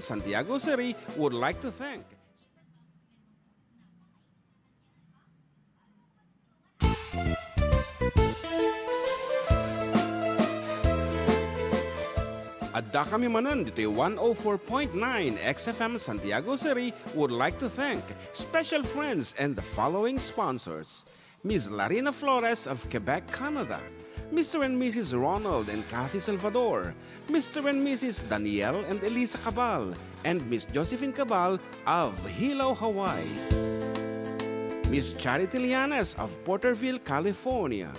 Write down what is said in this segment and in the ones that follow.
Santiago City would like to thank Adda kami manan dito 104.9 XFM Santiago City would like to thank special friends and the following sponsors. Ms. Larina Flores of Quebec, Canada. Mr. and Mrs. Ronald and Kathy Salvador. Mr. and Mrs. Danielle and Elisa Cabal. And Miss Josephine Cabal of Hilo, Hawaii. Miss Charity Lianes of Porterville, California.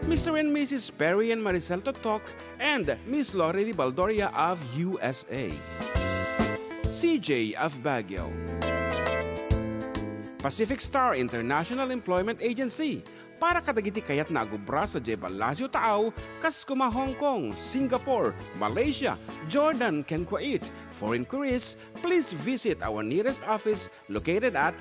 Mr. and Mrs. Perry and Maricel Totok and Miss Lorely Baldoria of USA. CJ of Baguio. Pacific Star International Employment Agency. Para kadagiti kayat na agubra sa Jebal Lazio Tao, Kaskuma, Hong Kong, Singapore, Malaysia, Jordan, ken Kuwait. For inquiries, please visit our nearest office located at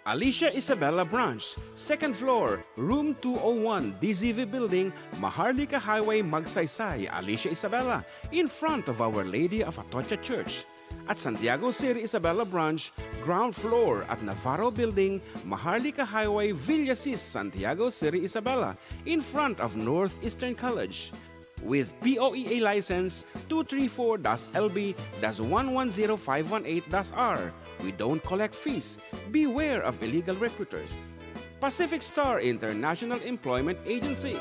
Alicia Isabella Branch, 2nd floor, room 201, DZV Building, Maharlika Highway, Magsaysay, Alicia Isabella, in front of Our Lady of Atocha Church. At Santiago City Isabella Branch, ground floor at Navarro Building, Maharlika Highway, Villasis, Santiago City Isabella, in front of Northeastern College. With POEA license 234-LB-110518-R. We don't collect fees. Beware of illegal recruiters. Pacific Star International Employment Agency.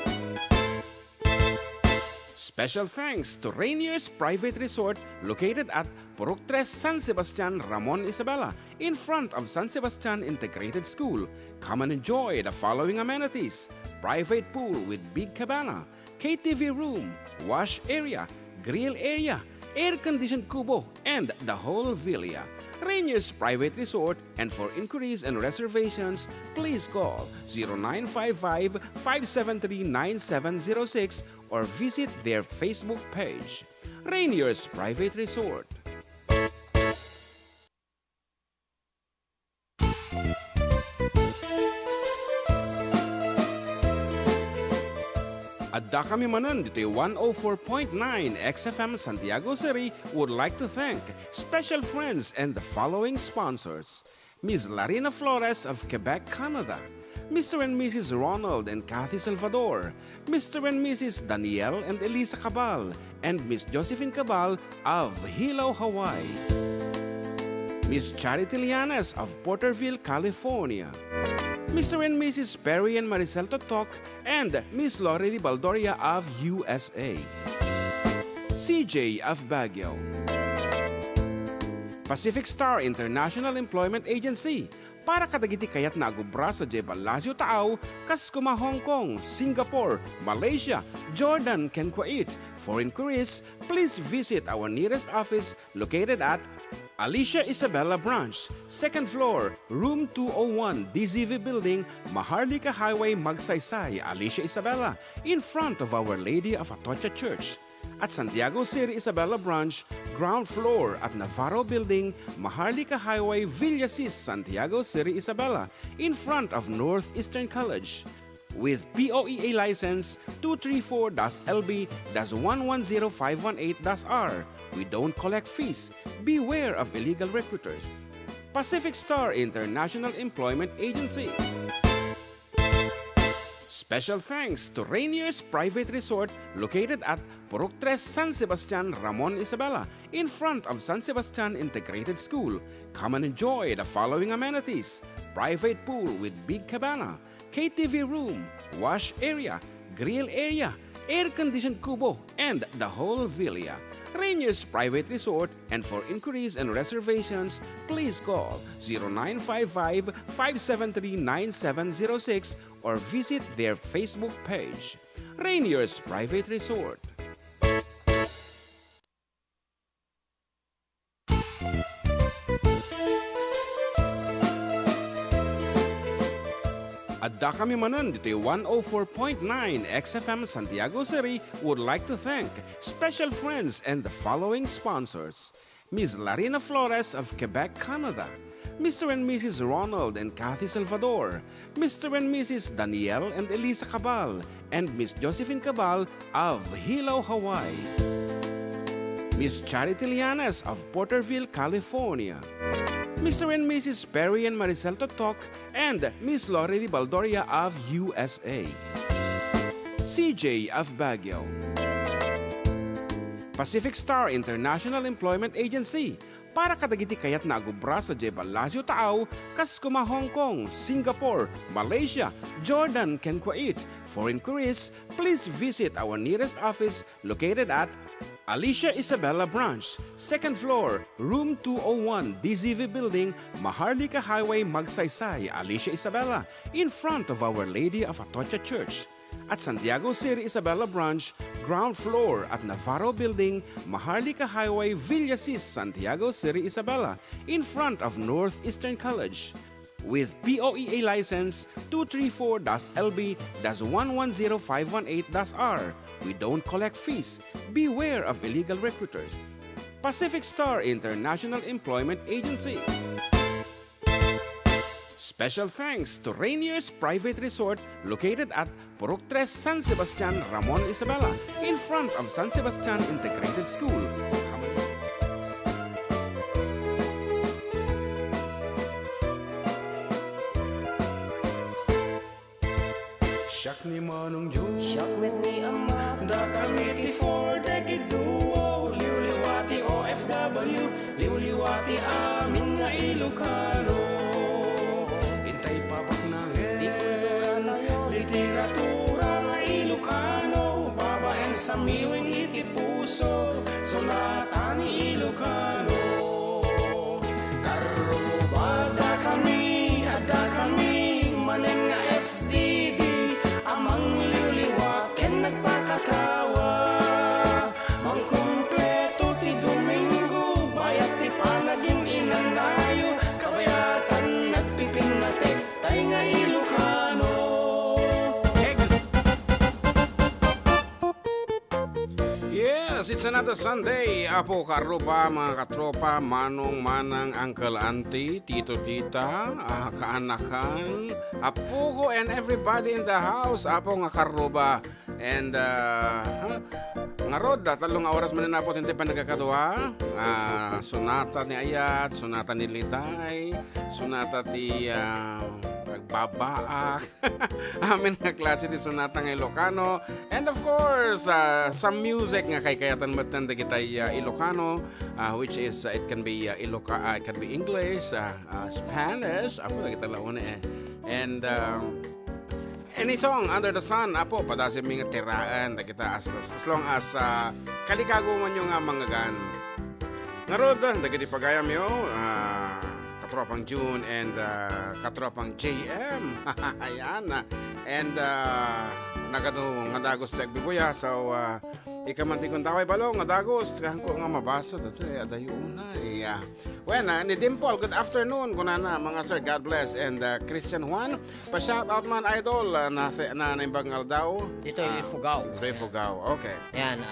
Special thanks to Rainier's Private Resort located at Purok 3 San Sebastian, Ramon Isabela, in front of San Sebastian Integrated School. Come and enjoy the following amenities: private pool with big cabana, KTV room, wash area, grill area, air-conditioned kubo, and the whole villa. Rainier's Private Resort, and for inquiries and reservations, please call 0955-573-9706 or visit their Facebook page. Rainier's Private Resort. Adda kami manan dito 104.9 XFM Santiago City would like to thank special friends and the following sponsors. Ms. Larina Flores of Quebec, Canada. Mr. and Mrs. Ronald and Kathy Salvador. Mr. and Mrs. Danielle and Elisa Cabal. And Miss Josephine Cabal of Hilo, Hawaii. Miss Charity Lianes of Porterville, California. Mr. and Mrs. Perry and Maricel Totok and Miss Lorely Baldoria of USA. CJ of Baguio. Pacific Star International Employment Agency. Para kadagiti kayat na agubra sa Jebal Lazio Tao, Kaskuma, Hong Kong, Singapore, Malaysia, Jordan, ken Kuwait. For inquiries, please visit our nearest office located at Alicia Isabella Branch, 2nd floor, room 201, DZV Building, Maharlika Highway, Magsaysay, Alicia Isabella, in front of Our Lady of Atocha Church. At Santiago City Isabella Branch, ground floor at Navarro Building, Maharlika Highway, Villasis, Santiago City Isabella, in front of Northeastern College. With POEA license 234-LB-110518-R. We don't collect fees. Beware of illegal recruiters. Pacific Star International Employment Agency. Special thanks to Rainier's Private Resort located at Purok 3 San Sebastian, Ramon Isabela, in front of San Sebastian Integrated School. Come and enjoy the following amenities: private pool with big cabana, KTV room, wash area, grill area, air-conditioned kubo, and the whole villa. Rainier's Private Resort, and for inquiries and reservations, please call 0955-573-9706 or visit their Facebook page. Rainier's Private Resort. Adda kami manan dito 104.9 XFM Santiago City would like to thank special friends and the following sponsors. Ms. Larina Flores of Quebec, Canada. Mr. and Mrs. Ronald and Kathy Salvador. Mr. and Mrs. Danielle and Elisa Cabal. And Miss Josephine Cabal of Hilo, Hawaii. Miss Charity Lianes of Porterville, California. Mr. and Mrs. Perry and Maricel Totok, and Miss Lorely Baldoria of USA. CJ of Baguio. Pacific Star International Employment Agency, para kadagiti kayat na agubra sa Jebalasio Taaw, Kaskuma, Hong Kong, Singapore, Malaysia, Jordan, ken Kuwait. For inquiries, please visit our nearest office located at Alicia Isabella Branch, 2nd floor, room 201, DZV Building, Maharlika Highway, Magsaysay, Alicia Isabella, in front of Our Lady of Atocha Church. At Santiago City Isabella Branch, ground floor at Navarro Building, Maharlika Highway, Villasis, Santiago City Isabella, in front of Northeastern College. With POEA license 234-LB-110518-R. We don't collect fees. Beware of illegal recruiters. Pacific Star International Employment Agency. Special thanks to Rainier's Private Resort located at Purok 3, San Sebastian, Ramon Isabela, in front of San Sebastian Integrated School. Siak ni Manong Jun, Siak with me ama, da Committee for Decade Duo, liwliwati OFW, liwliwati amin nga Ilocano. Intay papak na ngin, literatura nga Ilocano, babaeng sa miwing iti puso, sonata ni Ilocano. Karubada kami, ada kami, maneng nga FDD, amang liwliwat ken nagpakatawa. Mangkumpleto ti Domingo, bayat ti panaging inanayo, kabayatan nagpipinate, tay nga Ilocano. Yes, it's another Sunday. Apo, karupa, mga katropa, manong, manang, uncle, auntie, tito, tita, kaanakan, apo ko, and everybody in the house. Apo nga karuba. And, nga rod, talong oras man na po tinti pa nagkakadwa. Sonata ni Ayat, sonata ni Litay, sonata ti pagbabaak. Amin nga klase ti sonata ng Ilocano. And of course, some music nga kay kayatan matanda kitay Ilocano, which is it can be it can be English, Spanish, apo na kita launa eh. And any song under the sun, apo padasin mga tiraan da kita as long as kalikago man yung mga gan. Ngarod, dagiti pagayam yo, katropang June and katropang JM. Ayan. And nagado nga dagos tagbibuya. So ikamanti kung taway balong nga dagos kahan ko nga mabasa dito adayo na. Well, ni Dimple, good afternoon kunana mga sir, God bless. And Christian Juan, pa-shout out man idol na imbangal daw. Dito yung Ifugao. Dito Ifugao. Okay. Yan,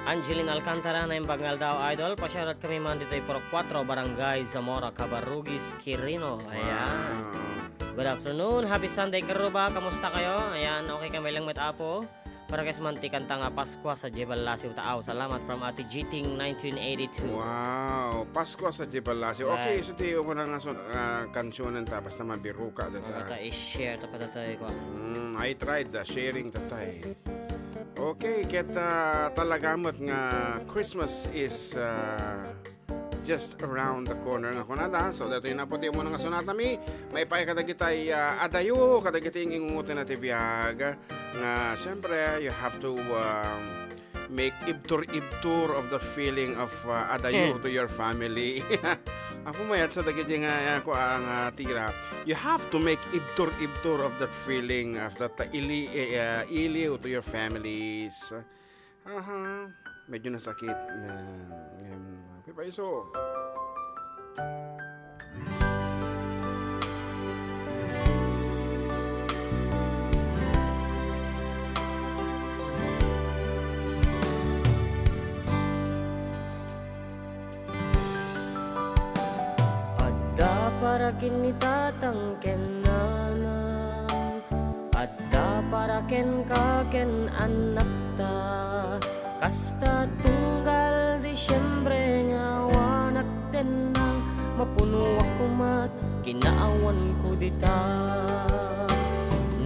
Angeline Alcantara na yung Bangal daw idol. Pasyarat kami man dito yung Purok 4, Barangay Zamora, Cabarugis, Quirino. Ayan. Good afternoon. Happy Sunday, Karuba. Kamusta kayo? Ayan, okay kami lang met apo. Para kasi mantikan tanga Paskwa sa Jebalasio Taaw. Salamat from Ate Jiting 1982. Wow, Pasko sa Jebalasio. Okay, so tiyo ko na nga kansyonan ta basta mabiru ka data. I-share ta patatay ko. I tried sharing tatay. Okay, kita talagamot nga Christmas is just around the corner nga kunada. So dato yung naputi mo nga sunat nami. May pay kadagitay adayo, kadagitay ingungutin na tibiyag. Nga syempre you have to make ibtur of the feeling of adayo to your family. Ako mayat sa dagiti nga ko ang tira. You have to make ibtur of that feeling of that iliw to your families. Medyo nasakit na pipaiso. Para kinitatang kenanan, adda para ken kaken anak ta, Kasta tunggal Disyembre nga wanak den na mapuno ako mat kinaawan ko dita.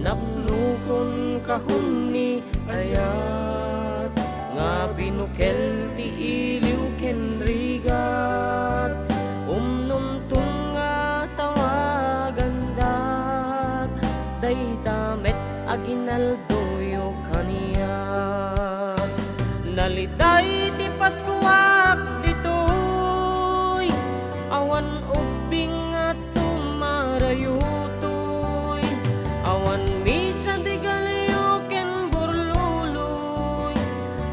Napnukon kahon ni ayat nga binukel ti iliw ken rigat. Umnuntun nga tawagan dak dayta met aginaldo yo kaniya. Nalitay ti Paskuak ditoy awan ubing at tumarayutoy. Awan misa di galiyo ken burluloy.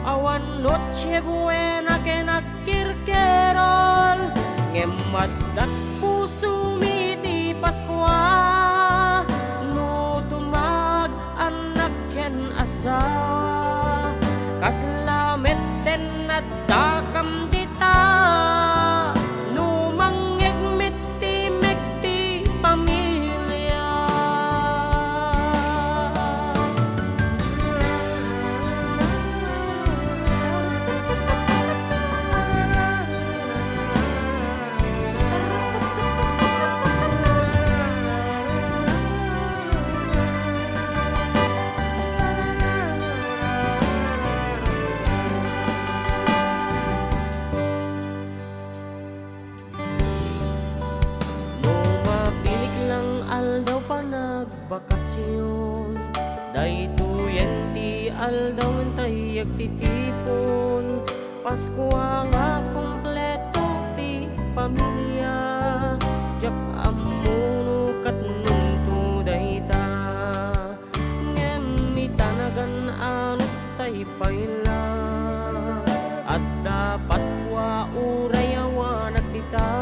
Awan noche buena ken akirkerol. Ngemadak puso mi ti Paskwa no tumag anak ken asa. Kaslamet ten at dakam dita no manggigmit ti mekti pamilya. Aldaw pa nagbakasyon daytoyen ti aldaw entay agtitipon. Pasko nga kompleto ti pamilya. Jak amuno kat nunto dayta ngem itanagan anos tay payla. Adda Paskwa uray awan agdita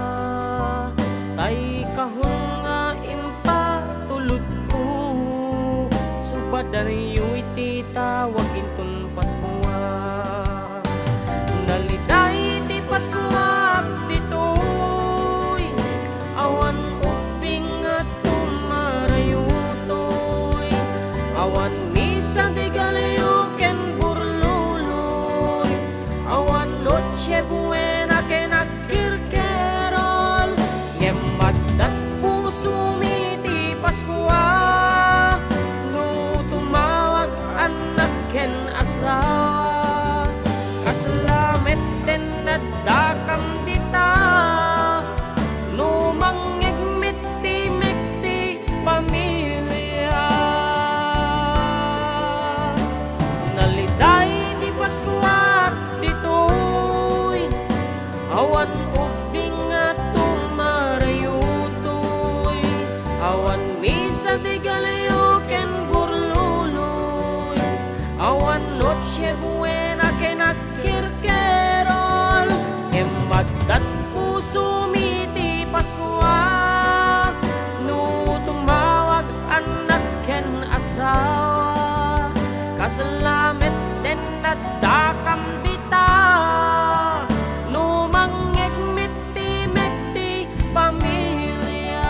tay kahon nga impatulod ko. Subadariyo iti tawagin ton Paskwa. Nalitay ti Paskwa ditoy awan uping at tumarayutoy. Awan misa di galiyo ken burluloy. Awan noche buena ken akirkerol. Ngemadat puso mi ti Paskwa no tumawag anak ken asa. Kaslamet ten nadakam dita no manggigmit ti mekti pamilya. Nalitay ti Paskwa ditoy awan ubing at tumarayutoy. Awan misa di galiyo ken burluloy. Awan noche buena ken akirkerol. Ngemadat puso mi ti Paskwa no tumawag anak ken asa. Kaslamet den nadakam dita no manggigmit ti mekti pamilya.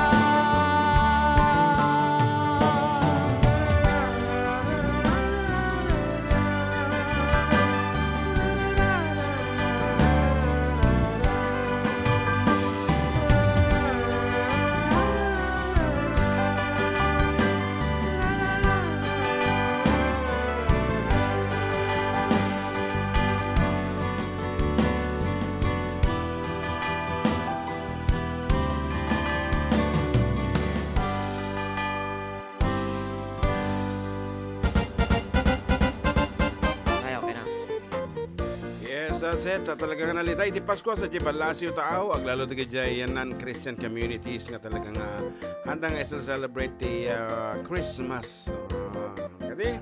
Ay, okay na. Yes, that's it. Talagang nalitay ti Pasko sa Jebalasio Taaw. Aglalo ti Gajayanan Christian communities nga talagang handang isang celebrate ti Christmas. Kati?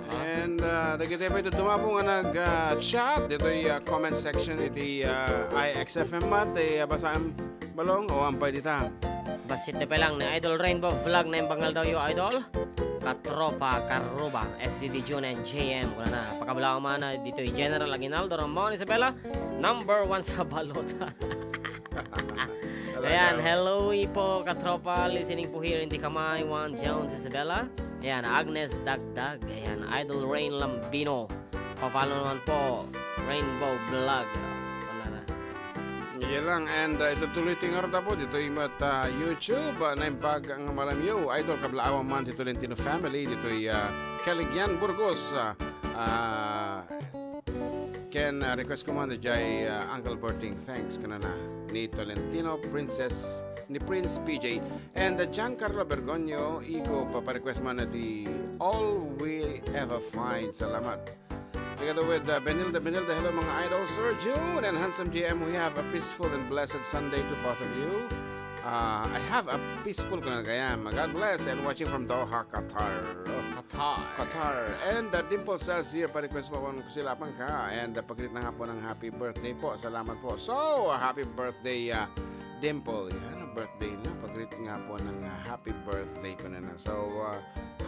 And dagiti pa ito tumapong nga nag-chat. Dito yung comment section iti IXFM mat. Basaan balong o ampay dita. Basit pa lang na Idol Rainbow Vlog na yung bangal daw yung Idol. Katropa, Karuba, FDD June and JM. Kuna na, pakabalaw mana dito yung General Aguinaldo, Ramon, Isabela, number 1 sa balota. Ayan, hello po katropa, listening po here in Kamay, Juan Jones, Isabela. Ayan, Agnes Dagdag, ayan, Idol Rain Lambino, pa-follow naman po Rainbow Vlog. Iya lang, and ito tuloy tingar na po dito yung YouTube na yung pag ang malamyo idol kablaawa man dito Tolentino family dito yung Caligyan Burgos can request ko man jay Uncle Berting thanks kanana ni Tolentino Princess ni Prince PJ and Giancarlo Bergonio igo pa-request man na di All We Ever Find. Salamat. Together with Benilda, hello mga idols, Sir June and Handsome GM, we have a peaceful and blessed Sunday to both of you. I have a peaceful kanagayam. God bless and watching from Doha, Qatar. Qatar. And Dimple says here, pa-request po kung silapan ka. And pagkilit na nga po ng happy birthday po. Salamat po. So, happy birthday, Dimple. Yan, birthday na. Pagkilit nga po ng happy birthday ko na. So,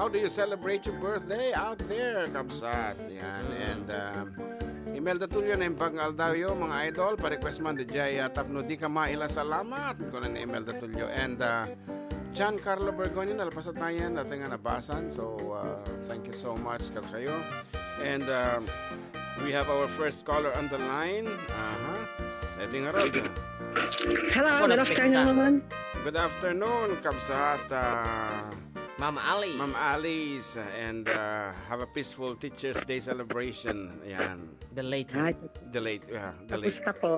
how do you celebrate your birthday out there, Kabsat? Yan. And Imelda Tulio na impang aldawyo, mga idol. Pa-request man di jay tapno di ka maila salamat. Kung na ni Imelda Tulio. And Giancarlo Bergonio, nalapasat na yan. Natin nga nabasan. So, thank you so much kayo. And we have our first caller on the line. Letting nga rod. Hello, good afternoon. Good afternoon, Kabsat. Ma'am Ali. Ma'am Alice, and have a peaceful Teachers Day celebration. Ayan. The late. The late. Kamusta po?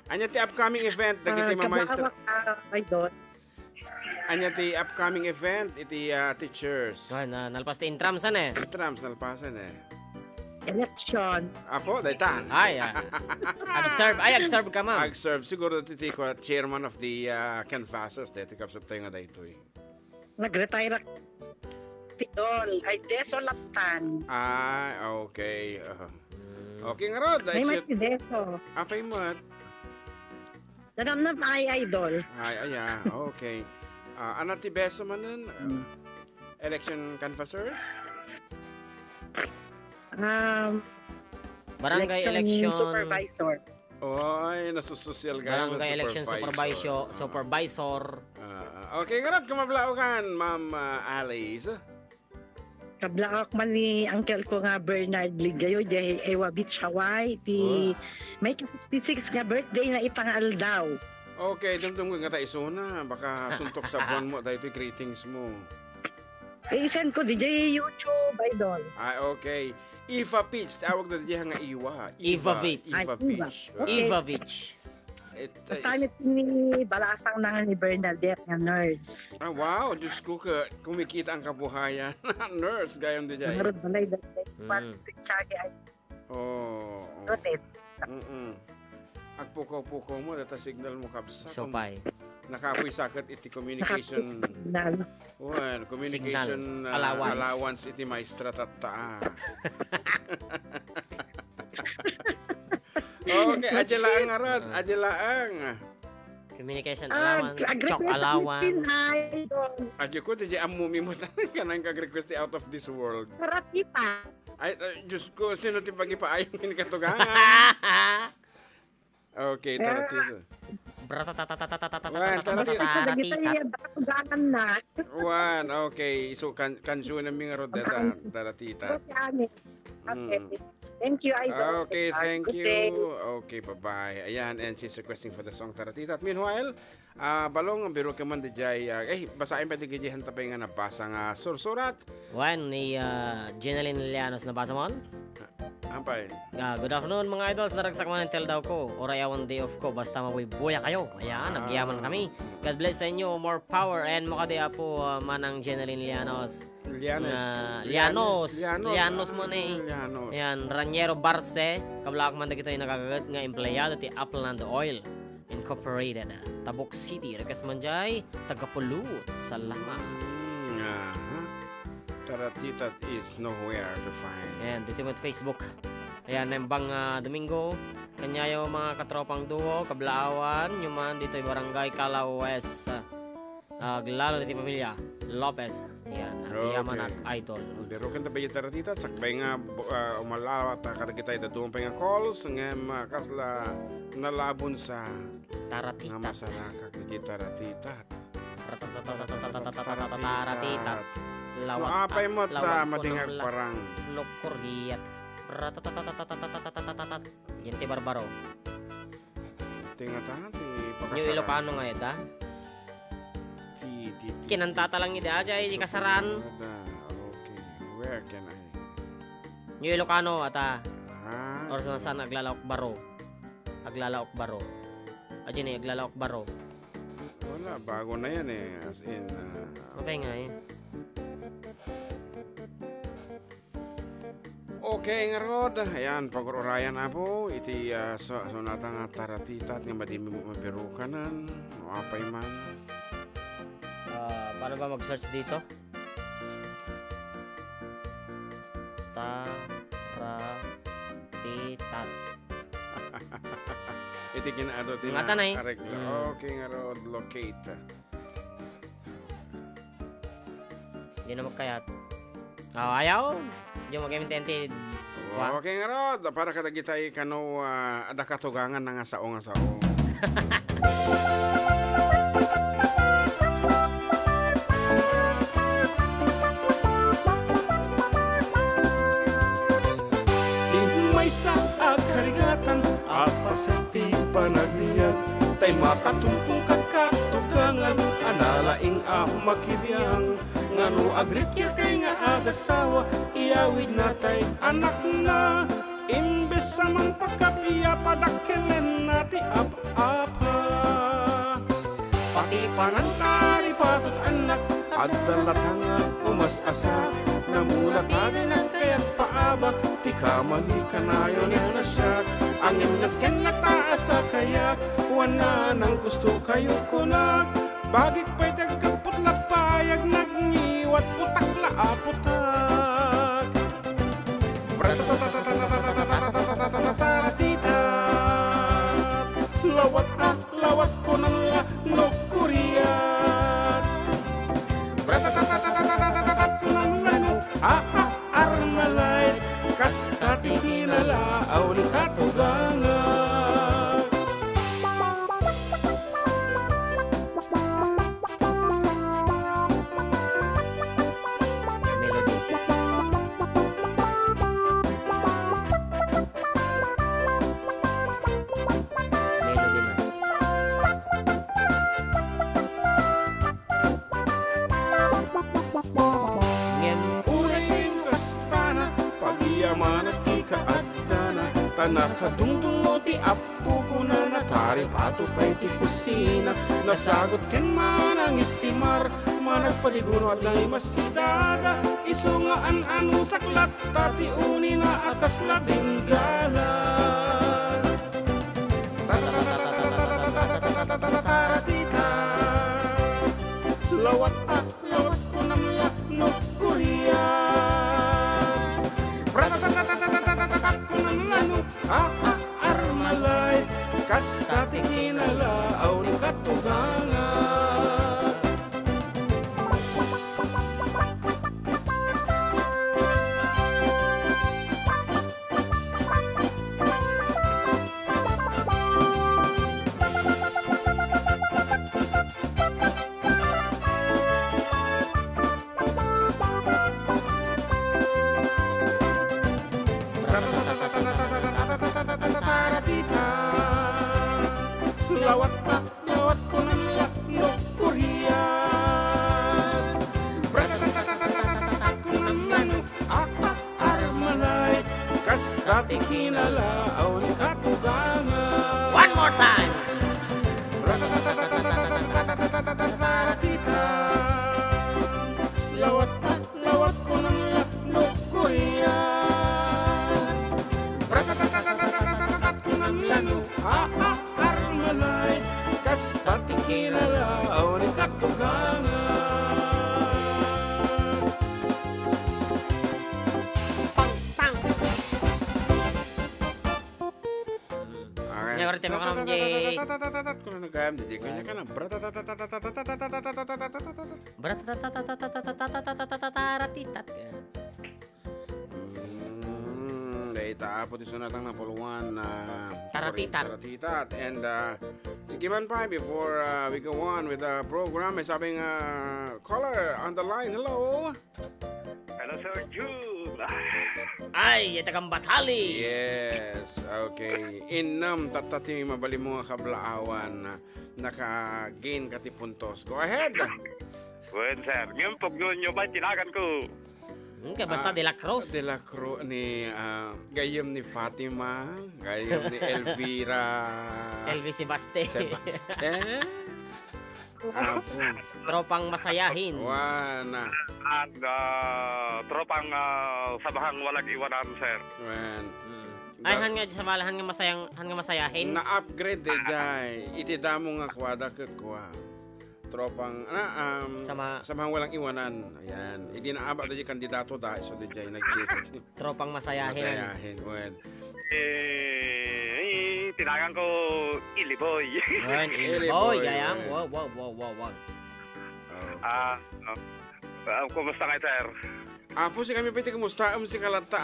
Anya ti upcoming event dagiti mamaestra. Idol. Anya ti upcoming event iti teachers. Nalpas ti intramsan eh. Trams nalpasan eh. Election. Apo, daytan. Ay, ag-serve ka, ma'am. Ag-serve siguro ti chairman of the canvassers dati kapsat tayo nga daytoy. Nag-retire Tidol. Ay, desolatan. Okay. Okay nga rod. May mas deso. Apay mo. Nadam na ay idol. Okay. Anati beso man nun? Election canvassers? Barangay election supervisor. Oy, nasusosyal ka. Barangay election supervisor. Okay, nga rod, kumablaw kan, Ma'am Alice. Kablaak man ni uncle ko nga Bernard Ligayo di Ewa Beach, Hawaii. May 56 nga birthday na itangal daw. Okay, dumdum nga tayo isuna. Baka suntok sa buwan mo. Dahil ito'y greetings mo. I-send ko DJ YouTube, idol. Okay. Eva Peach. Tawag na DJ nga Iwa. Eva Peach. Eva Peach. Kasamit ni Balasang na ni Bernadette nga nurse. Wow, Diyos ko kumikita ang kabuhayan. Nurse, gayon DJ. Narod balay dahil pag-tsagi ay rotate. Agpukaw-pukaw mo, data signal mo kabsa. Sopay. Nakapoy sakit iti communication. Communication allowance iti maestra tatta. Okay, adyalaan nga rod. Adyalaan. Communication allowance, chok allowance. Adyo ko, tadya amumi mo na ka nang kag-request out of this world. Taratita. Ay, Diyos ko, sino ti pag-ipaayong katugangan? Okay, taratito. One, okay. So, kanso na mga rodeta. Taratita. Okay. Thank you, idol. Okay, thank you. Okay, bye-bye. Ayan, and she's requesting for the song Taratita. At meanwhile, balong, biro ka man di jay, basahin pa di gajihan tapay nga nabasa nga sursurat. One, ni Jenaline Lianos nabasa mo? Ampay. Good afternoon mga idols. Naragsak man ang tel daw ko. Orayawan day off ko. Basta mabubuya kayo. Ayan, nagyaman kami. God bless sa inyo. More power. And makadaya po manang Jenaline Lianos. Lianos mo na eh. Ayan, Raniero Barce. Kablak man na kita yung nakagagat nga empleyado ti Upland Oil Incorporated. Tabuk City. Rekas man jay. Tagapulot. Salamat. Taratita is nowhere to find. Ayan, dito mo Facebook. Ayan, nembang Domingo. Kanya yung mga katropang duo, kablaawan. Yung man dito yung barangay Calao West. Glalo dito pamilya. Lopez. Ayan, ang yaman at idol. Pero kan tabi taratita, sakbay nga umalawat kada kita doon pa nga calls ngem kasla nalabon sa Taratita. Nga masaraka kay taratita. Taratita. No, apay mo ta, lawag ko madingag ng parang. Nukuriyat. Ratatatatatatatatatat. Yan ti barbaro. Tingatan, ti Yung pakasara. Ilocano nga ita. Ti. Kinantata lang ida aja di kasaran. Okay, where can I? Yung Ilocano ata. Ah, Or saan aglalaok baro. Aglalaok baro. Aja ni aglalaok baro. wala, bago na yan eh. As in, Mapay nga eh. okay nga rod. Ayan, pag-urayan na po. Iti so natang taratitat nga madimi mo mabirukanan. O apay man. Paano ba mag-search dito? Taratitat. Iti kinaado Nga tanay. areglo. Mm. Okay nga rod, locate. Yun na magkayat. Ayaw. Yung mag-emitente. Wa? Okay nga rod. Para katagitay kano ada katugangan na nga sao nga sao. May sa akarigatan apasati panagniag tay makatumpong kakatugangan analaing makibiyang ngano agrit kay nga agasawa iyawid na tay anak na imbes sa man pagkapiya padakelen nati apa pati panantari patut anak at dalatanga umas-asa namulatagi ng kaya't paabak ti kamali kanayo na siya ang imnasken na taas sa kayak wana nang gusto kayo kunak bagik pa'y tagkapot lapayag nagngiwat putak laaputak lawat ko nang no kuriyat armalay kas katihinala awli katugangan Melody. Melody na. Ngem. uling kastana pagiyaman at ikaadana tanakadungdungo ti apo ko na natari pato pa'y ti kusina nasagot ken man ang istimar managpaliguno at lang masidada iso nga an-ano saklat tati uni na akas labing galan taratita lawat ko namla no kuriyan ko namla no armalay kas tati hinala aw ni katugangan taratita lawat ko nang no kuriyan ko nang lano armalay kas dati kinala aw ni katugangan One more time. taratita lawat ko nang no kuriyan ko nang lano armalay kas dati kinala aw ni katugangan Pang. Okay. Nya korte mo kanam jay. Kuno nagayam di kanya kana. Taratitat. Laita apo ti sunatang na puluan Taratitat. Taratitat. And sige man pa, before we go on with the program, may sabing caller on the line. Hello? Hello, Sir June. Ay, ito kang batali. Yes, okay. Innam tatati mabali mo nga kablaawan naka-gain ka ti puntos. Go ahead. Well, sir, ngayon pag nyo ba tinagan ko? Kaya basta de la Cruz. De la Cruz ni gayam ni Fatima, gayam ni Elvira. Elvis Sebaste. Sebastian. Apo. Tropang masayahin. Wana. Ang tropang sabahang walang iwanan, sir. Wan. Ay, han nga masayahin. Na-upgrade de jay. Iti damo nga kwada ke kwa. Tropang samahang walang iwanan. Ayan. Idi naaba da kandidato da so de jay nag-check. Tropang masayahin. Masayahin. Wan. Tinagan ko Iliboy. Wan, Ili boy, boy, gayang. wan. Wow. Kumusta kayo, sir? Apo si kami pwede kumusta si kalata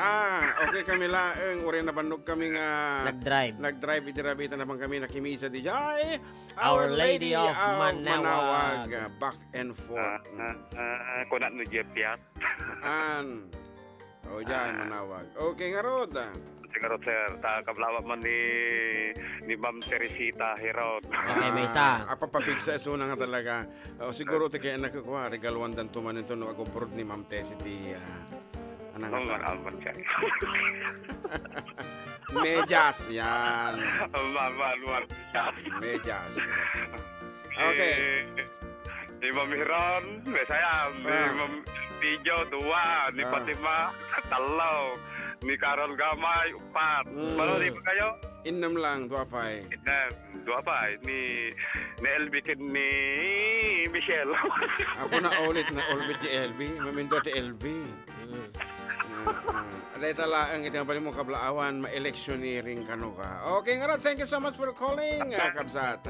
Okay kami laeng uri na banog kami nga Nag-drive. Idirabita na bang kami nakimisa di jay Our Lady of Manawag. Back and forth. Kunat no Jepiat. Dyan Manawag. Okay nga rod. Siguro, sir, kablawa man ni Ma'am Teresita Herod. Okay, may isa. Apapabigsa so na nga talaga. Siguro ti kaya nakakuha regaluan dan tuman ito no ako brod ni Ma'am Tessie ti anang Ang alman siya. medyas yan. Manual siya. Medyas. Okay. Ni Ma'am Heron, may saya. Ni Ma'am Tijo, 2. Ni Fatima, 3. Ni Carol Gamay, 4. Maluli ba kayo? Innam lang, duapay. Dua pa, ni LB kin ni Michelle. Ako na ulit si LB. Mamindo ti LB. Alay tala ang itang pali mo kablaawan, ma-electioneering kano ka. Okay nga thank you so much for calling, Kabsat.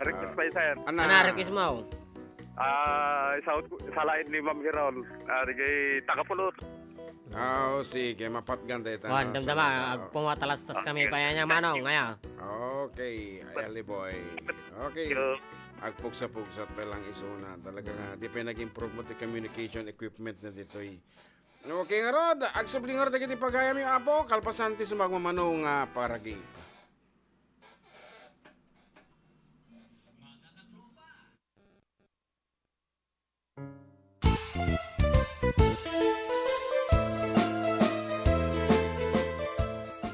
Request pa sir. Anarikis mo. Sa lain ni Ma'am Heron. Rigay Takapulot. Sige, mapatgan tayo. Wan, damdama, pumatalastas kami pa yan manong, ngaya. Okay, Ali boy. Okay. Agpugsa-pugsat pa lang isuna. Talaga nga, di pa nag-improve mo ti communication equipment na dito eh. Okay nga rod, agsubling nga rod, nagiti pagayam yung apo, kalpasanti sumagmamanong paragi.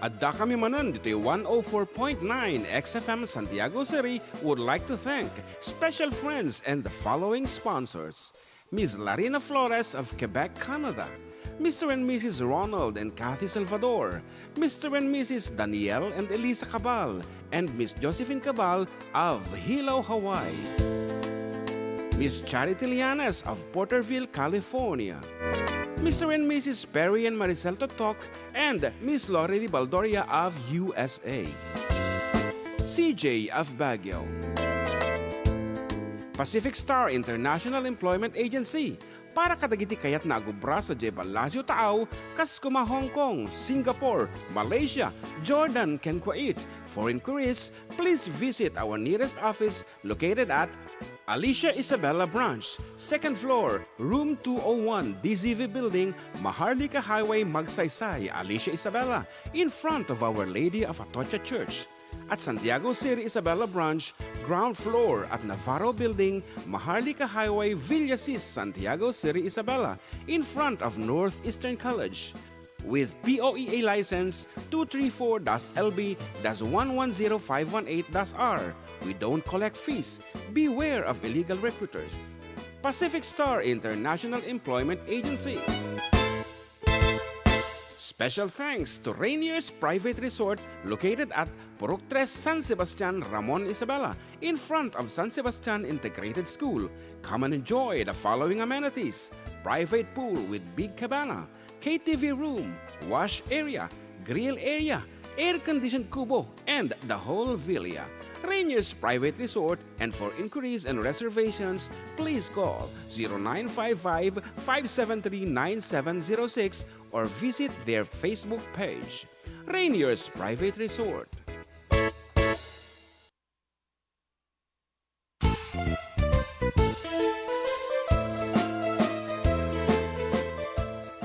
Adda kami manan dito 104.9 XFM Santiago City would like to thank special friends and the following sponsors. Ms. Larina Flores of Quebec, Canada. Mr. and Mrs. Ronald and Kathy Salvador. Mr. and Mrs. Danielle and Elisa Cabal. And Miss Josephine Cabal of Hilo, Hawaii. Miss Charity Lianes of Porterville, California. Mr. and Mrs. Perry and Maricel Totok, and Miss Lori Baldoria of USA. CJ of Baguio. Pacific Star International Employment Agency. Para kadagiti kayat na agubra sa Jebel Lazio Taaw, Kaskuma, Hong Kong, Singapore, Malaysia, Jordan, ken Kuwait. For inquiries, please visit our nearest office located at Alicia Isabella Branch, 2nd floor, room 201, DZV Building, Maharlika Highway, Magsaysay, Alicia Isabella, in front of Our Lady of Atocha Church. At Santiago City Isabella Branch, ground floor at Navarro Building, Maharlika Highway, Villasis, Santiago City Isabella, in front of Northeastern College. With POEA license 234-LB-110518-R. We don't collect fees. Beware of illegal recruiters. Pacific Star International Employment Agency. Special thanks to Rainier's Private Resort located at Purok 3 San Sebastian, Ramon Isabela, in front of San Sebastian Integrated School. Come and enjoy the following amenities: private pool with big cabana, KTV room, wash area, grill area, air-conditioned kubo, and the whole villa. Rainier's Private Resort, and for inquiries and reservations, please call 0955-573-9706 or visit their Facebook page. Rainier's Private Resort.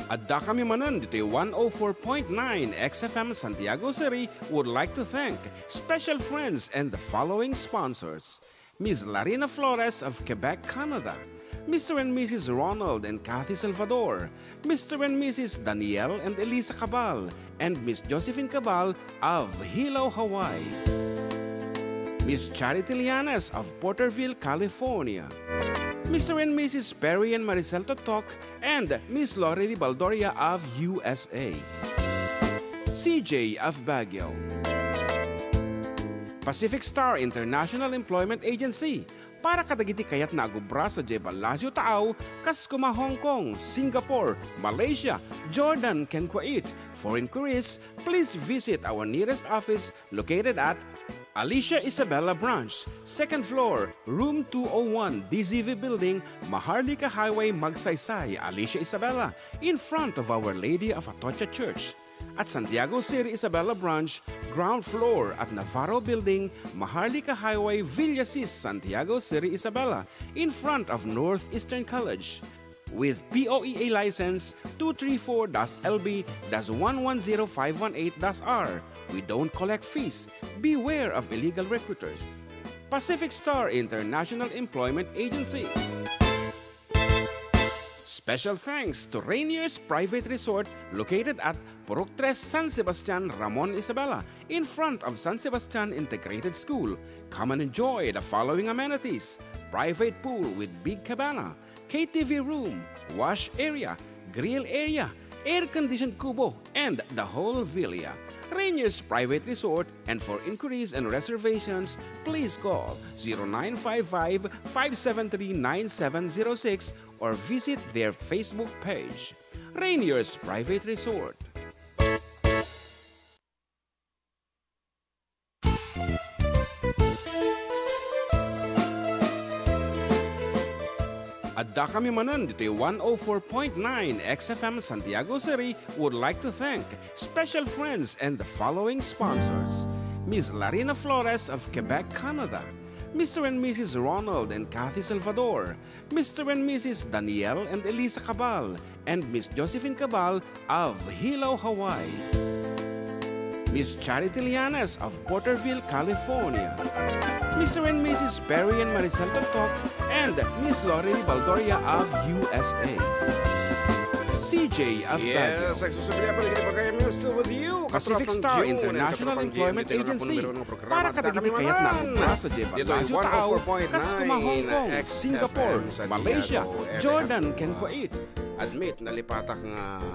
Adda kami manan dito 104.9 XFM Santiago City would like to thank special friends and the following sponsors. Ms. Larina Flores of Quebec, Canada. Mr. and Mrs. Ronald and Kathy Salvador. Mr. and Mrs. Danielle and Elisa Cabal. And Miss Josephine Cabal of Hilo, Hawaii. Miss Charity Lianas of Porterville, California. Mr. and Mrs. Perry and Maricel Totok, and Miss Lorely Baldoria of USA. CJ of Baguio. Pacific Star International Employment Agency. Para kadagiti kayat na agubra sa Jebel Lazio Taaw, Kaskuma, Hong Kong, Singapore, Malaysia, Jordan, ken Kuwait. For inquiries, please visit our nearest office located at Alicia Isabella Branch, 2nd floor, room 201, DZV Building, Maharlika Highway, Magsaysay, Alicia Isabella, in front of Our Lady of Atocha Church. At Santiago City Isabella Branch, ground floor at Navarro Building, Maharlika Highway, Villasis, Santiago City Isabella, in front of Northeastern College. With POEA license 234-LB-110518-R. We don't collect fees. Beware of illegal recruiters. Pacific Star International Employment Agency. Special thanks to Rainier's Private Resort located at Purok 3 San Sebastian, Ramon Isabela, in front of San Sebastian Integrated School. Come and enjoy the following amenities: private pool with big cabana, KTV room, wash area, grill area, air-conditioned kubo, and the whole villa. Rainier's Private Resort, and for inquiries and reservations, please call 0955-573-9706 or visit their Facebook page. Rainier's Private Resort. Adda kami manan dito 104.9 XFM Santiago City would like to thank special friends and the following sponsors. Ms. Larina Flores of Quebec, Canada. Mr. and Mrs. Ronald and Kathy Salvador. Mr. and Mrs. Danielle and Elisa Cabal. And Miss Josephine Cabal of Hilo, Hawaii. Miss Charity Lianas of Porterville, California. Mr. and Mrs. Perry and Maricel Totok, and Miss Lorely Baldoria of USA. CJ of Baguio. Yes, nagsusubliya pa rin pa kayo. We're still with you. Pacific Star International Employment Agency. Para kadagiti kayat na agubra sa Jebel Lazio Taaw, Kaskuma, Hong Kong, Singapore, Malaysia, Jordan, ken Kuwait. Admit, nalipatak nga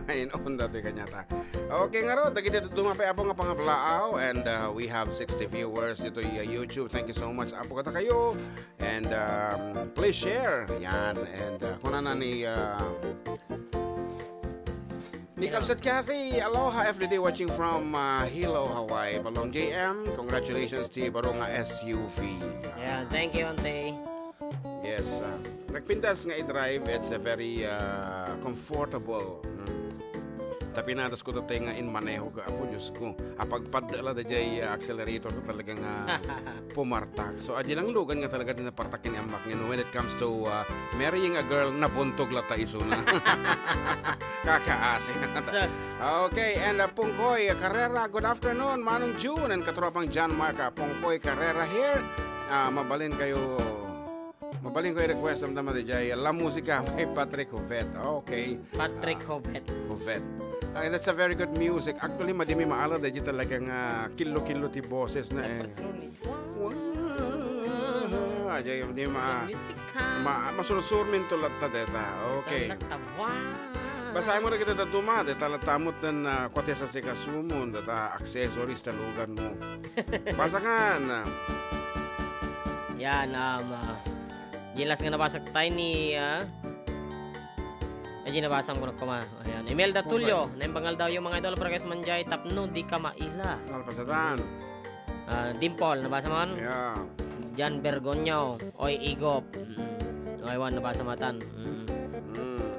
inon dati kanyata. Okay nga ro, dagiti dumapay apo nga pangaplaaw, and we have 60 viewers dito sa YouTube. Thank you so much. Apo kata kayo. And please share. Yan. And kung na ni Kabsat Kathy, aloha everyday watching from Hilo, Hawaii. Balong JM, congratulations to baro nga SUV. Yeah, thank you, Ante. Yes, nagpintas nga i-drive, it's a very comfortable. Tapi natas ko tatay nga in maneho ka ako, Diyos ko. Pagpadala da jay accelerator ko talagang pumartak. So adi lang lugan nga talaga din napartakin ang mak when it comes to marrying a girl na buntog lata isuna. Kakaasi. Sus. Okay, and Pungkoy Carrera, good afternoon, Manong June and katropang John Marca. Pungkoy Carrera here. Mabalin kayo request ang tama di jay La Musica by Patrick Jovet. Okay. Patrick Jovet. That's a very good music. Actually, madimi maala da jay talagang kilo-kilo ti boses na eh. Ajay, hindi masurusurmin to latta deta. Okay. Basahin mo na kita tatuma, deta latamot na kote sa sikasumon, deta accessories talugan mo. Pasakan. Yan, gilas nga nabasag tayo ni Ay, nabasang ko na kuma. Ayan. Imelda Tulio. Naimbangal daw yung mga idol para guys manjay tapno di ka maila. Nalpasatan. Dimple, nabasa mo? Yeah. Jan Bergonyo. Oy Igop. Oy Wan, nabasa matan.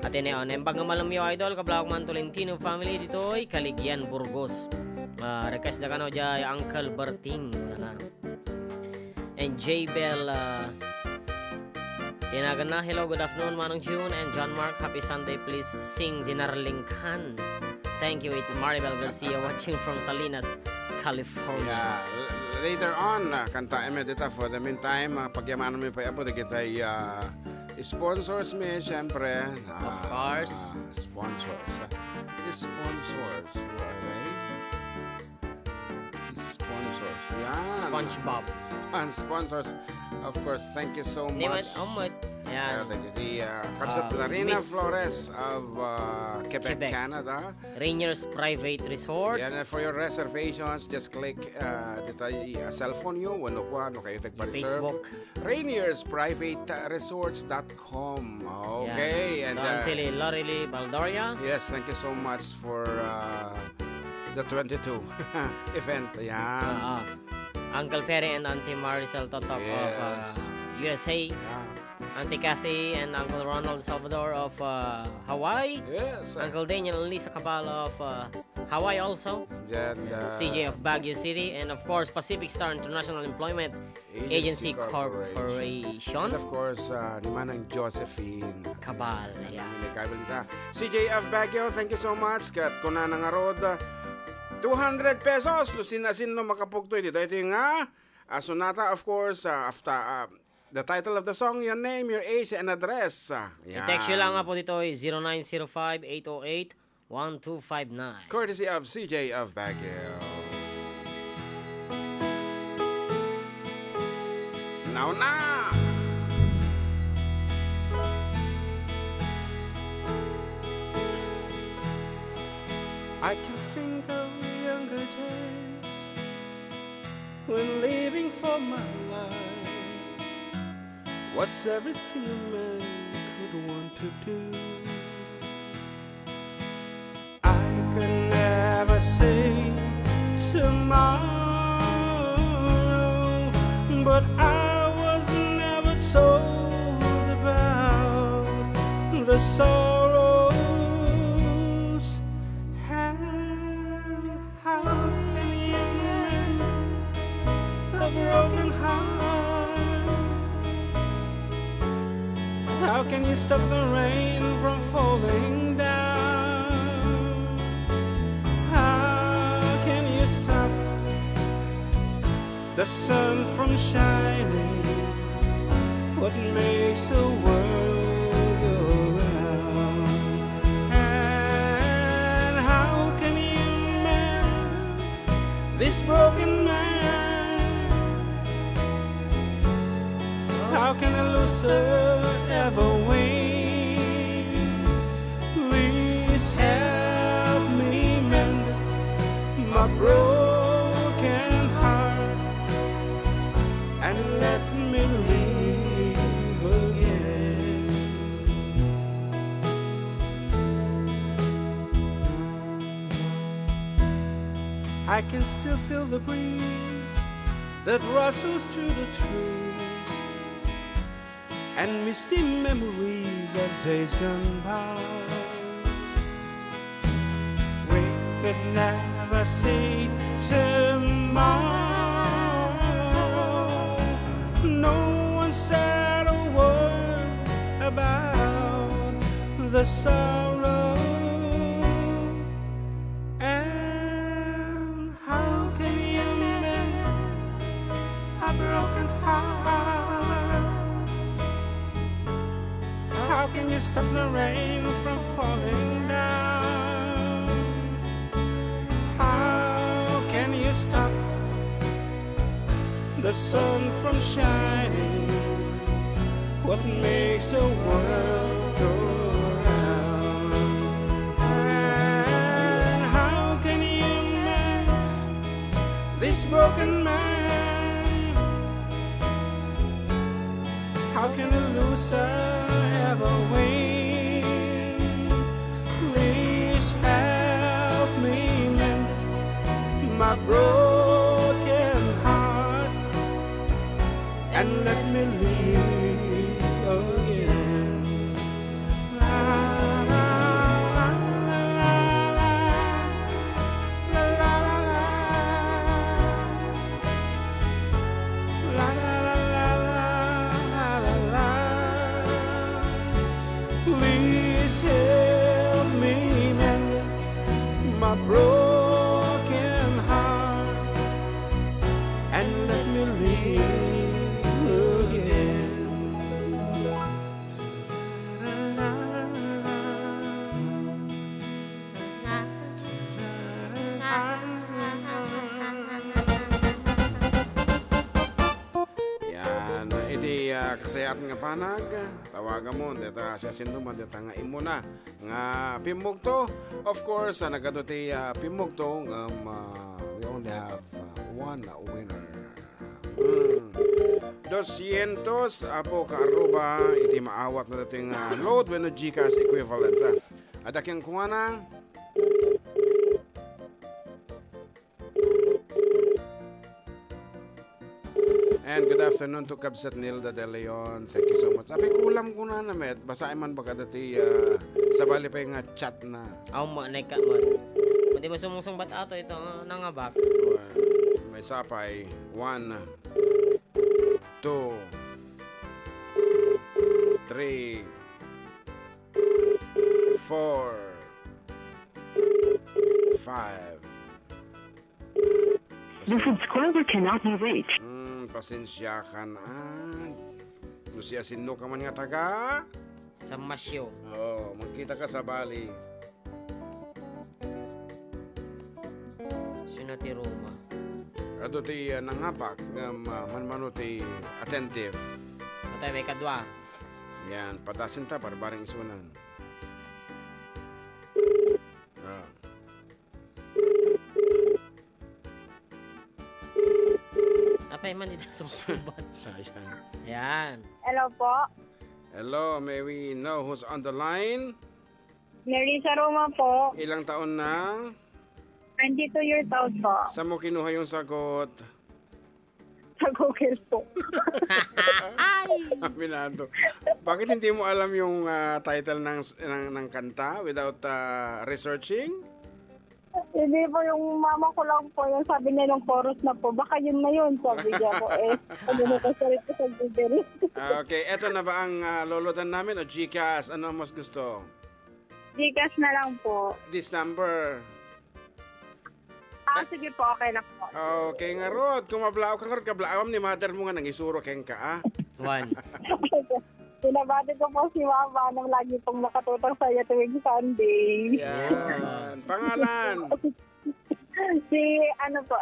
At ini nembang malam yo idol kablawak man Tolentino family dito ay Kaligyan Burgos. Request na kano jay Uncle Berting na. And J Bell tinagan na, hello, good afternoon Manong June and John Mark, happy Sunday, please sing Dinarlingkan. Thank you, it's Maribel Garcia watching from Salinas, California. Yeah. Later on, kanta dita for the meantime, pagyamanan mo pa po di kita sponsors mi syempre. Of course. Sponsors. Sponsors. Right? Sponsors. Yan. SpongeBob. Sponsors. Of course, thank you so Ni much. Yan. Kapsat Larina Miss Flores of Quebec, Quebec. Canada. Rainier's Private Resort. Yan, and for your reservations, just click dito cell phone nyo, wano kayo tagpa-reserve. Facebook. RainiersPrivateResorts.com. Okay. Yan. And Don Tilly Lorely Baldoria. yes, thank you so much for the 22 event. Yan. Uncle Perry and Auntie Maricel Totok Yes. of USA. Yeah. Auntie Kathy and Uncle Ronald Salvador of Hawaii. Yes. Uncle Daniel and Lisa Cabal of Hawaii also. And, CJ of Baguio City. And of course, Pacific Star International Employment Agency Corporation. And of course, ni Manang Josephine. Cabal. Yeah. CJ of Baguio, thank you so much. Kat kuna nangarod 200 pesos. Lusin-asin no makapugtoy dito. Ito yung Sonata, of course, after the title of the song, your name, your age, and address. I-text nyo lang nga po dito 0905-808-1259. Courtesy of CJ of Baguio. Now na! I can think of younger days when living for my life was everything a man could want to do. I could never say tomorrow, but I was never told about the sorrows. And how can you mend a broken heart? How can you stop the rain from falling down? How can you stop the sun from shining? What makes the world go round? And how can you mend this broken man? How can a loser ever win? Please help me mend my broken heart and let me live again. I can still feel the breeze that rustles through the trees and misty memories of days gone by. We could never see tomorrow. No one said a word about the sorrow. And how can you mend a broken heart? How can you stop the rain from falling down? How can you stop the sun from shining? What makes the world go round? And how can you mend this broken man? How can a loser ever win? broken heart and let me live again. La, la, la, la, la, la, la, la, la. La, la, la, la, la, la, la. Please help me mend my broken heart and let me live again. Yan, iti kasayat nga panag, tawagan mo, deta siya sinuman, deta nga imo na, nga pimugto. Of course, nagaduti pimugto, we only have one winner. 200 apo ka aruba, iti maawat na dating load when no Gcash equivalent. Ada kang kuha na. And good afternoon to Kabsat Nilda De Leon. Thank you so much. Sabi kulam ko na namet. Basahin man baka dati sa bali pa yung chat na. Aw mo ka mo. Hindi mo sumusumbat ato ito nangabak. May sapay. 1, 2, 3, 4, 5. The subscriber cannot be reached. Pasensya ka na. Lucia sino ka man nga taga? Sa Masyo. Oo, magkita ka sa Bali. Sunati Roma. Ato ti nangapak manmano ti attentive. Patay may kadwa. Yan, patasin ta para bareng isunan. Apay man dito sumusumbat. Sayang. Yan. Hello po. Hello, may we know who's on the line? Nerissa Roma po. Ilang taon na? 22 years old po. Saan mo kinuha yung sagot? Sa Google po. Aminado. Bakit hindi mo alam yung title ng kanta without researching? Hindi po, yung mama ko lang po, yung sabi niya ng chorus na po, baka yun na yun, sabi niya po. Ano na kasalit ko sa Google. Okay, eto na ba ang lolodan namin o Gcash? Ano ang mas gusto? Gcash na lang po. This number. Sige po, okay na po. Okay nga Rod, kung mablao ka Rod, kablaawam ni mother mo nga nang isuro keng ka One. Pinabati ko po si mama nang lagi pong nakatutang sa iyo tuwing Sunday. Yan. Pangalan? Si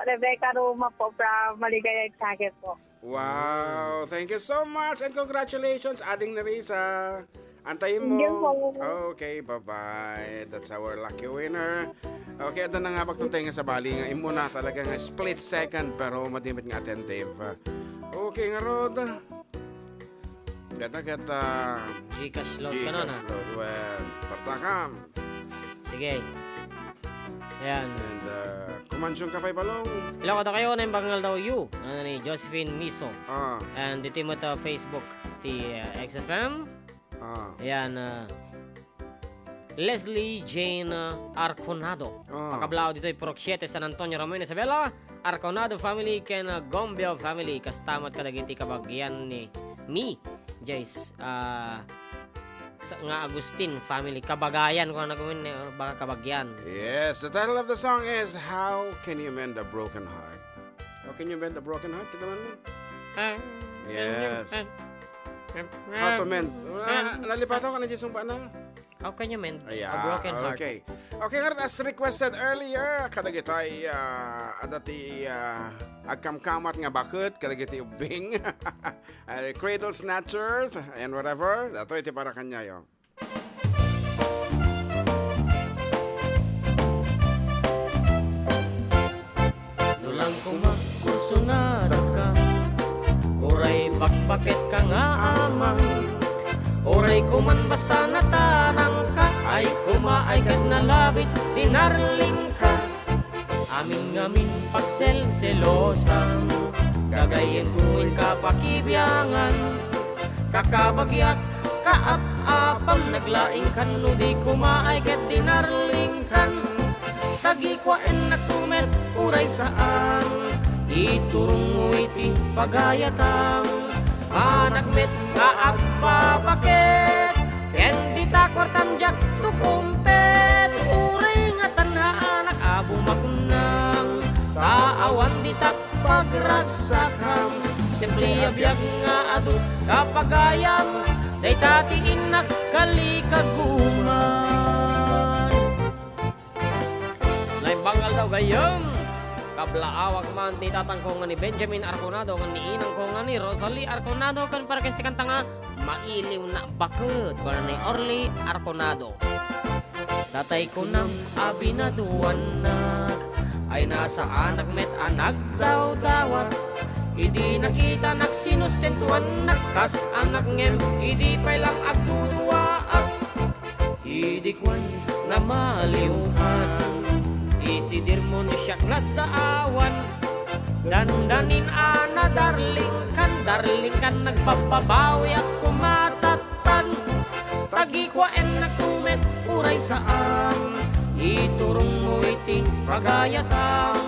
Rebecca Roma po from Maligaya Executive po. Wow, thank you so much and congratulations, Ading Nerissa. Antayin mo. Thank you po. Okay, bye-bye. That's our lucky winner. Okay, ito na nga pagtuntay nga sa Bali nga. Imo na talaga nga split second pero madimit nga attentive. Okay nga Rod. Gata-gata. Gcash load ka na na. Gcash load. Well, partakam. Sige. Ayan. And kumansyon ka pa'y balong. Hello, kata kayo na yung bangal daw you. Ano ni Josephine Miso. Ah, And dito mo ito Facebook. Ti XFM. ah. Ayan. Leslie Jane Arconado. Pakablao dito yung Purok 7 San Antonio Ramon Isabela. Arconado family ken Gombio family. Kastamot kadagiti kabagyan ni mi. Jace. Nga Agustin family. Kabagayan ko na gawin. Baka kabagyan. Yes, the title of the song is How Can You Mend a Broken Heart? How can you mend a broken heart? Kita man mo? Yes. How to mend. Nalipataw ka na dyan sumpa na? How can you mend Ayan, a broken heart? okay. Okay, as requested earlier, kadagitay adati agkamkamat nga bakit, kadagiti ubing, cradle snatchers, and whatever. Dato iti para kanya yo. Dulang kumakusunada ka, uray bakbakit ka nga amang. Oray kuman basta natanang ka, ay kumaay kag nalabit, dinarling ka. Amin-amin pagselselosan, gagayin kuwin kapakibyangan, kakabagyak kaap-apam, naglaing kan no di kumaay ket dinarling kan. Tagikwaen nagtumet uray saan, iturong mo iti pagayatang, anak met kaagpapakit, ken di takwartan jak tukumpet, uray nga tanhaan abo makunang, taawan di tak pagragsakam, simple abiyag nga adu kapagayam, day tatiin nakkalikaguman. Lain bangal daw gayam, kablaawag man ti tatangko nga ni Benjamin Arconado nga ni inang ko nga ni Rosalie Arconado kan para kestikan tanga mailiw na bakit para ni Orly Arconado. Datay ko nang abinaduan na ay nasa anak met anak daw dawat, idi nakita nagsinustentuan nakas anak ngem, idi pay lang agduduwaak, idi kwan na maliwhan, isidir mo ni siya klas daawan, dandanin ana darling kan nagpapabawi at kumatatan, tagikwaen nagtumet uray saan, iturong mo iti pagayatang,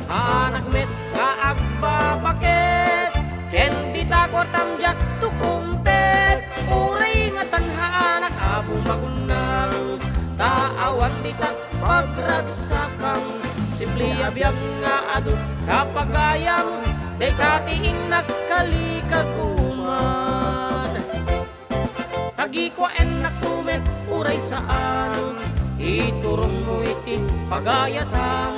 anak met kaagbabakit, ken di takwartam jak tukumpet, uray nga tanhaanak abo magunang, taawan di tak pagragsakang, simple abiyag nga adut kapagayam, day katiin nagkalikaguman. Tagikwaen nagtumet uray saan, iturong mo iti pagayatang,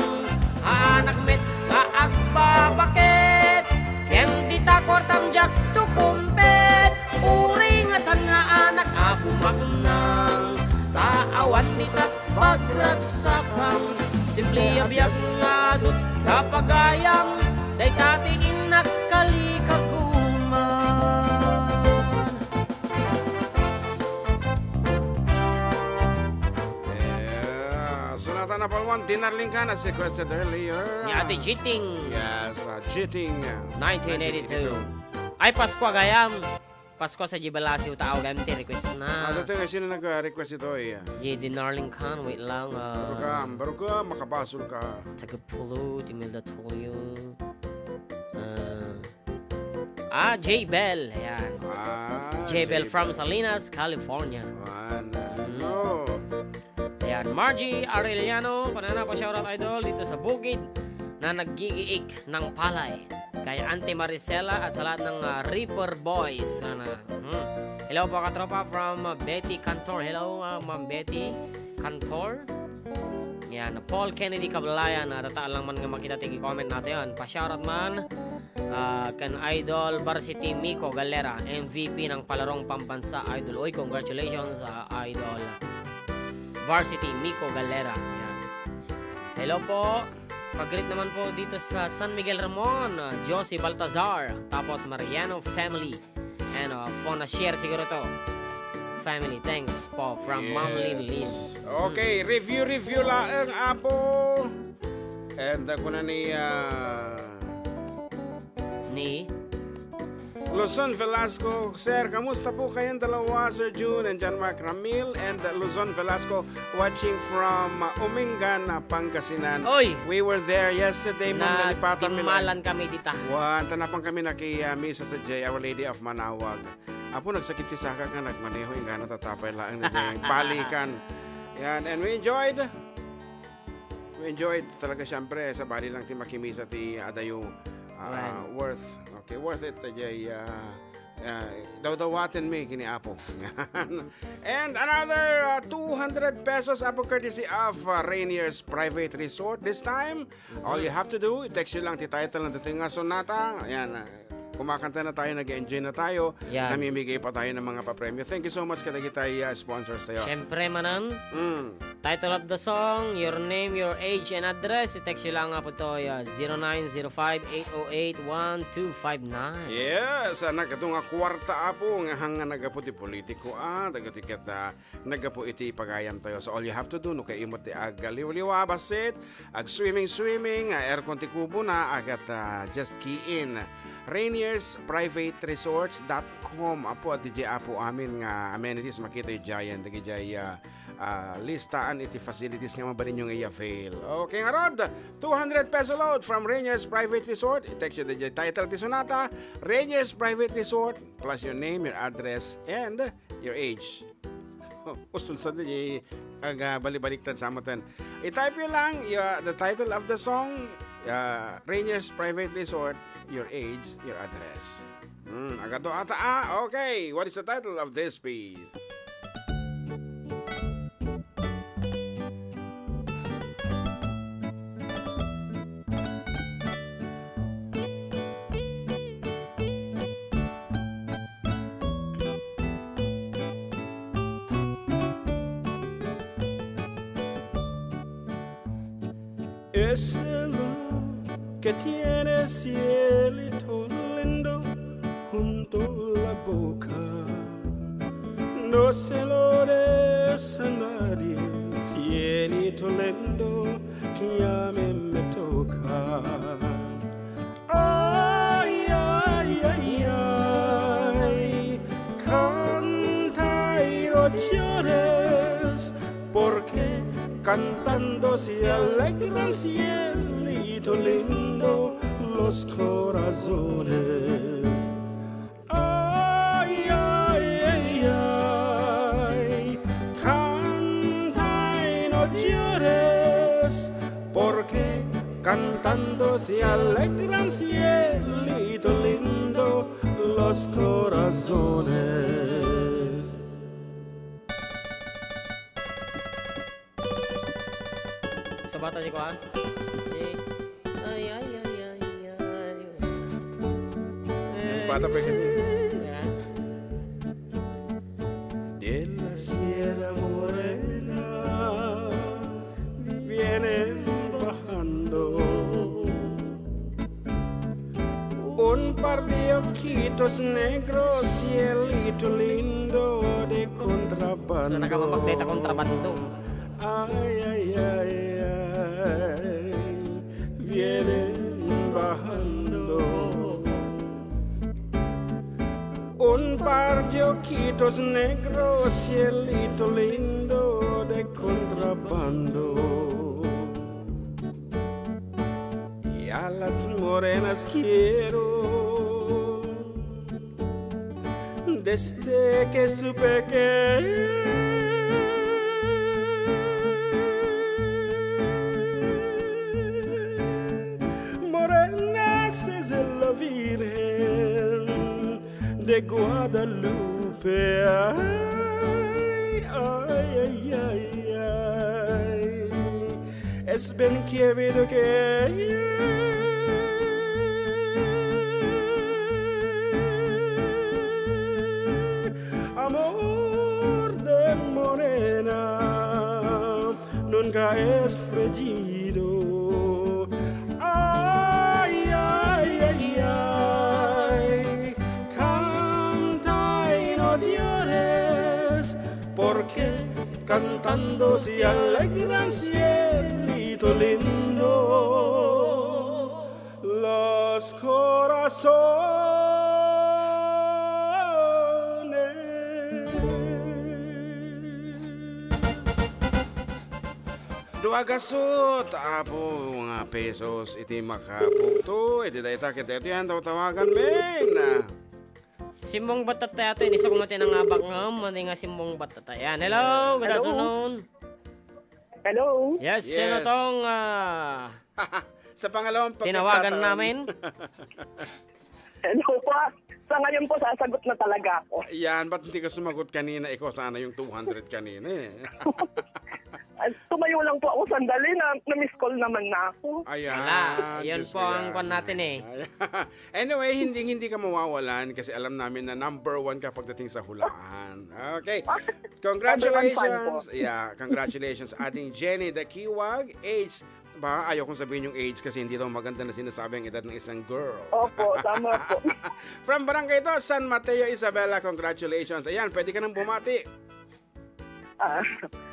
anak met kaagbabakit, ken di takwartam jak tukumpet, uray nga tanhaanak abo magunang, taawan di tak pagragsakang, simple abiyag nga adut kapagayam, day katiin nakkalikaguman. Sonata number 1, Dinarling ka na requested earlier. Ni Ate Jiting, Yes, cheating. 1982. Ay, Pasko gayam. Pasko sa Jibalasio tao gayam ti request na. Ito nga, sino nag-request ito eh? J.D. Narling Khan, wait lang. Baru ka, makabasol ka. Tagapulo, Imelda Tulio. J. Bell. Ayan. J. Bell from Salinas, California. No. Ayan. Margie Arellano, panana pa shoutout idol dito sa bukid na naggigiik ng palay. Kay Auntie Maricela at sa lahat ng Reaper Boys. Hello po katropa from Betty Cantor. Hello Ma'am Betty Cantor. Yan, Paul Kennedy Cablayan. Tataan lang man nga makita tigi comment natin yan. Pa-shoutout man kan Idol Varsity Miko Galera, MVP ng palarong pambansa Idol. Uy, congratulations Idol Varsity Miko Galera. Yan. Hello po. Pag-greet naman po dito sa San Miguel Ramon, Josie Baltazar, tapos Mariano family, and Fonashare siguro to family. Thanks po from Ma'am Lin Lin. Okay, review lang apo. And ako na ni Luzon Velasco. Sir, kamusta po kayong dalawa, Sir June and John Mark Ramil, and Luzon Velasco watching from Umingan, Pangasinan. Oy! We were there yesterday, ma'am. Nalipatan Timalan kami dita. Tanapang kami na kay Misa sa J, Our Lady of Manawag. Apo nagsakit sa ka nagmaneho yung gana tatapay lang na J. Balikan. Yan, and we enjoyed talaga siyempre sa bali lang ti makimisa ti adayo worth. Okay, worth it J. Daw-dawatin me kini Apo. And another 200 pesos Apo courtesy of Rainier's Private Resort. This time, all you have to do, text you lang ti title ng dating nga sonata. Ayan, kumakanta na tayo, nag-enjoy na tayo, Yan. namimigay pa tayo ng mga papremyo. Thank you so much kada kita sponsors tayo. Siyempre manan, title of the song, your name, your age, and address. I-text nyo lang nga po ito, 0905-808-1259. Yes, anak, ito nga kwarta po, nga hanga nagapo ti politiko, dagatikat nagapo iti pagayan tayo. So all you have to do, no kay imot ti agaliw-liwa, basit, swimming, aircon ti kubo na, agat just key in RainiersPrivateResorts.com. Apo at DJ Apo amin nga amenities makita yung giant dagi listaan iti facilities nga mabalin yung i-avail. Okay nga rod, 200 peso load from Rainiers Private Resort. I-text yung DJ title ti Sonata, Rainiers Private Resort, plus your name, your address, and your age. Ustul sa DJ bali-baliktad sa amatan. I-type yun lang the title of the song, Rainiers Private Resort, your age, your address. Agad to ata. Okay. What is the title of this piece? Es el que tiene cielito lindo junto a la boca. No se lo des a nadie, cielito lindo que ya me toca. Ay, ay, ay, ay, canta y no llores, porque cantando se alegran cielito lindo los corazones. Ay, ay, ay, ay, canta y no llores, porque cantando se alegran cielito lindo los corazones. Bata di ko ay ay ay ay ay. Bata pa ganyan. Yeah. De la Sierra Morena vienen bajando un par de ojitos negros, cielito lindo de contrabando. So nakamamagdata kontrabando. Ay, ay, ay, ay, vienen bajando un par de ojitos negros, cielito lindo de contrabando. Y a las morenas quiero, desde que supe que de Guadalupe. Ay, ay, ay, ay, ay. Es bien querido que amor de morena nunca es fallido. Ay, ay, ay, ay, porque cantando se alegran cielito lindo los corazones. Duagasot, apo mga pesos, iti makapukto, iti dayta kitetian, tawagan men. Simbong batatay ato, ini sa kumati ng abak ngam, mani nga simbong batatay. Yan, hello, good afternoon. Hello? Yes, Yes. sino tong Sa pangalawang tinawagan namin? Hello po. Sa ngayon po, sasagot na talaga ako. Yan, ba't hindi ka sumagot kanina? Ikaw sana yung 200 kanina eh. Tumayo lang po ako sandali na-miss call naman na ako. Ayan. Wala. Yun Diyos po ko ang yan. kwan natin eh. Ayan. Anyway, hindi ka mawawalan kasi alam namin na number 1 ka pagdating sa hulaan. Okay. Congratulations. Yeah, congratulations ating Jenny Dakiwag. Age, ba, ayaw kong sabihin yung age kasi hindi daw maganda na sinasabi ang edad ng isang girl. Opo, tama po. From Barangay 2, San Mateo, Isabela, congratulations. Ayan, pwede ka nang bumati.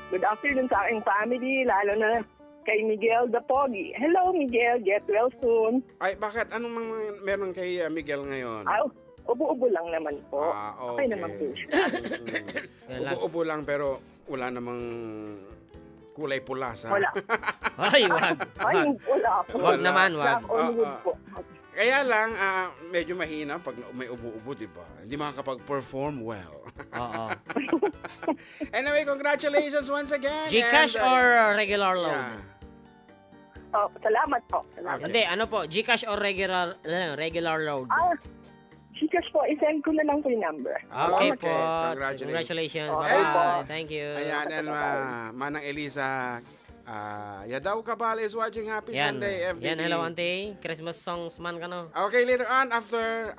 Good afternoon sa aking family, lalo na kay Miguel the Pogi. Hello, Miguel. Get well soon. Ay, bakit? Anong meron kay Miguel ngayon? Ubo-ubo lang naman po. Okay. Okay naman po siya. Ubo-ubo lang pero wala namang kulay pula sa... Wala. Ay, wag. Ay, Wag. wala po. Wag naman, wag. Onwood po. Kaya lang, medyo mahina pag may ubo-ubo, di ba? Hindi makakapag-perform well. Oo. Anyway, congratulations once again. Gcash and, or regular load? Yeah. Salamat po. Salamat. Hindi, ano po? Gcash or regular load? Gcash po, isend ko na lang po yung number. Okay Okay, po. congratulations. Congratulations. Okay po. Bye-bye. Thank you. Ayan, and Manang Elisa, Yadaw Kabal is watching. Happy Yan. Sunday, FBD. Yan, hello auntie. Christmas songs man ka no? Okay, later on, after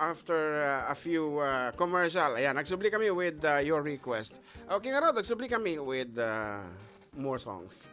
a few commercial, ayan, nagsubli kami with your request. Okay nga ro, nagsubli kami with more songs.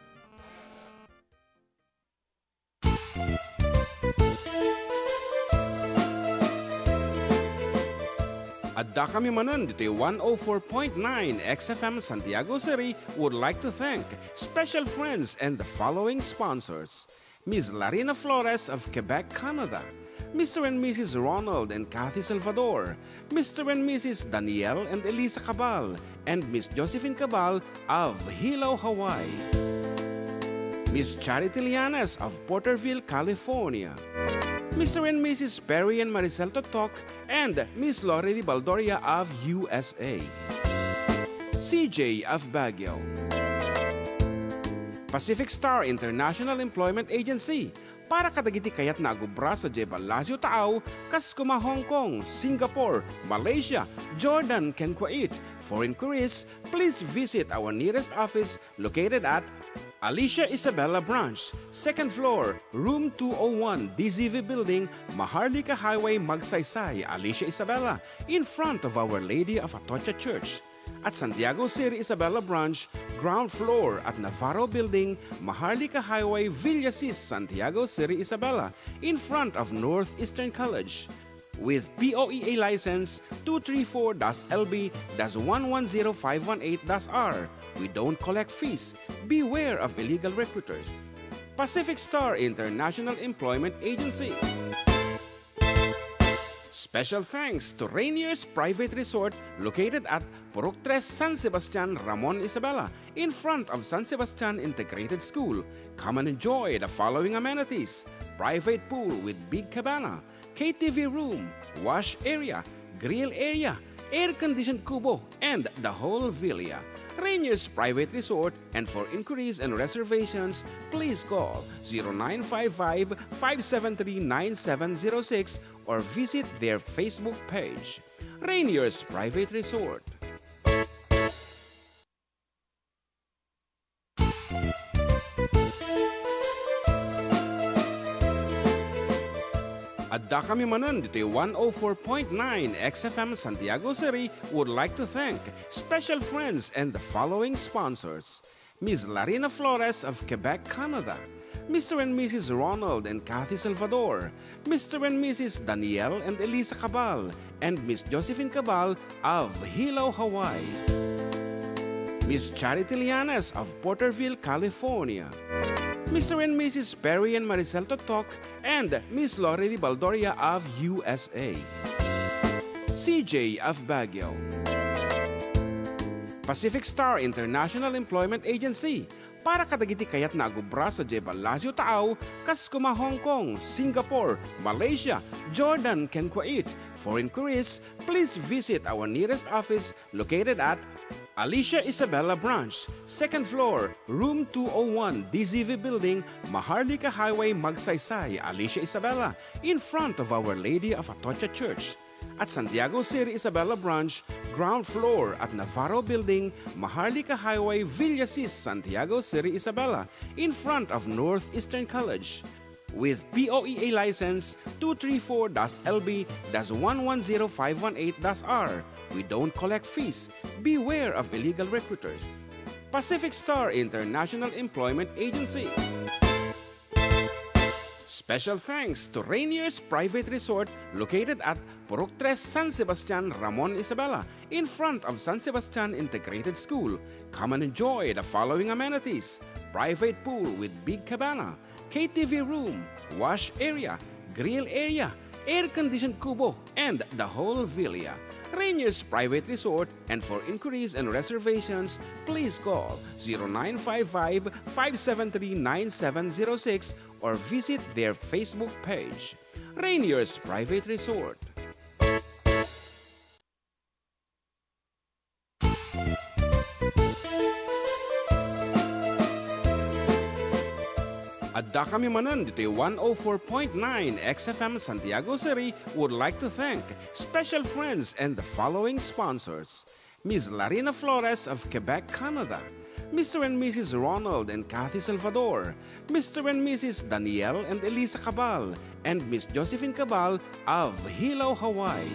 Adda kami manan dito 104.9 XFM Santiago City would like to thank special friends and the following sponsors. Ms. Larina Flores of Quebec, Canada. Mr. and Mrs. Ronald and Kathy Salvador. Mr. and Mrs. Danielle and Elisa Cabal. And Miss Josephine Cabal of Hilo, Hawaii. Miss Charity Lianes of Porterville, California. Mr. and Mrs. Perry and Maricel Totok, and Miss Lorely Baldoria of USA. CJ of Baguio. Pacific Star International Employment Agency. Para kadagiti kayat na agubra sa Jebel Lazio Taaw, Kaskuma, Hong Kong, Singapore, Malaysia, Jordan, ken Kuwait. For inquiries, please visit our nearest office located at Alicia Isabella Branch, 2nd floor, room 201, DZV Building, Maharlika Highway, Magsaysay, Alicia Isabella, in front of Our Lady of Atocha Church. At Santiago City Isabella Branch, ground floor at Navarro Building, Maharlika Highway, Villasis, Santiago City Isabella, in front of Northeastern College. With POEA license 234-LB-110518-R. We don't collect fees. Beware of illegal recruiters. Pacific Star International Employment Agency. Special thanks to Rainier's Private Resort located at Purok 3, San Sebastian, Ramon, Isabela, in front of San Sebastian Integrated School. Come and enjoy the following amenities: private pool with big cabana, KTV room, wash area, grill area, air-conditioned kubo, and the whole villa. Rainier's Private Resort, and for inquiries and reservations, please call 0955-573-9706 or visit their Facebook page. Rainier's Private Resort. Adda kami manan dito 104.9 XFM Santiago City would like to thank special friends and the following sponsors. Ms. Larina Flores of Quebec, Canada. Mr. and Mrs. Ronald and Kathy Salvador. Mr. and Mrs. Danielle and Elisa Cabal. And Miss Josephine Cabal of Hilo, Hawaii. Miss Charity Lianes of Porterville, California. Mr. and Mrs. Perry and Maricel Totok, and Miss Lorely Baldoria of USA. CJ of Baguio. Pacific Star International Employment Agency. Para kadagiti kayat na agubra sa Jebel Lazio Taaw, Kaskuma, Hong Kong, Singapore, Malaysia, Jordan, ken Kuwait. For inquiries, please visit our nearest office located at Alicia Isabella Branch, 2nd floor, room 201, DZV Building, Maharlika Highway, Magsaysay, Alicia Isabella, in front of Our Lady of Atocha Church. At Santiago City Isabela Branch, ground floor at Navarro Building, Maharlika Highway, Villasis, Santiago City Isabela, in front of Northeastern College. With POEA license 234-LB-110518-R. We don't collect fees. Beware of illegal recruiters. Pacific Star International Employment Agency. Special thanks to Rainier's Private Resort located at Purok 3 San Sebastian, Ramon Isabela, in front of San Sebastian Integrated School. Come and enjoy the following amenities: private pool with big cabana, KTV room, wash area, grill area, air-conditioned kubo, and the whole villa. Rainier's Private Resort, and for inquiries and reservations, please call 0955-573-9706 or visit their Facebook page. Rainier's Private Resort. Adda kami manan dito 104.9 XFM Santiago City would like to thank special friends and the following sponsors: Ms. Larina Flores of Quebec, Canada, Mr. and Mrs. Ronald and Kathy Salvador, Mr. and Mrs. Danielle and Elisa Cabal, and Ms. Josephine Cabal of Hilo, Hawaii,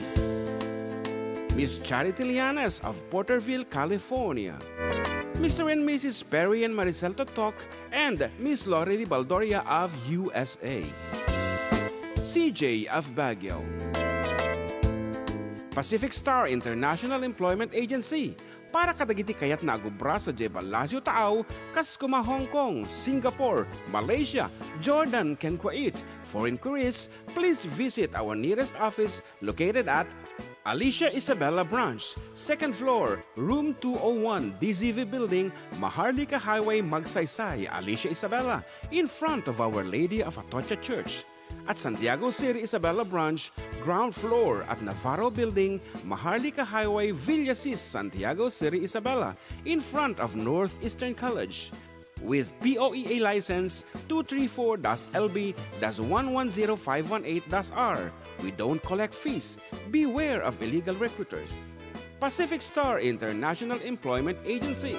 Ms. Charity Lianes of Porterville, California, Mr. and Mrs. Perry and Maricel Totok, and Ms. Lorely Baldoria of USA, CJ of Baguio, Pacific Star International Employment Agency, para kadagiti kayat na agubra sa Jebel Lazio Taaw, kas kuma Hong Kong, Singapore, Malaysia, Jordan, ken Kuwait. For inquiries, please visit our nearest office located at Alicia Isabela Branch, 2nd floor, room 201, DZV Building, Maharlika Highway, Magsaysay, Alicia Isabela, in front of Our Lady of Atocha Church. At Santiago City Isabela Branch, ground floor at Navarro Building, Maharlika Highway, Villasis, Santiago City Isabela, in front of Northeastern College. With POEA license 234-LB-110518-R. We don't collect fees. Beware of illegal recruiters. Pacific Star International Employment Agency.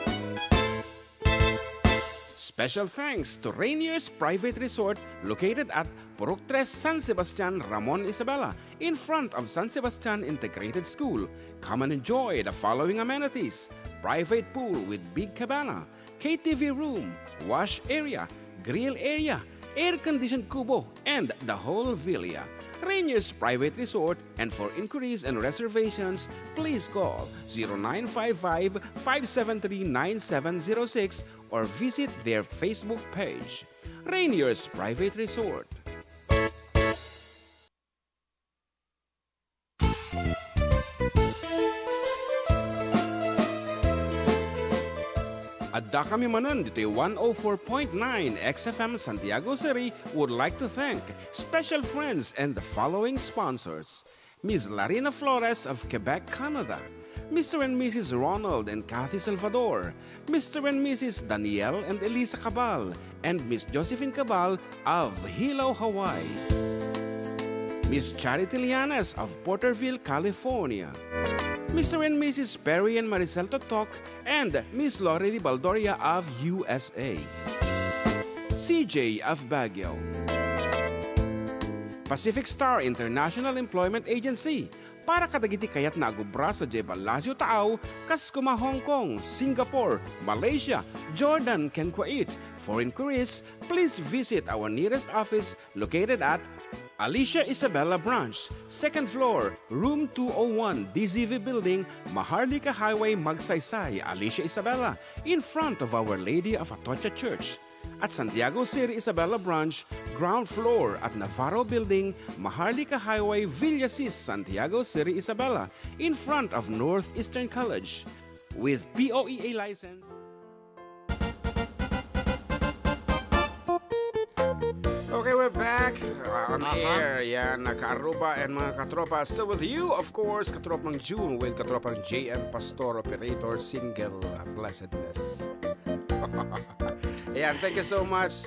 Special thanks to Rainier's Private Resort located at Purok 3 San Sebastian, Ramon Isabela, in front of San Sebastian Integrated School. Come and enjoy the following amenities: private pool with big cabana, KTV room, wash area, grill area, air-conditioned kubo, and the whole villa. Rainier's Private Resort, and for inquiries and reservations, please call 0955-573-9706 or visit their Facebook page. Rainier's Private Resort. Adda kami manan dito 104.9 XFM Santiago City would like to thank special friends and the following sponsors: Ms. Larina Flores of Quebec, Canada, Mr. and Mrs. Ronald and Kathy Salvador, Mr. and Mrs. Danielle and Elisa Cabal, and Ms. Josephine Cabal of Hilo, Hawaii, Ms. Charity Lianes of Porterville, California, Mr. and Mrs. Perry and Maricel Totok, and Ms. Lorely Baldoria of USA, CJ of Baguio, Pacific Star International Employment Agency, para kadagiti kayat na agubra sa Jebel Lazio Taaw, kas kuma Hong Kong, Singapore, Malaysia, Jordan, ken Kuwait. For inquiries, please visit our nearest office located at Alicia Isabela Branch, 2nd floor, room 201, DZV Building, Maharlika Highway, Magsaysay, Alicia Isabela, in front of Our Lady of Atocha Church. At Santiago City Isabela Branch, ground floor at Navarro Building, Maharlika Highway, Villasis, Santiago City Isabela, in front of Northeastern College. With POEA license. Okay, we're back on air. Yan, Kaaruba and mga katropa. Still with you, of course, katropang June with katropang JM Pastor Operator, Single Blessedness. Ayan, thank you so much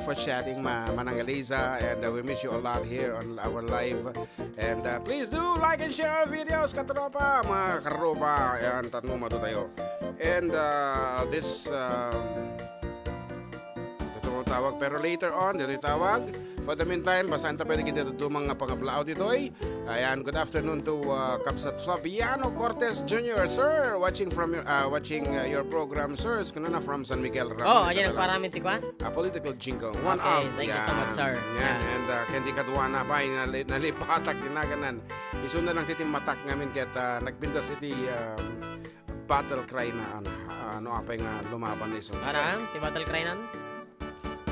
for chatting, Manang Eliza. And we miss you a lot here on our live. And please do like and share our videos, katropa, mga karopa. Ayan, tanong mo tayo. And this... ito mo tawag. Pero later on, dito yung tawag. For the meantime, basahan tayo pwede kita ito mga pangablao dito eh. Ayan, good afternoon to Kapsat Fabiano Cortez Jr. Sir, watching your program, sir. Kuna na from San Miguel. Oh, ayan ang paraming tikwa. Political jingle. One Okay, off. thank you so much, sir. Yan. And kendi kadwana pa, nalipatak, dinaganan. Iso na lang titim matak ngamin kaya nagpintas iti battle cry na ano apay nga lumaban na iso. Para, ti battle cry nan?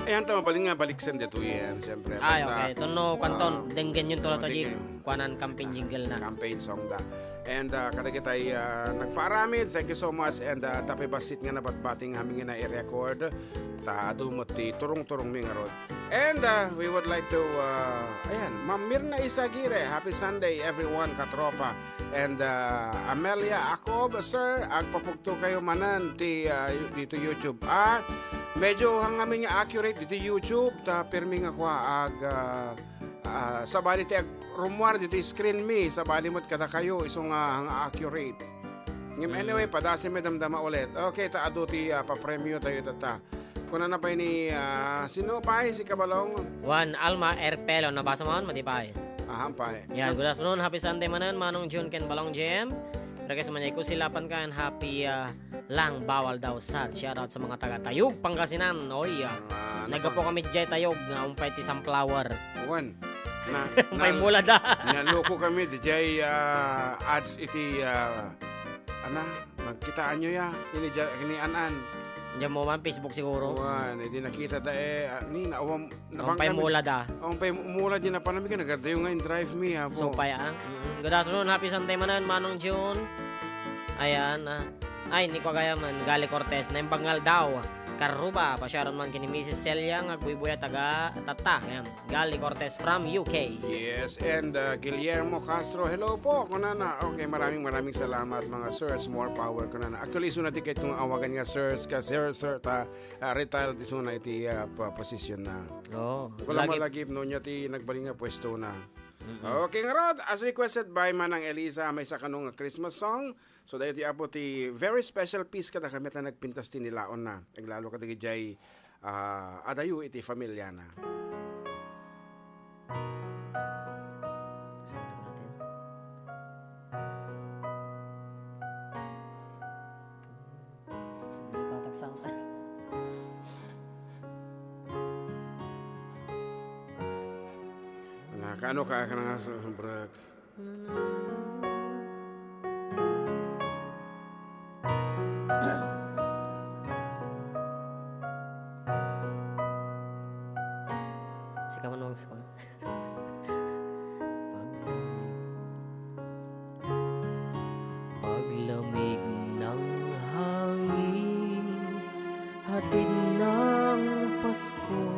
Ayan, tama paling nga baliksan dito yan, siyempre. Ay, okay. Tono, kanton, denggen yun tulo to, hindi Jig. kayo. Kuanan campaign jingle na. Campaign song da. And kada kita'y nagparamid, thank you so much. And tapay basit nga nabatbating haming na i-record. Ta adumot ti turong-turong mingarod. And we would like to, ayan, Ma'am Mirna Isagire, happy Sunday everyone, katropa. And Amelia Acob, sir, agpapugto kayo manan ti dito YouTube. Medyo hangamin nga accurate dito YouTube, ta pirmi nga kwa sabali ti rumwar dito screen me, sabali mo't kata kayo iso nga hang accurate. Anyway, padasi may damdama ulit. Okay, ta ado ti pa-premyo tayo tata. Kuna na pa ni sino pa si Kabalong? Juan Alma Erpelo, nabasa mo man, matipay. Pa. Yan, good afternoon, happy Sunday manan, Manong June Ken Balong GM. Ragay sa manyay ko silapan ka and happy lang bawal daw sad. Shoutout sa mga taga-Tayog, Pangasinan. Oy, nagapo kami dyan Tayog na umpay ti sunflower. Juan. May mula da. Naloko kami DJ ads iti magkitaan nyo ya kini anan. Diyan mo man Facebook siguro. Juan, hindi nakita da ni naawam Umpay mula da. Umpay mula din na panami ka nagadayo nga drive me ha po. So paya. Good afternoon, happy Sunday manan, Manong June. Ayan. Ay, ni ko gaya man, Gali Cortez, na imbangal daw. Karuba, pasyaron man kini Mrs. Celia, ngagbuibuya taga Tata. Ayan. Gali Cortez from UK. Yes, and Guillermo Castro, hello po, kunana. Okay, maraming salamat mga sirs, more power kunana. Actually, iso na tiket kung awagan nga sirs, ka sir, ta retired iso na iti position na. Oh, Kung malagip no niya ti nagbaling nga pwesto na. Okay nga Rod, as requested by Manang Eliza, may sa kanong Christmas song. So dahil ti apo ti very special piece kada kami na nagpintas ti nilaon na. Naglalo ka ti jay adayu iti familia na. Nakano ka na sa brag. Sika man wang sa Paglamig ng hangin, hatid ng Pasko,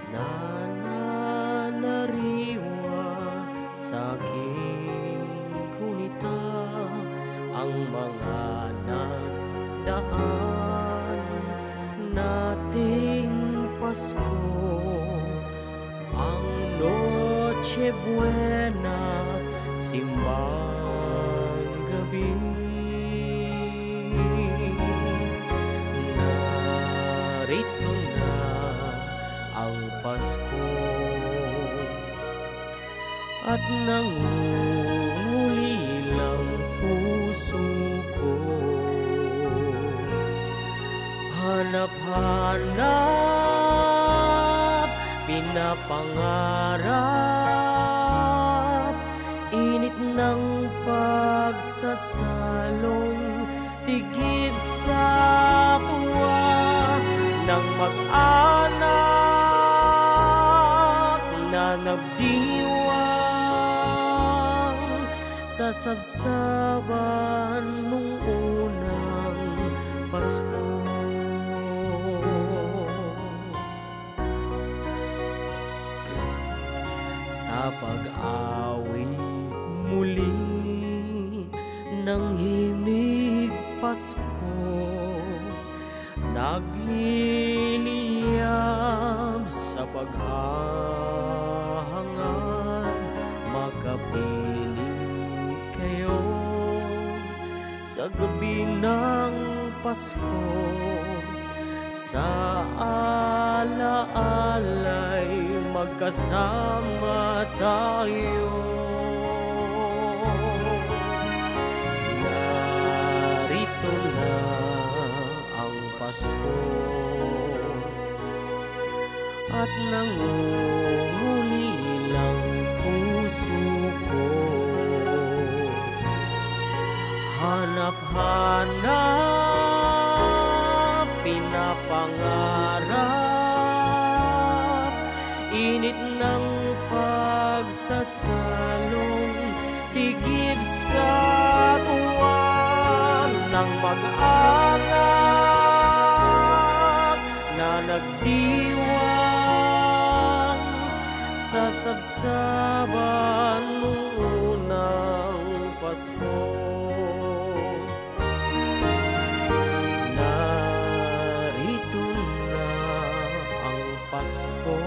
nananariwa sa aking kunita ang mga nagdaan nating Pasko, ang Noche Buena, simbang gabi. Narito na ang Pasko at nangungulilang puso ko. Hanap-hanap, pinapangarap, init ng pagsasalong, tigib sa tuwa ng mag-anak na nagdiwang sa sabsaban nung unang Pasko. Sa pag-awit muli ng himig Pasko, nagliliyab sa paghahangad, makapiling kayo sa gabi ng Pasko. Sa alaalay magkasama tayo. Narito na ang Pasko at nangungulilang puso ko. Hanap-hanap, pinapangarap, init ng pagsasalong, tigib sa tuwan ng mag-anak na nagdiwang sa sabsaban nung unang Pasko. Narito na ang Pasko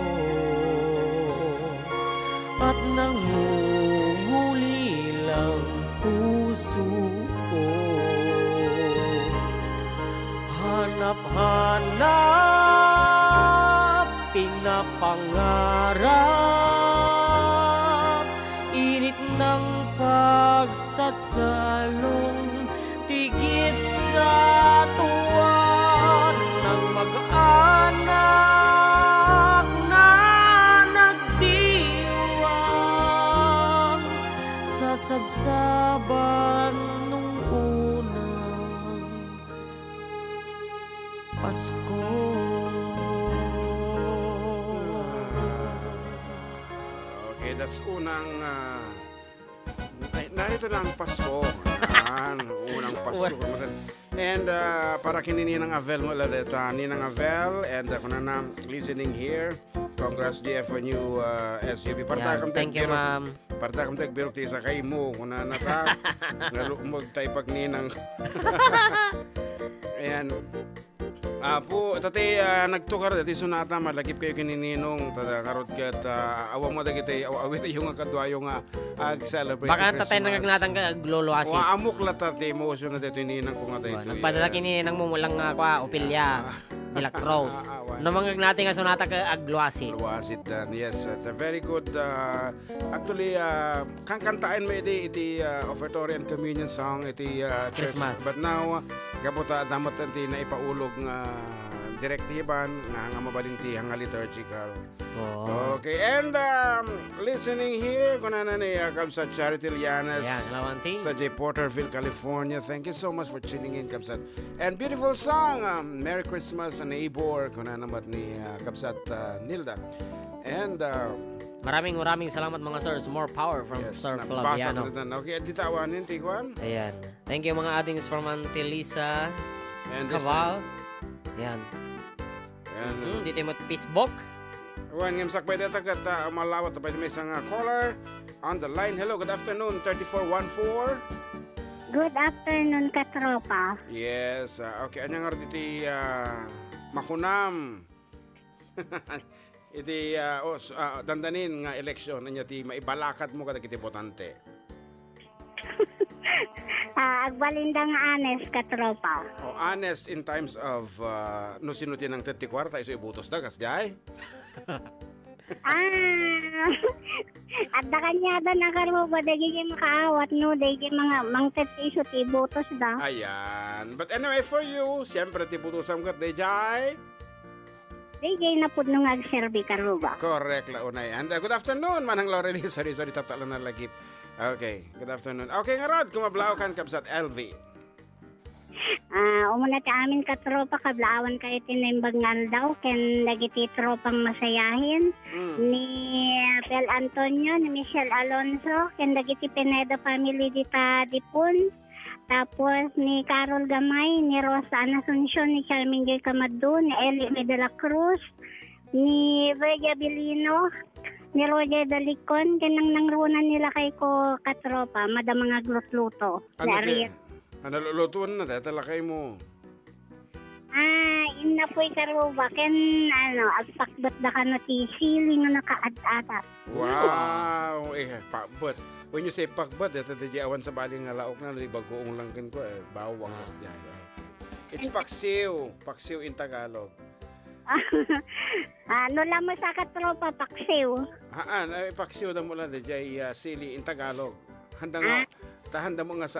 at nangungulilang puso ko. Hanap-hanap, pinapangarap, init ng pagsasalong, tigip sa tuwan ng mag-anak na nagdiwang sa sabsaban nung unang Pasko. Okay, that's unang narito na ang Pasko. Yan, unang Pasko. And para kini Ninang Avel mo laleta, Ninang Avel, and kung na listening here, congrats GFNU SUB. Yan, thank you, ma'am. Parta kang tagbiro ti sa kay mo, kung na nata, nalukmog tayo pag Ninang. Ayan. Po, tati nagtukar dati sunata malagip kayo kinininong tada karot kat awang mo dagiti awawit yung kadwayo nga ag-celebrate Baka Christmas. tatay nangagnatan ka agluluwasi. O amok la tati emosyon na dito ninang ko nga dito. Nagpadala kini nang mumulang kwa opilya. Dila Cross. No mangagnati nga sunata ka agluwasi. Luwasit dan. Yes, a very good actually kankantaan mo iti offertory and communion song iti church. Christmas. But now kaputa damat ti na ipaulog nga direktiban nga mabalinti hanga liturgical. Oh. Okay, and listening here kuna na ni Kabsat Charity Lianas Yan, Lawanti. sa J. Porterville, California. Thank you so much for tuning in, Kabsat. And beautiful song, Merry Christmas, Neighbor, kuna naman ni Kabsat Nilda. And Maraming salamat mga sirs. More power from Sir nabasa Flaviano. ko na. Okay, di tawanin, Tiguan. Ayan. Thank you mga adings from Antilisa, And this Caval. Ayan. and Dito mo Facebook. Juan ngimsak pwede tagat malawat pwede may isang caller on the line. Hello, good afternoon, 3414. Good afternoon, katropa. Yes, okay. Anyang nga iti makunam. Iti dandanin nga eleksyon anya ti maibalakat mo kada kiti botante. Agbalindang honest, katropa. O honest in times of no sinuti ng 34 iso ibutos da kasjay. At da kanyada na karo ba daging makaawat no daging mga mangtet iso ti botos da. Ayan. But anyway, for you, siyempre ti butusam kat dayjay. Daging na pud nung agserbi karo ba. Correct la unay. And good afternoon manang Lorely. Sorry tatala na lagip. Okay, good afternoon. Okay nga Rod, kumablaw kan Kabsat LV. Umuna ti amin katropa kablaawan kayo tinimbagnal daw ken dagiti tropang masayahin ni Pel Antonio, ni Michelle Alonso, ken dagiti Pineda family dita Dipon. Tapos ni Carol Gamay, ni Rosa Anasunción, ni Charmin Joy Camado, ni Eli de la Cruz, ni Vega Bilino, ni Roger Dalicon, kanang nangrunan nila kay ko katropa, madam mga glutluto. Ano lulutuan na dahil talakay mo? Ngayon na po'y karuba. Ken, agpakbat da ka na ti siling na nakaad-ata. Wow! Pakbot. When you say pakbot, ito di awan sa baling nga laok na, di bagoong lang kin ko, bawang nas dyan. It's paksiw. Paksiw in Tagalog. Ano lang mo sa katropa, paksiw. Paksiw na mo lang, di sili in Tagalog. Handa mo nga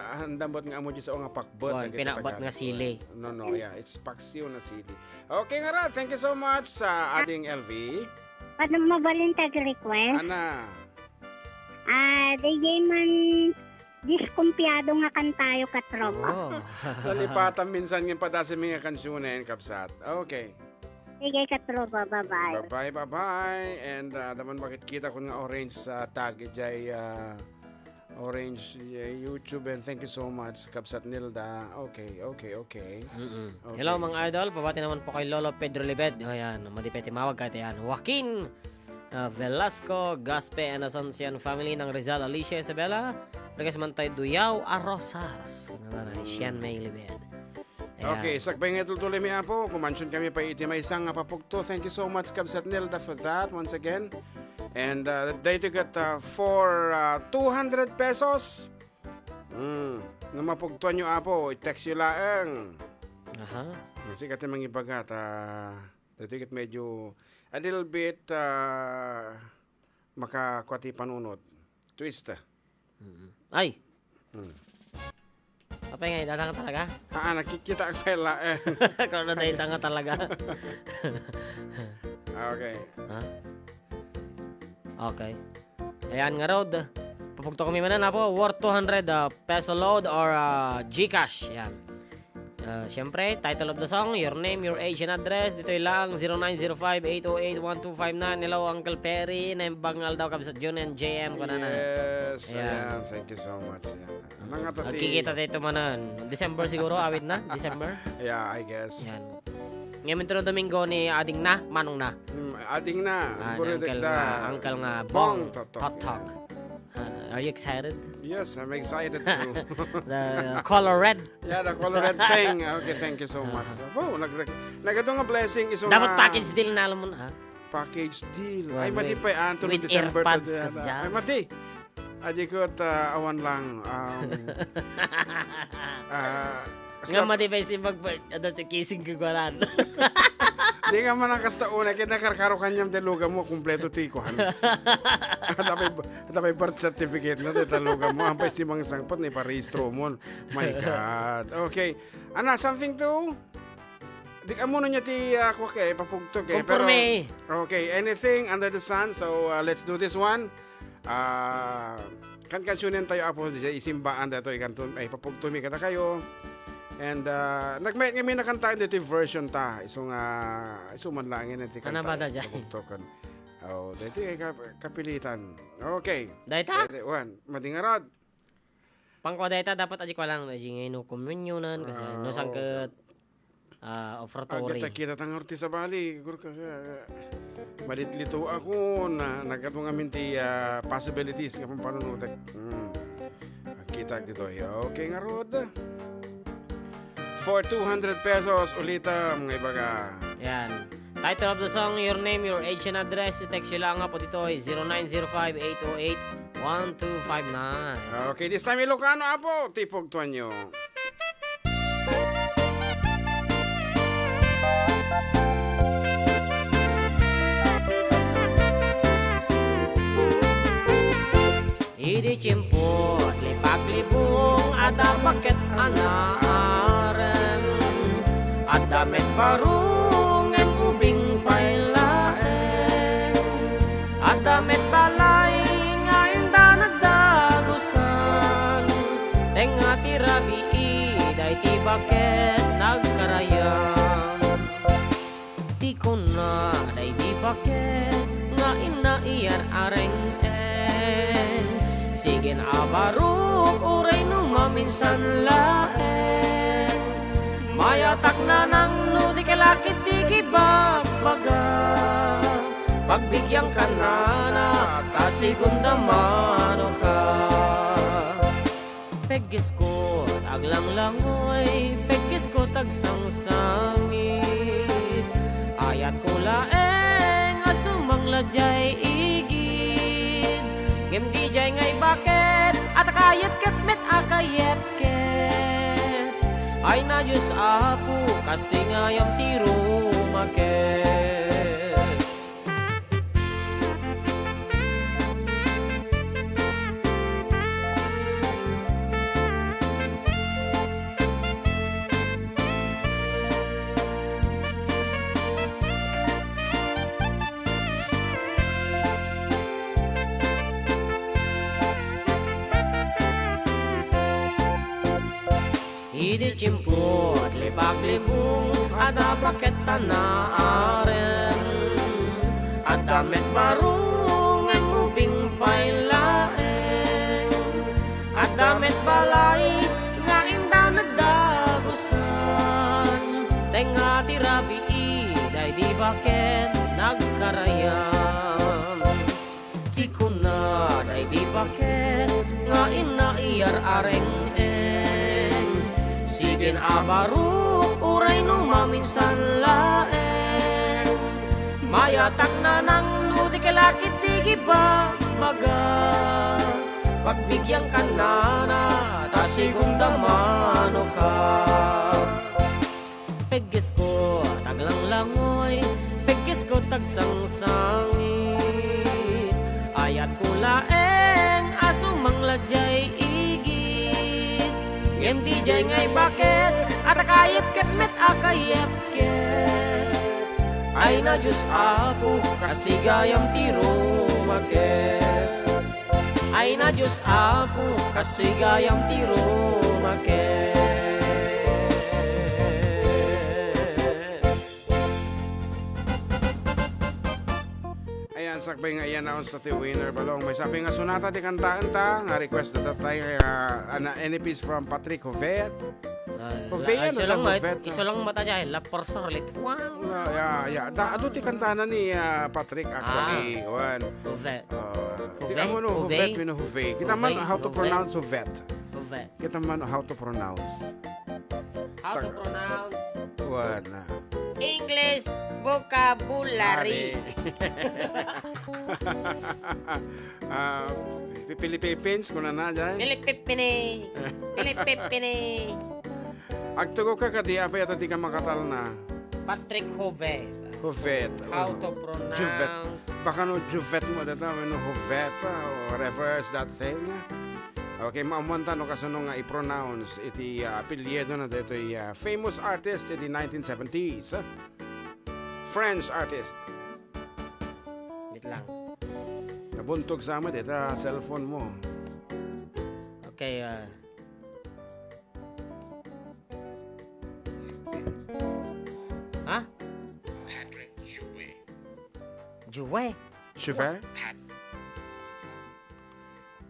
mo sa nga pakbot. Pinakbot nga sili. No, yeah. It's paksiw na sili. Okay nga ra, thank you so much sa ading LV. Paano mabalin tag-request? Ana. DJ man, diskumpiyado nga kantayo katropa. Oh. Nalipatan minsan yung padasi mga kansunen, kapsat. Okay. Sige katropa, bye-bye. Bye-bye. And naman makikita ko nga orange sa tag jay orange YouTube, and thank you so much Kapsat Nilda. Okay. Okay. Hello mga idol, pabati naman po kay Lolo Pedro Libed. Ayan, madipete mawag kahit yan. Joaquin Velasco, Gaspe and Asuncion family ng Rizal, Alicia Isabela, Regasmantay Duyaw, Arrosas. Siyan may Libed. Okay, sakbay nga tuloy mi apo. Kumansyon kami pa iti may isang papukto. Thank you so much Kapsat Nilda for that once again. And they got for 200 pesos. Na mapugtuan nyo apo, i-text nyo laang. Kasi kati mga ibagat, they got medyo a little bit makakwati panunod. Twist. Ay! Apa nga, datang ka talaga? Nakikita ang pala eh. Kung datang ka talaga. Okay. Okay. Ayan nga road. Papugto kami manan na po. Worth 200 peso load or Gcash. Ayan. Siyempre, title of the song, your name, your age and address. Dito lang, 0905-808-1259. Hello, Uncle Perry. Naimbangal daw kami sa June and JM. Yes. Ayan. Thank you so much. Magkikita tayo manan. December siguro, awit na? December? Yeah, I guess. Ayan. Ngayon ito Domingo ni Ading na, Manong na. Ading na. Uncle nga, Bong Totok. Are you excited? Yes, I'm excited too. The color red. Yeah, the color red thing. Okay, thank you so much. Oh, nagado nga blessing iso dapat package deal na alam mo na. Package deal. Well, ay mati pa tuloy with December earpods to. Ay mati. Adikot awan lang. Nga mati-face yung kissing kagalan. Di ka man ang kastauna, kinakarkaro kanyang taluga mo, kumpleto tikohan. Tapay birth certificate na taluga mo, ampay si mga sangpat ni parehistro mo. My God. Okay. Something to? Di ka muna niya ti ako kay papugto kay. Conforme. Okay, anything under the sun. So, let's do this one. Kan-kansunin tayo apo, isimbaan dito, ay papugto mi kata kayo. And nagmayat nga may nakantaan dito yung version ta. Isong man lang yun. Ano ba da dyan? Dito yung kapilitan. Okay. Dahita? One. Madingarad. Pangkwa dahita dapat aji ko lang. Aji ngayon no communionan. Kasi no sangkat offertory. Kita tang arti sa bali. Malitlito ako na nagatong amin ti possibilities kapag panunutek. Kita dito. Okay nga rod. For 200 pesos ulita mga ibaga. Yan. Title of the song, your name, your age and address. I-text nyo lang nga po dito ay 0905-808-1259. Okay, this time Ilocano apo, tipog tuwan nyo. Idi cimput, lipak-libung, ada paket anaren, ada met parungen ubing pailaen, ada met balay ngayon danagdagusan, tenga tirabi iday ti paket nagkarayan, di ko na day di paket nga inaiyan areng. Sigin abaruk uray no maminsan laen mayatak na nang no di kalakit di kibagbaga pagbigyan ka na na kasigunda mano ka pegis ko taglang langoy pegis ko tagsangsangi ayat ko laeng asumang ladyay igid ngem di jay ngay bakit at kayep ket met akayep ket ay na Diyos apo kasti ngayam tiro maket. Idi cimput lebak libung ada paket tanah aren ada met baru nguping pailaeng ada met balai nga inda nagdagusan tenga tirabi day di paket nagkarayam kikuna day di paket nga ina iyar areng sigin abaru uray no maminsan laeng mayatak na nang nuti kalakit tigi ba baga pagbigyan ka na tasigong damano ka pegges ko taglang langoy pegges ko tagsang-sangit ayat ko laeng asumang ladyay ngem di jay ngay bakit at akayep ket met akayep ket ay na Diyos apo kastigayam tiro maket ay na Diyos apo kastigayam tiro maket. Ayan, sakbay nga iyan naon sa ti winner balong. May sabi nga sunata ti kantaan ta. Nga request na tayo any piece from Patrick Hovet. Hovet, ano ta Hovet? Iso lang mata dyan, La Porsa Relit. Wow! Yeah. Ado ti kantana ni Patrick actually. Hovet. Kita mo no, Hovet, we know Hovet. Kita man how to pronounce Hovet. Hovet. Kita man how to pronounce. How to pronounce? Wala. English vocabulary. Philippines ko na dyan. Pilipipini. Agtugo ka kadi apa yata di ka makatal na. Patrick Hovet. Hovet. How to pronounce? Juvet. Baka no Juvet mo data, no Hovet or whatever is that thing. Okay, maumanta no kasunong nga i-pronounce iti apelyido na dito famous artist in the 1970s. French artist. Wait lang. Nabuntog sa ama dito cellphone mo. Okay, Patrick Jouet. Jouet? Jouvet?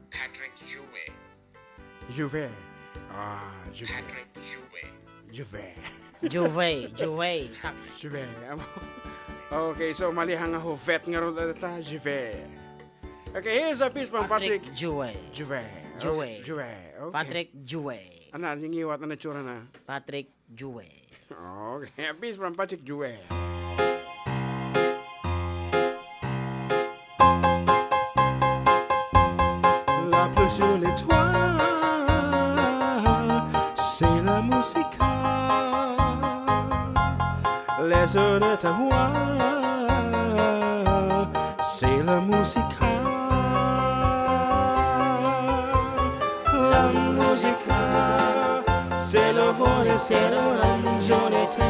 Patrick Jouet. Jouvet. Jouvet. Patrick Jouet. Jouvet. Jouet. Jouvet. Okay, so malihang nga Hovet nga ron data, Jouvet. Okay, here's a piece from Patrick Jouet. Jouvet. Jouet. Jouet. Okay. Patrick Jouet. Ano, yung iwat na natsura na? Patrick Jouet. Okay, a piece from Patrick Jouet. La plus sur les toits, c'est la musique. Les heures de ta voix, c'est la musique. La musique, c'est le vol et c'est l'orangeonete.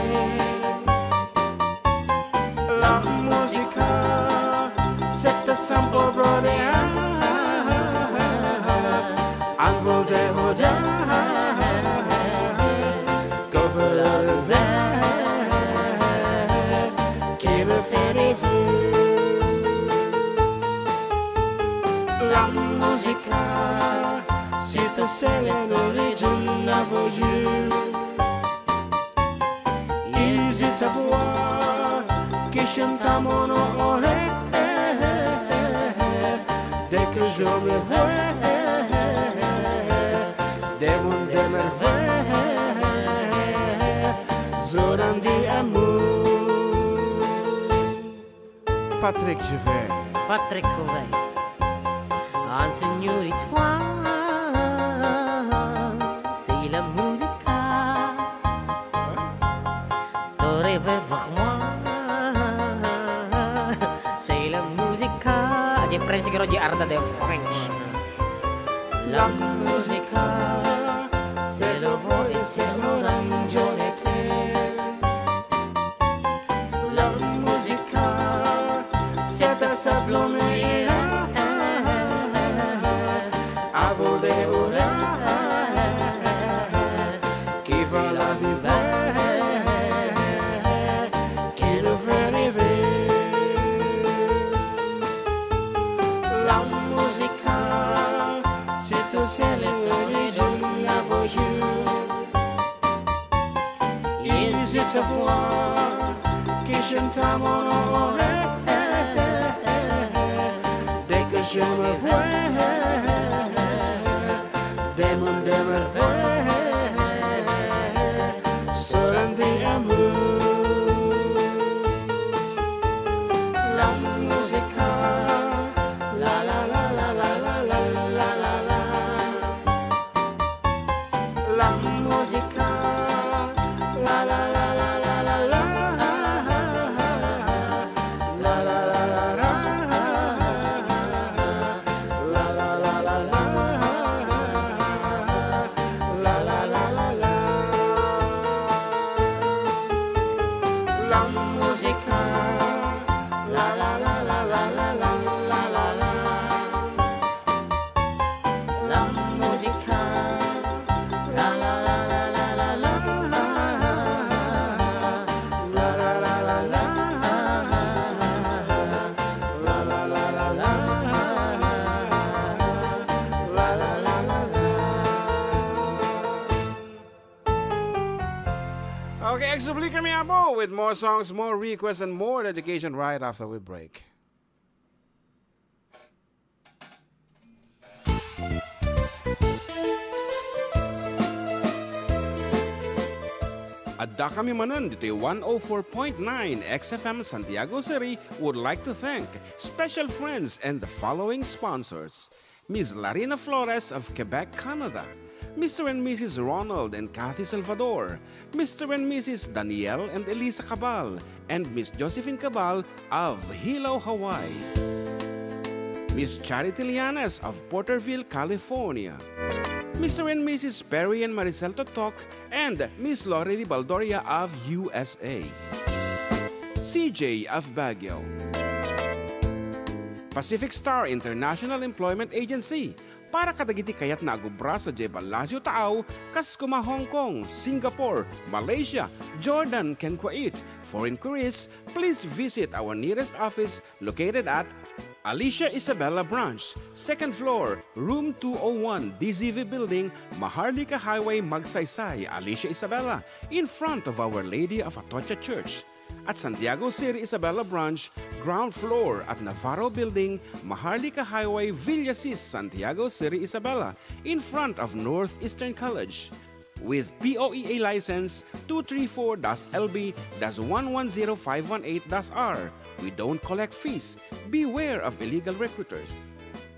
La musique, c'est le sample brother. Al vol de roda, couvre le verre, qui me fait rêver. La musique, c'est l'origine à vos yeux. Easy ta voix qui chante à mon oreille. Dès que je me vois, des mondes de merveilles, zoran di amour. Patrick Juvet. Patrick Couvet. Un señoritois, c'est la musica. Tu rêves vers moi, c'est la musica. Aja French siguro di Arda de French. La musica, c'est le vol et c'est l'orangeonete. La musica, c'est ta sablonera. À vos dévorer, qui va la vivre, qui le fait rêver. La musica, C'est tout ciel et l'origine à vos yeux. Ils y te voient, qui chante à mon oreille. Dès que je me vois, des mondes de merveilles, seront des amours. la musica, la la la la la la la la la la. La musica, la la la la la la la. La la la la la. La la la la la. La la la la la. La musica, la la la la la la la la la la. La musica, la la la la la la la. La la la la la. La la la la la. La la la la la. Okay, exhibit kami abo with more songs, more requests, and more dedication right after we break. Adda kami manan dito 104.9 XFM Santiago City would like to thank special friends and the following sponsors. Ms. Larina Flores of Quebec, Canada. Mr. and Mrs. Ronald and Kathy Salvador. Mr. and Mrs. Danielle and Elisa Cabal. And Miss Josephine Cabal of Hilo, Hawaii. Miss Charity Lianes of Porterville, California. Mr. and Mrs. Perry and Maricel Totok, and Miss Lorely Baldoria of USA. CJ of Baguio. Pacific Star International Employment Agency, para kadagiti kayat na agubra sa Jebel Lazio Taaw, Kaskuma, Hong Kong, Singapore, Malaysia, Jordan, ken Kuwait. For inquiries, please visit our nearest office located at Alicia Isabella Branch, 2nd floor, room 201, DZV Building, Maharlika Highway, Magsaysay, Alicia Isabella, in front of Our Lady of Atocha Church. At Santiago City Isabella Branch, ground floor at Navarro Building, Maharlika Highway, Villasis, Santiago City Isabella, in front of Northeastern College. With POEA license 234-LB-110518-R. We don't collect fees. Beware of illegal recruiters.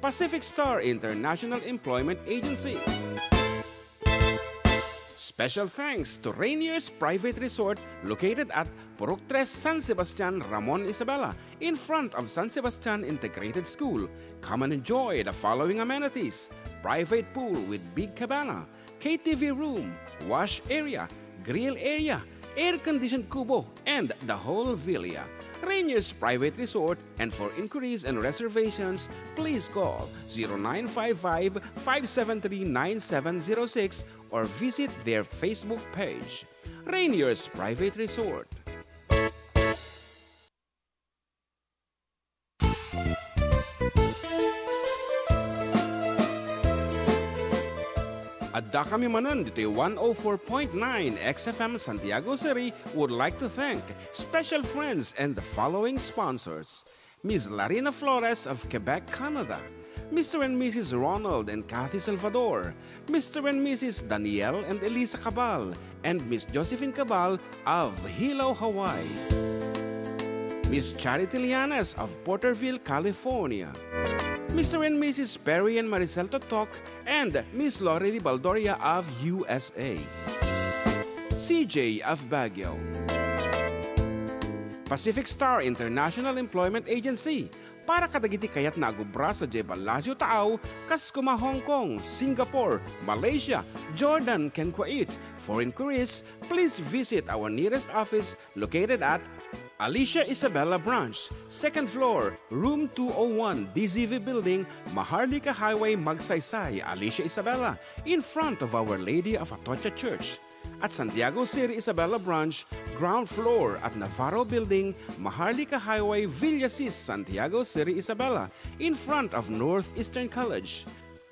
Pacific Star International Employment Agency. Special thanks to Rainier's Private Resort located at Purok 3, San Sebastian, Ramon Isabela, in front of San Sebastian Integrated School. Come and enjoy the following amenities: private pool with big cabana, KTV room, wash area, grill area, air-conditioned kubo, and the whole villa. Rainier's Private Resort, and for inquiries and reservations, please call 0955-573-9706 or visit their Facebook page. Rainier's Private Resort. Adda kami manan dito 104.9 XFM Santiago City would like to thank special friends and the following sponsors. Ms. Larina Flores of Quebec, Canada. Mr. and Mrs. Ronald and Kathy Salvador. Mr. and Mrs. Danielle and Elisa Cabal. And Miss Josephine Cabal of Hilo, Hawaii. Miss Charity Lianes of Porterville, California. Mr. and Mrs. Perry and Maricel Totok, and Miss Lorely Baldoria of USA. CJ of Baguio. Pacific Star International Employment Agency, para kadagiti kayat na agubra sa Jebalasio Taaw, kas kuma Hong Kong, Singapore, Malaysia, Jordan, ken Kuwait. For inquiries, please visit our nearest office located at Alicia Isabella Branch, 2nd floor, room 201, DZV Building, Maharlika Highway, Magsaysay, Alicia Isabella, in front of Our Lady of Atocha Church. At Santiago City Isabella Branch, ground floor at Navarro Building, Maharlika Highway, Villasis, Santiago City Isabella, in front of Northeastern College.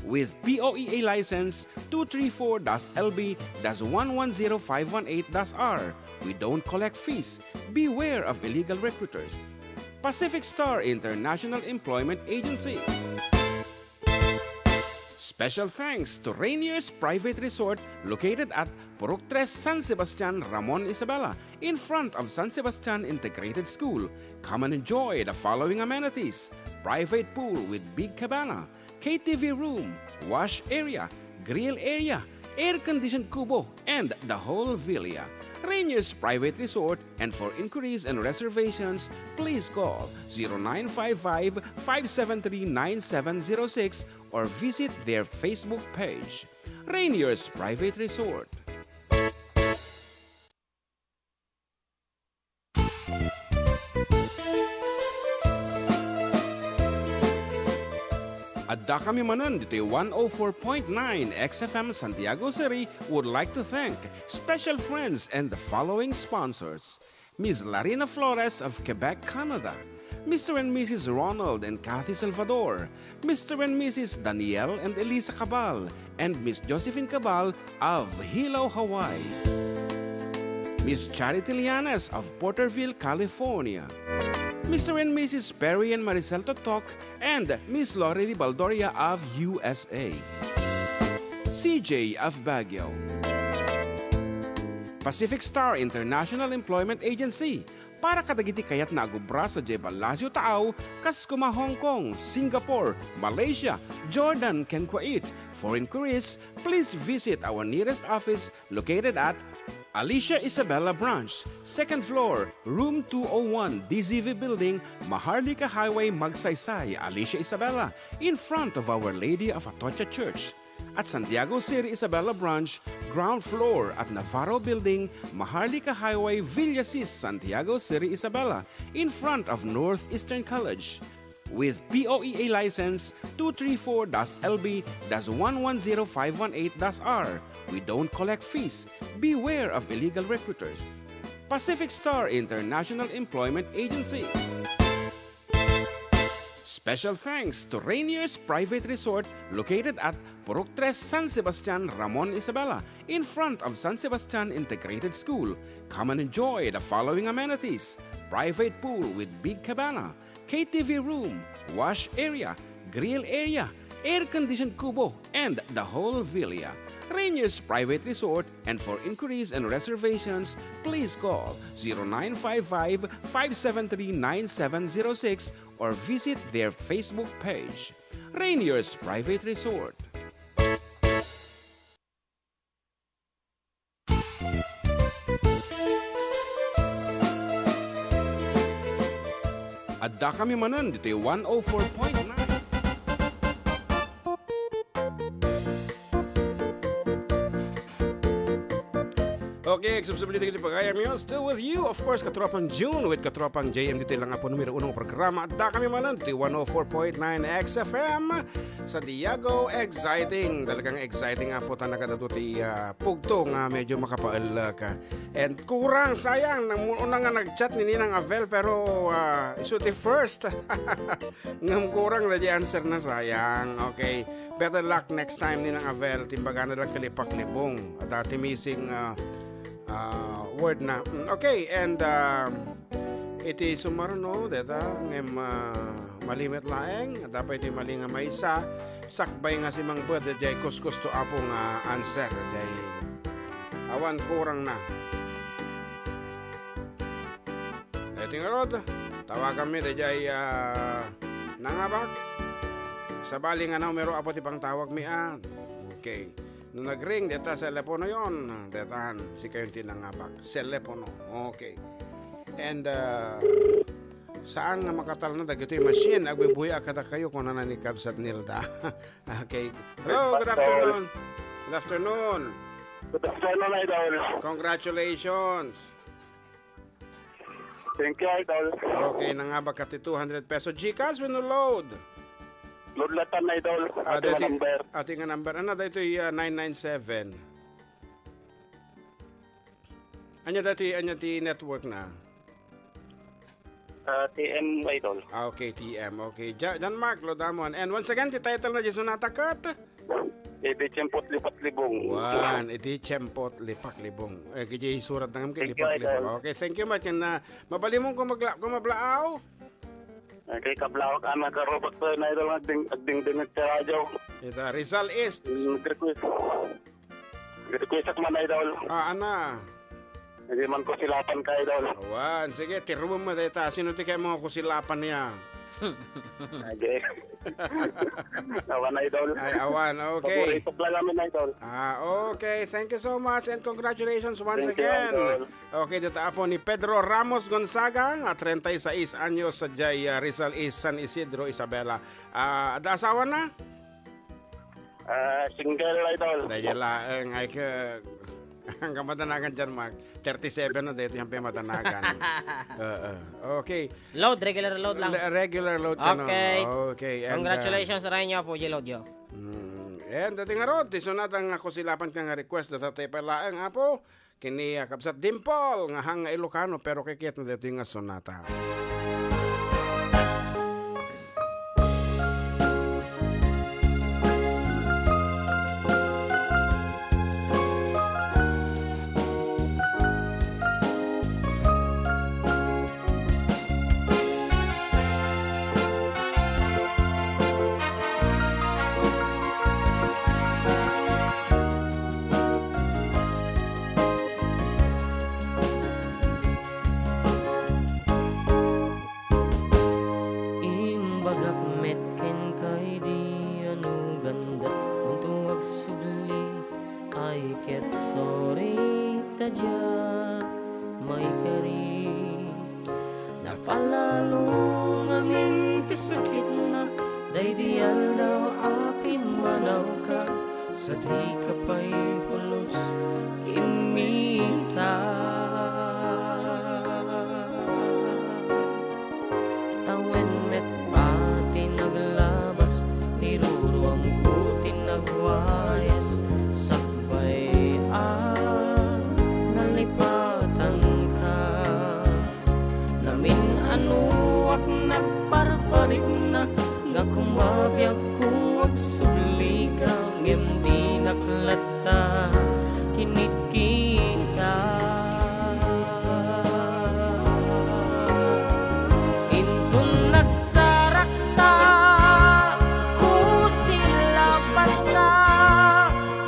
With POEA license 234-LB-110518-R. We don't collect fees. Beware of illegal recruiters. Pacific Star International Employment Agency. Special thanks to Rainier's Private Resort located at Purok 3 San Sebastian, Ramon Isabela, in front of San Sebastian Integrated School. Come and enjoy the following amenities: private pool with big cabana, KTV room, wash area, grill area, air-conditioned kubo, and the whole villa. Rainier's Private Resort, and for inquiries and reservations, please call 0955-573-9706 or visit their Facebook page. Rainier's Private Resort. Adda kami manan dito 104.9 XFM Santiago City would like to thank special friends and the following sponsors: Ms. Larina Flores of Quebec, Canada, Mr. and Mrs. Ronald and Kathy Salvador, Mr. and Mrs. Danielle and Elisa Cabal, and Miss Josephine Cabal of Hilo, Hawaii. Miss Charity Lianes of Porterville, California. Mr. and Mrs. Perry and Maricel Totok, and Miss Lorely Baldoria of USA. CJ of Baguio. Pacific Star International Employment Agency, para kadagiti kayat na agubra sa Jebalasio Taaw, kas kuma Hong Kong, Singapore, Malaysia, Jordan, ken Kuwait. For inquiries, please visit our nearest office located at Alicia Isabella Branch, 2nd floor, room 201, DZV Building, Maharlika Highway, Magsaysay, Alicia Isabella, in front of Our Lady of Atocha Church. At Santiago City Isabella Branch, ground floor at Navarro Building, Maharlika Highway, Villasis, Santiago City Isabella, in front of Northeastern College. With POEA license 234-LB-110518-R. We don't collect fees. Beware of illegal recruiters. Pacific Star International Employment Agency. Special thanks to Rainier's Private Resort located at Purok 3 San Sebastian, Ramon Isabela, in front of San Sebastian Integrated School. Come and enjoy the following amenities: private pool with big cabana, KTV room, wash area, grill area, air-conditioned kubo, and the whole villa. Rainier's Private Resort, and for inquiries and reservations, please call 0955-573-9706 or visit their Facebook page. Rainier's Private Resort. Adda kami manan dito 104.9. Okay, subsability kita pagayam yun. Still with you, of course, Katropang June with Katropang JM. Dito lang po numero unong programa. Adda kami manan dito 104.9 XFM Santiago. Exciting. Talagang exciting nga po talaga dito pugto nga medyo makapaal ka. And kurang, sayang. Unang nga nag-chat ni Ninang Avel pero isuti first. Ngam kurang na di answer na sayang. Okay. Better luck next time Ninang Avel. Timbaga na lang kalipak-libong. At timising word na. Okay, and iti sumarno deta ngem malimit laeng dapat iti mali nga maysa sakbay nga si Mang Bud jay kuskus to apo nga answer jay awan kurang na. Ito nga rod Tawagan mi dayay nangabak. Sa bali nga numero apo ti pang tawag mi Okay. Nung nag-ring deta sa telepono yon, detahan si kayo tinangabak. Telepono. Okay. And saan nga makatal na dagito yung machine agbibuya kada kayo kung nananikab sa Nilda. Okay. Hello, good afternoon. Good afternoon. Good afternoon, Idol. Congratulations. Thank you, Idol. Okay, nangabak ka ti 200 peso. Gcash when load. Load latan, Idol. Ating number. Ating number. Ano dito yung 997? Anya ti network na? TM, Idol. Okay, TM. Okay. Jan Mark, lodamon. And once again, ti title na Jason natakat. Edi Chempot Lipat Libong. Wan, iti Chempot Lipak Libong. Kaya surat na kay Thank you, Lipak Libong. Idol. Okay, thank you much. And mabali mong kumablaaw. Okay, kablawak ang nakarobot ko na Idol. Agding-ding at radyo. Ito, Rizal East. Nag-request. Nag-request at man, Idol. Ana. Hindi man ko silapan ka, Idol. Wan, sige, tirumo mo dito. Sino ti kayo mga kusilapan niya? Okay. Awan, Idol. Ay, awan, okay. Paborito pala namin, Idol. Okay. Thank you so much and congratulations once Thank you, again. Idol. Okay, dito po ni Pedro Ramos Gonzaga, 36 anyos sa Jay Rizal East, San Isidro, Isabela. Ada asawa na? Single, Idol. Dahil laeng ay ang kamadanagan dyan, Mark. 37 na dito yung pamadanagan. Okay. Load, regular load lang. Regular load ka, Okay. no? Okay. And, Congratulations sa inyo po, load yo. And dating arod, isunatan nga kusilapan ka nga request na tatay pala ang apo, kini kapsat Dimple, nga hang Ilocano, pero kikit na dito yung sonata. Sa di ka pa'y pulos imita. Awen met pati naglabas, niruruang ko tinagwayas. Sakbay nalipatan ka. Namin anuak na parparik na, nga kumabiyag ko ang suli ka. Ngem naklata kinikita. Intun nagsaraksa kusilapat ka.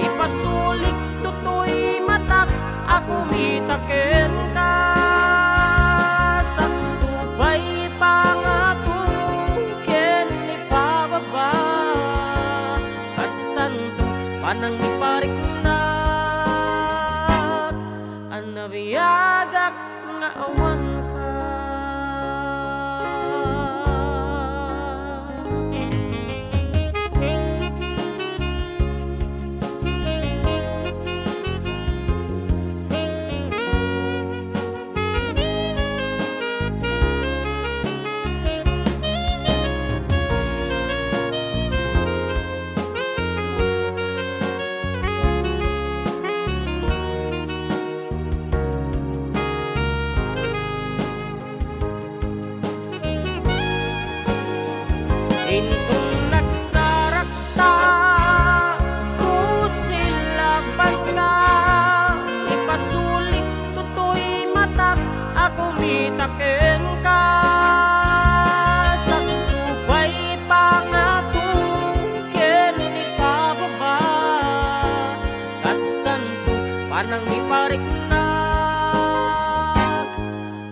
Ipasulik tutoy matak ako mitaken ka. Sa tubay pangatungken ipababa. Panang iparik na anabiyagak nga awan ka. Intong nagsaraksa kusilapan ka. Ipasulik tutoy matak ako mitaken ka. Sa tubay pangatungken ipababa. Kastan ko panang iparik na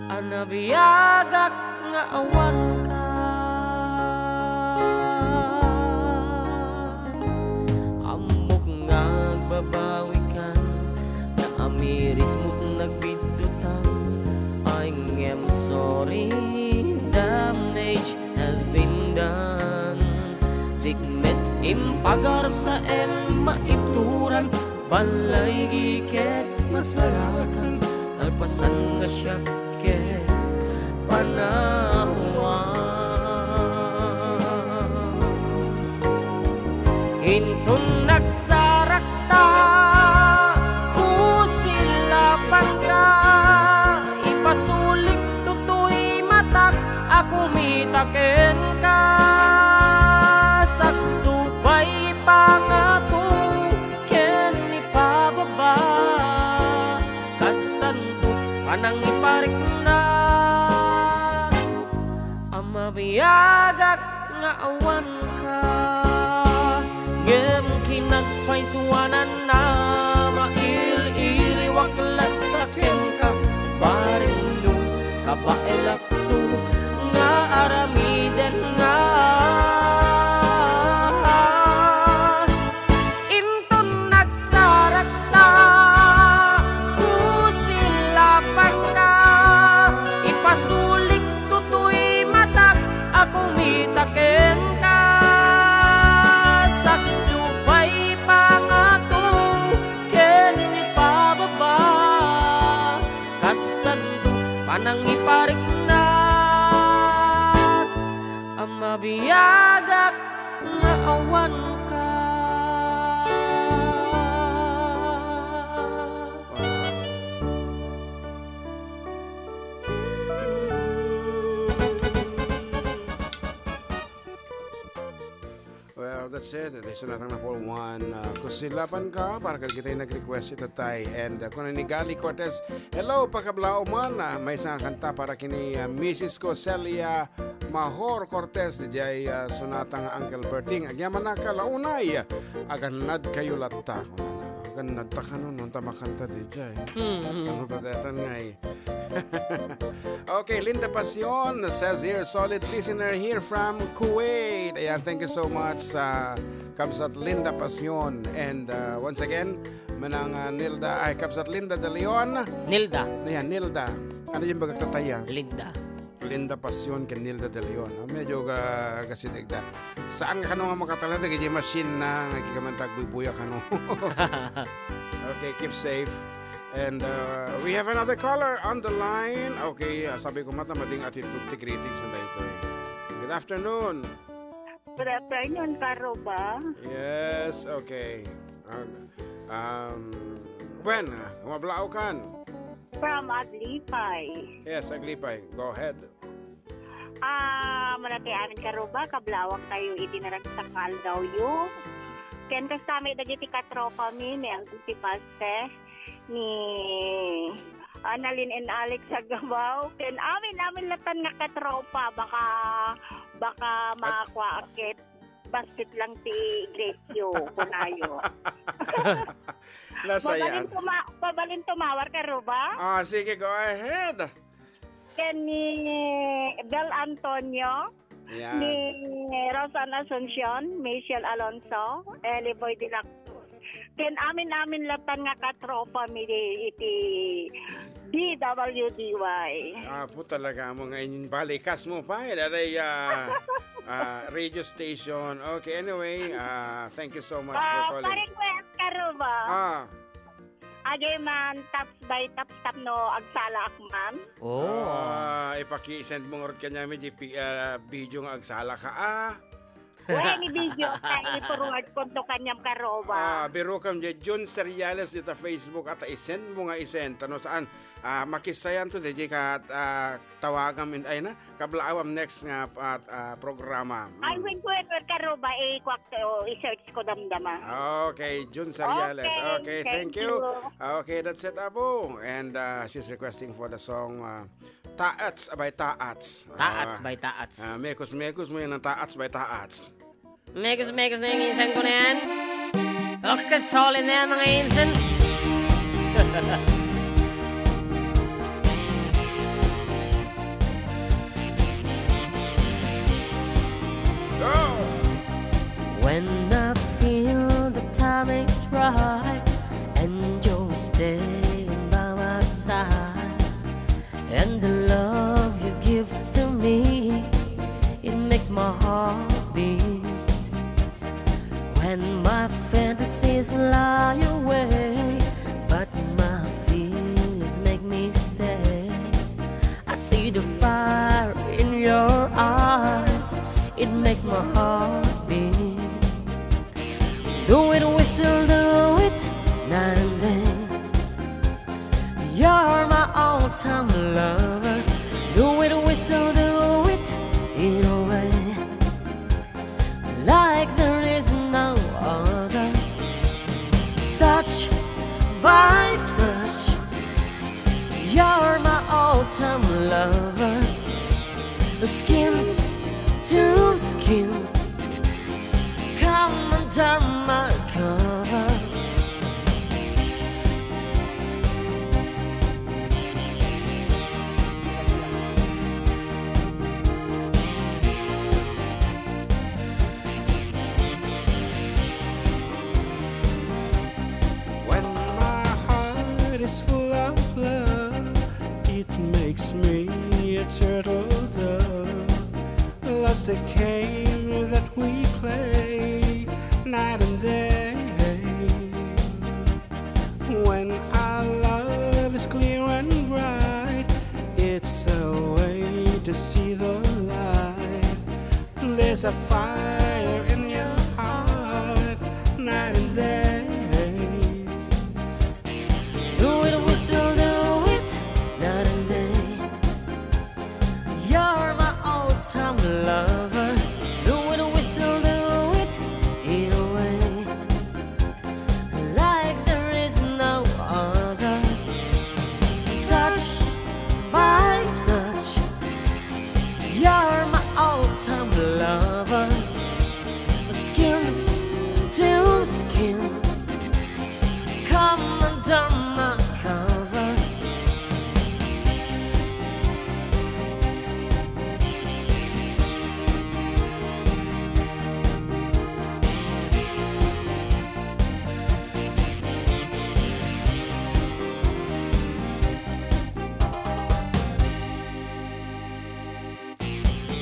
anabiyagak nga nga awan ka. Amok nga babawi kan, na amiris mo't nagbidutang. I'm sorry, damage has been done. Digmet impagarap sa maipturan, balay giket masarakan, talpasan nga siya ket panawan. Intun nagsarak sa kusilapan ka, ipasulik tutoy matak, ako mitaken ka. Saktupay pangato, ken ipababa, kastanto panang iparik na. Amabiyadak nga awan ka, ngem kinagpaisuanan na, mail-iliwak lataken ka. Barinyo kabaelak to, nga aramiden nga. Intun nagsarak na kusilapan ka, ipasulik tutoy matak, ako mitaken ka. Saktupay pangato, ken ipababa, kastanto panang iparik na. Ang mabiyadak nga awan ka. Well, that's it. Ito na lang na po one. Kusilapan ka para kita yung nag-request ito tayo. And kung ni Gali Cortez, hello, pagkablao man. May isang kanta para kini Mrs. Coselia Mahor Cortez. Dijay sunatang Uncle Berting. Agyaman na ka, launay. Aganad kayo lata. Aganad ta ka nun. Nung tamakanta dijay. Saan pa datan nga eh. Okay, Linda Pasion says here, solid listener here from Kuwait. Ayan, thank you so much sa Kabsat Linda Pasion. And once again, manang Nilda, ay Kabsat Linda de Leon. Nilda. Ayan, Nilda. Ano yung bagagtataya? Linda. Linda Pasion kay Nilda de Leon. Medyo kasidigda. Saan ka nung makatalata? Kaya machine na nagkikamantag bubuya ka nung. Okay, keep safe. And we have another caller on the line. Okay, sabi ko matamating attitude to greetings na ito eh. Good afternoon. Good afternoon, Karuba. Yes, okay. When? Kumablao kan? From Aglipay. Yes, Aglipay. Go ahead. Malaki amin Karuba, kablawang tayo itinarag sa kaldaw yun. Ken kasama dagiti katropa mi, may ang paste ni Annalyn and Alex sa Gabaw. Ken amin latan nga katropa, baka makakuha akit basket lang ti Iglesia kunayo. Nasayaan. Pabalin tumawar Karuba. Sige, go ahead. Ken ni Bel Antonio. Yeah. Ni Rosan Asuncion, Michelle Alonso, Eliboy de la Cruz. Ken amin latan nga katropa mi iti DWDY. Po talaga mo nga balikas mo pa. Daday radio station. Okay, anyway, thank you so much for calling. Pa-request Karuba. Agay man taps by taps tap no agsala akman. Ipaki-send mo rin kanya medyo video nga agsala ka Uy, ni video kay i-forward ko to kanyang Karuba. Biro kam dyan Jun Seriales dito Facebook at isend mo nga isend. Tano saan? Makisayan to DJ ka tawagan min ay na kablaawam next nga programa. Ay win ko Karuba i-search ko damdama. Okay, Jun Seriales. Okay, thank you. Okay, that's it Apo. And she's requesting for the song Taats by Taats. Taats by Taats. Mekos mo yan ang Taats by Taats. Mekos na yung insan ko na yan. Okay, solid na yan mga insan. makes my heart beat. Do it, we still do it, night and day. You're my all-time lover. Do it, we still do it, in a way, like there is no other. Touch by touch, you're my all-time lover. Skin to skin, come under my cover. When my heart is full of love, it makes me a turtle dove. Love's the game that we play night and day. When our love is clear and bright, it's a way to see the light. There's a fire in your heart night and day. Do it, we still do it, night and day. You're my all-time lover. Do it, we still do it, in a way, like there is no other. Touch by touch, you're my all-time lover. Skin to skin, come under my cover.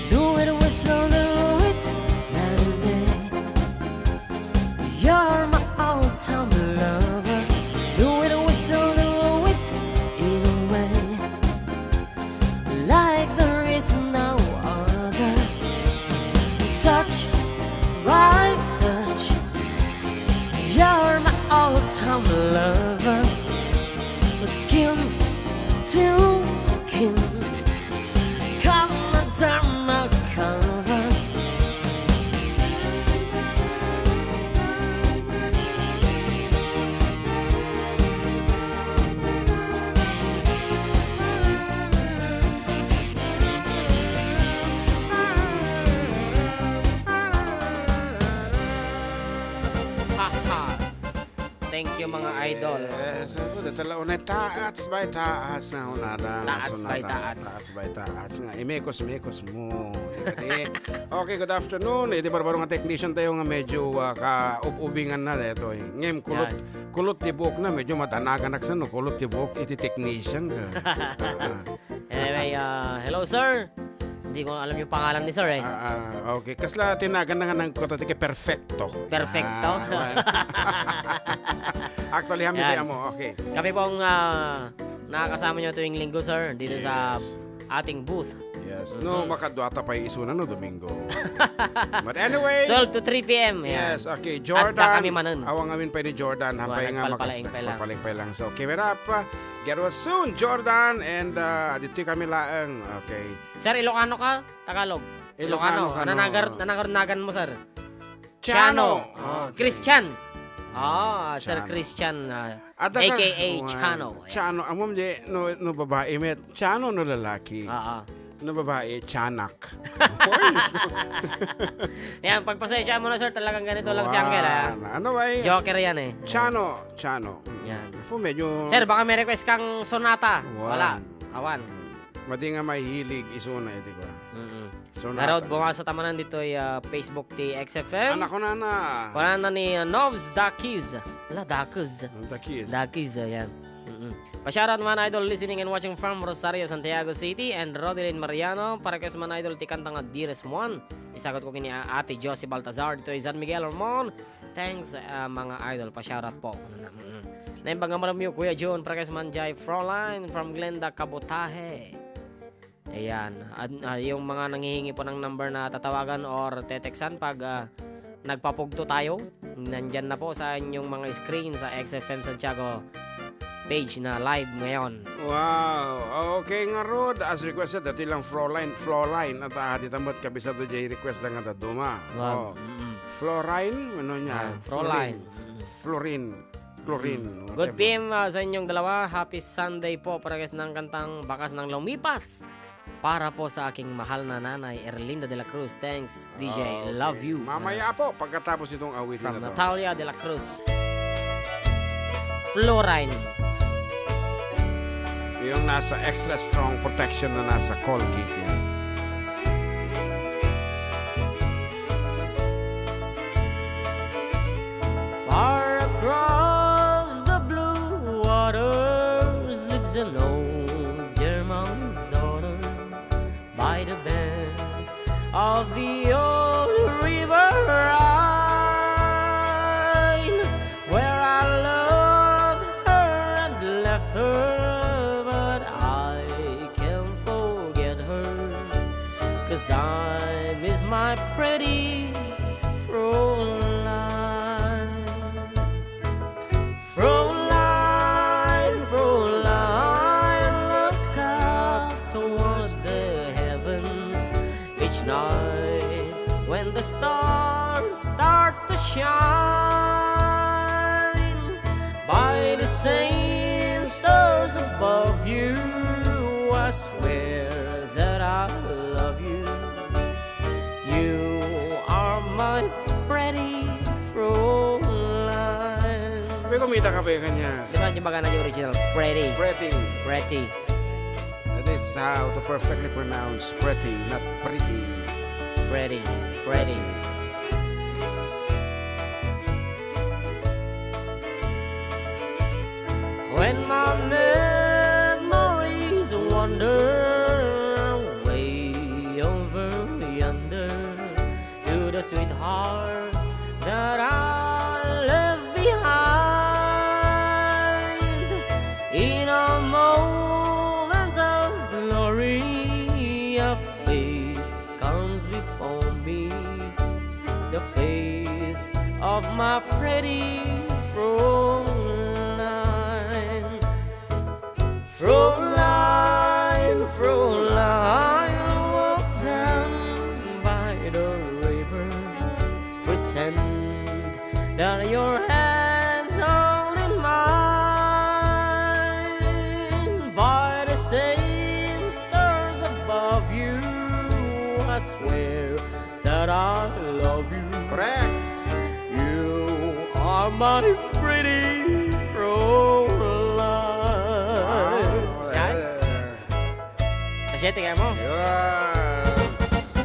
Do it, we still do it, night and day. You're my all-time lover. Do it, we still do it, in a way, like there is no other. Touch by touch, you're my all-time lover. Skin to skin, come under my cover. Thank you mga idol. Yes, ako datala unay taats by taats na unada. Taats by taats. Taats by taats nga. Imekos mo. Okay, good afternoon. Di barbaro nga technician tayo nga medyo ka-ubingan na ito. Ngem kulot tibok na medyo matanagan naksan no. Kulot tibok iti technician ka. Anyway, hello sir. Hindi ko alam yung pangalan ni sir eh. Okay, kasla tinagan na nga ng koto tike perfecto. Perfecto. Actually, hamili mo. Okay. Kami pong nakakasama nyo tuwing linggo sir dito sa ating booth. Yes. No, makadwata pa yung isuna no Domingo. But anyway, 12 to 3 p.m. Yes, Yan. okay. Jordan. At kami manon. Awang amin pa ni Jordan. Hampay nga Nagpalpalaing pa lang. So, keep it up. Get well soon, Jordan. And dito kami laang. Okay. Sir, Ilocano ka? Tagalog? Ilocano ka, no? Nanangarnagan mo, sir? Chano. Christian. Sir Christian. A.K.A. Chano. Chano. Amom di, no babae met. Chano no lalaki. No babae, Chanak. Yan, pagpasensya mo na, sir. Talagang ganito lang si Angel. Ano ba eh? Joker yan eh. Chano. Yan. Po medyo... Sir, baka may request kang sonata. Wala. Awan. Madi nga may hilig isuna ito ko. Sonata. Narod bunga sa tamanan dito ay Facebook ti XFM. Anak ko na. Wala na ni Novs Dakiz. Wala, Dakiz. Dakiz, yan. Pasyarat man idol listening and watching from Rosario, Santiago City, and Rodelyn Mariano. Para kayo sa man idol ti kantang Dearest One. Isagot ko kini Ate Josie Baltazar. Dito ay San Miguel Ormon. Thanks mga idol. Pasyarat po. Naimbang nga maramyo Kuya John. Para kayo sa man Jai Froline from Glenda Cabotaje. Ayan. Yung mga nanghihingi po ng number na tatawagan or teteksan pag nagpapugto tayo, nandyan na po sa inyong mga screen sa XFM Santiago page na live ngayon. Wow. Okay nga Rod, as requested, dati lang Florine, at hati tamot kabisado jay request lang nga duma. Wow. Florine, ano niya? Florine. Chlorine. Good PM sa inyong dalawa. Happy Sunday po para guys ng kantang Bakas ng Lumipas. Para po sa aking mahal na nanay, Erlinda de la Cruz. Thanks, DJ. Love you. Mamaya po, pagkatapos itong awitin From na to. Natalia de la Cruz. Florine. Yung nasa extra strong protection na nasa Colgate yan. Far across the blue waters lives an old German's daughter by the bend of the old river Rhine, where I loved her and left her, but I can't forget her, 'cause I miss my pretty Fräulein. Fräulein, Fräulein, look up towards the heavens each night when the stars start to shine. By the same stars above you, I swear that I love you. You are my pretty Fräulein. Sabi kumita ka ba yung kanya? Di ba yung baga na yung original? Pretty. Pretty. Pretty. That is how to perfectly pronounce pretty, not pretty. Pretty. Pretty. When my memories wander way over yonder to the sweetheart that I left behind, in a moment of glory, a face comes before me, the face of my pretty Fräulein. Fräulein, Fräulein, walk down by the river, pretend that your hands hold in mine. By the same stars above you, I swear that I love you. Correct. You are my pretty Fräulein. Yan. Kasyete kayo mo? Yes.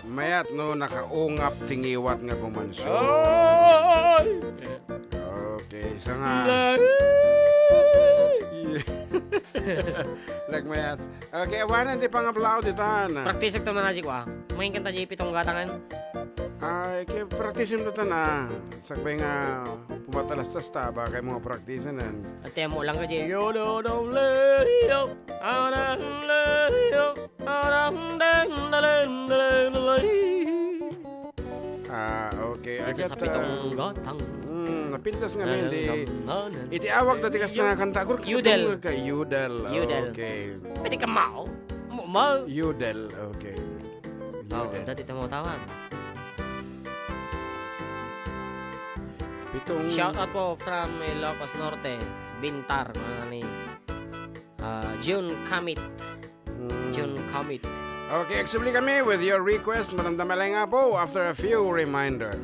Mayat no nakaungap tingiwat nga kumansyo. Okay, isa nga. Like mayat. Okay, awanan di pang applaud itan. Praktisok to manajik wa. Mahin kanta JP tong gatangan. Ay, kaya praktisin to na. Sakbay nga pumatalastas ta ba kay mga praktisanan. At mo lang ka JP. Yo, no, don't let it go. Okay. Ito sa pitong gatang. Napintas nga men di. Itiawag dati kas nga kanta. Yudel. Yudel. Yudel. Okay. Pwede ka mao. Mao. Yudel. Okay. Oh, Yudel. dati mo tawag. Pitong... Shout out po from Ilocos Norte, Bintar, mga ni June Kamit. June Kamit. Okay, acceptly kami with your request. Maramdaman nga po after a few reminder.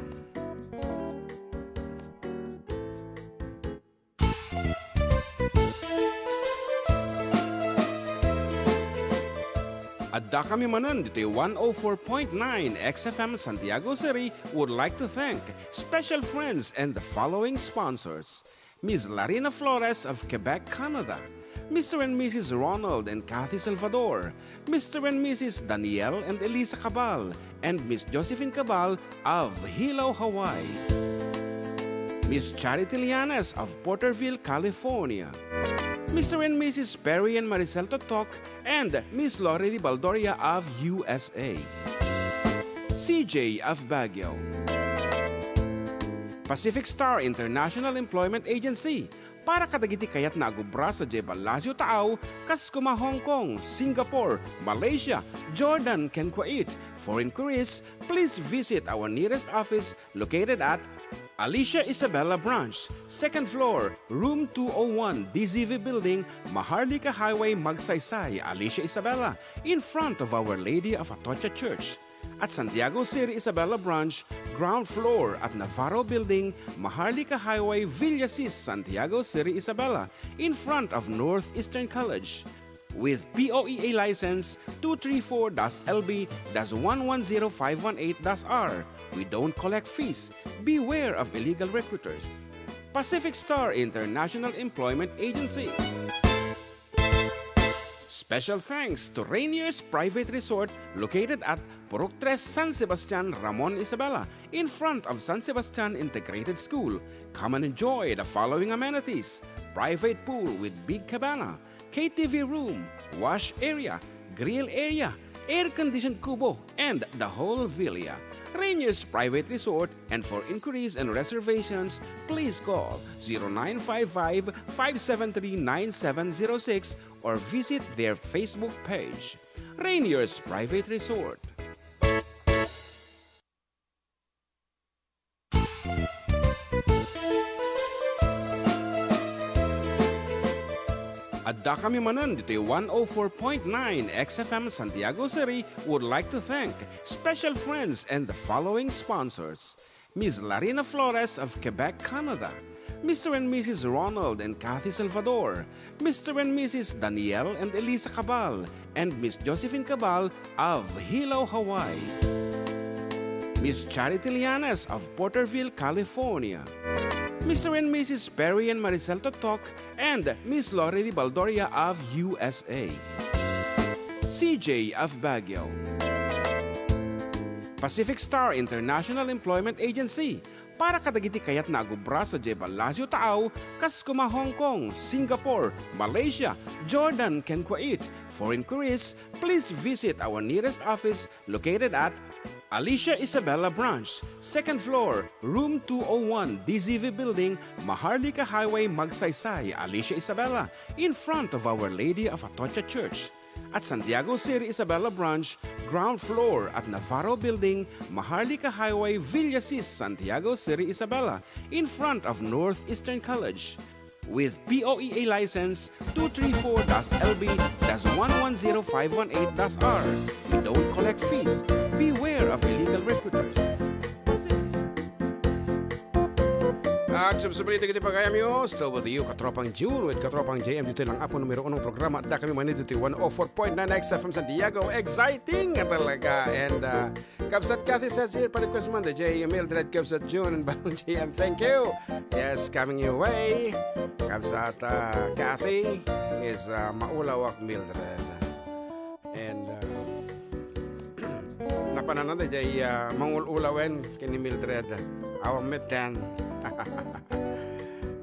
Adda kami manan dito 104.9 XFM Santiago City would like to thank special friends and the following sponsors. Ms. Larina Flores of Quebec, Canada. Mr. and Mrs. Ronald and Kathy Salvador. Mr. and Mrs. Danielle and Elisa Cabal. And Miss Josephine Cabal of Hilo, Hawaii. Miss Charity Lianes of Porterville, California. Mr. and Mrs. Perry and Maricel Totok, and Miss Lori Baldoria of USA. CJ of Baguio. Pacific Star International Employment Agency, para kadagiti kayat na agubra sa Jebalasio Taaw, Kaskuma, Hong Kong, Singapore, Malaysia, Jordan, ken Kuwait. For inquiries, please visit our nearest office located at Alicia Isabella Branch, 2nd floor, room 201, DZV Building, Maharlika Highway, Magsaysay, Alicia Isabella, in front of Our Lady of Atocha Church. At Santiago City Isabella Branch, ground floor at Navarro Building, Maharlika Highway, Villasis, Santiago City Isabella, in front of Northeastern College. With POEA license 234-LB-110518-R. We don't collect fees. Beware of illegal recruiters. Pacific Star International Employment Agency. Special thanks to Rainier's Private Resort located at Purok 3, San Sebastian, Ramon Isabela, in front of San Sebastian Integrated School. Come and enjoy the following amenities: private pool with big cabana, KTV room, wash area, grill area, air-conditioned kubo, and the whole villa. Rainier's Private Resort, and for inquiries and reservations, please call 0955-573-9706 or visit their Facebook page. Rainier's Private Resort. Adda kami manan dito 104.9 XFM Santiago City would like to thank special friends and the following sponsors: Ms. Larina Flores of Quebec, Canada, Mr. and Mrs. Ronald and Kathy Salvador, Mr. and Mrs. Danielle and Elisa Cabal, and Miss Josephine Cabal of Hilo, Hawaii. Miss Charity Lianes of Porterville, California. Mr. and Mrs. Perry and Maricel Totok, and Miss Lori Baldoria of USA. CJ of Baguio. Pacific Star International Employment Agency, para kadagiti kayat na agubra sa Jebalasio Taaw, Kaskuma, Hong Kong, Singapore, Malaysia, Jordan, ken Kuwait. For inquiries, please visit our nearest office located at Alicia Isabella Branch, 2nd floor, room 201, DZV Building, Maharlika Highway, Magsaysay, Alicia Isabella, in front of Our Lady of Atocha Church. At Santiago City Isabella Branch, ground floor at Navarro Building, Maharlika Highway, Villasis, Santiago City Isabella, in front of Northeastern College. With POEA license 234-LB-110518-R. We don't collect fees. Beware of illegal recruiters. At subsubalita kita pagayam yo, still with you, Katropang June with Katropang JM. Dito lang ako numero 1 programa. At kami manito dito 104.9 XFM Santiago. Exciting talaga. And Kabsat Kathy says here, pa-request man the JM Mildred, Kabsat June, and Balong JM. Thank you. Yes, coming your way. Kabsat Kathy is Maulawak Mildred. And napanananda jay mangululawen kini Mildred. Our metten.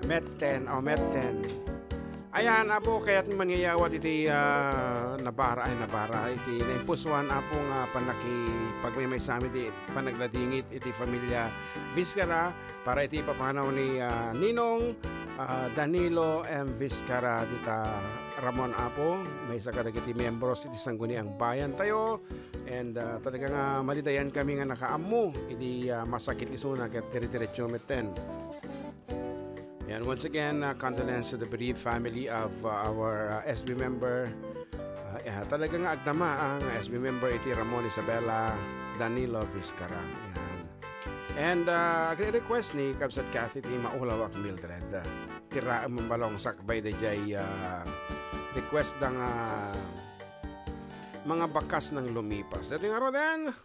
Metten. Ayan, apo, kaya't mangyayawat iti nabara iti naimpusuan apo nga panaki pagmay sami iti panagladingit iti familia Vizcara para iti papanaw ni Ninong Danilo M. Vizcara dita Ramon apo may sakadag iti membros iti Sangguniang Bayan tayo and talaga nga malidayan kami nga nakaamu iti masakit isuna ket tiri-tiretso metten. And once again, condolence to the bereaved family of our SB member. Talaga nga agdama ang SB member iti Ramon Isabella Danilo Vizcara. Yan. And request ni Kabsat Kathy ti Maulawak Mildred. Tira mambalong sakbay de jay request ng mga bakas ng lumipas. Dito nga Rodan.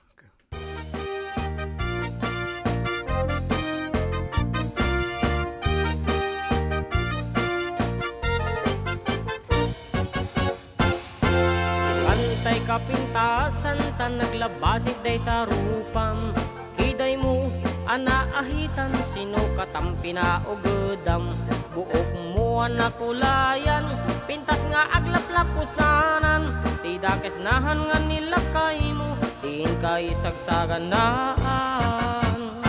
Kapintasan tan naglabasit day tarupam kiday mo Anaahitan sinukat ang pinaugudam, buok mo na kulayan, pintas nga aglaplap kusanan, tidakes nahan nga nilakay mo, tiin kay sagsagan naan.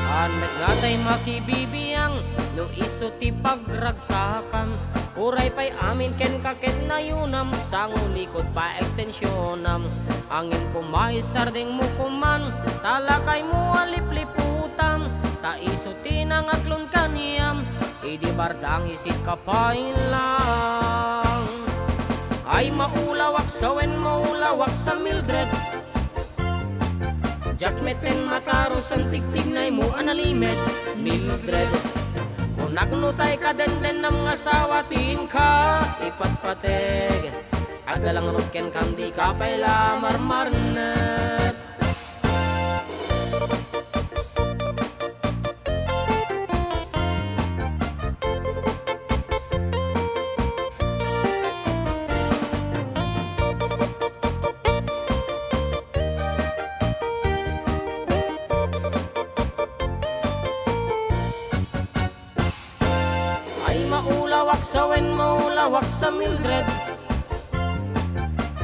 Anak nga tay makibibiyang, no iso ti pagragsakan, uray pa'y amin ken kakit na yunam, sangulikod pa ekstensyonam, angin kumaisar ding mukuman, talakay mo alipliputam, ta iso tinangaklon kaniyam, idi bardang isit kapailang. Ay maulawak sa wen maulawak sa Mildred, jakmeten makaros ang tigtignay mo analimed Mildred. Kung nagnutay ka den ng mga sawatin ka ipatpateg, adalang rutken kandi ka pala marmarnet. Sa wen maulawak sa Mildred,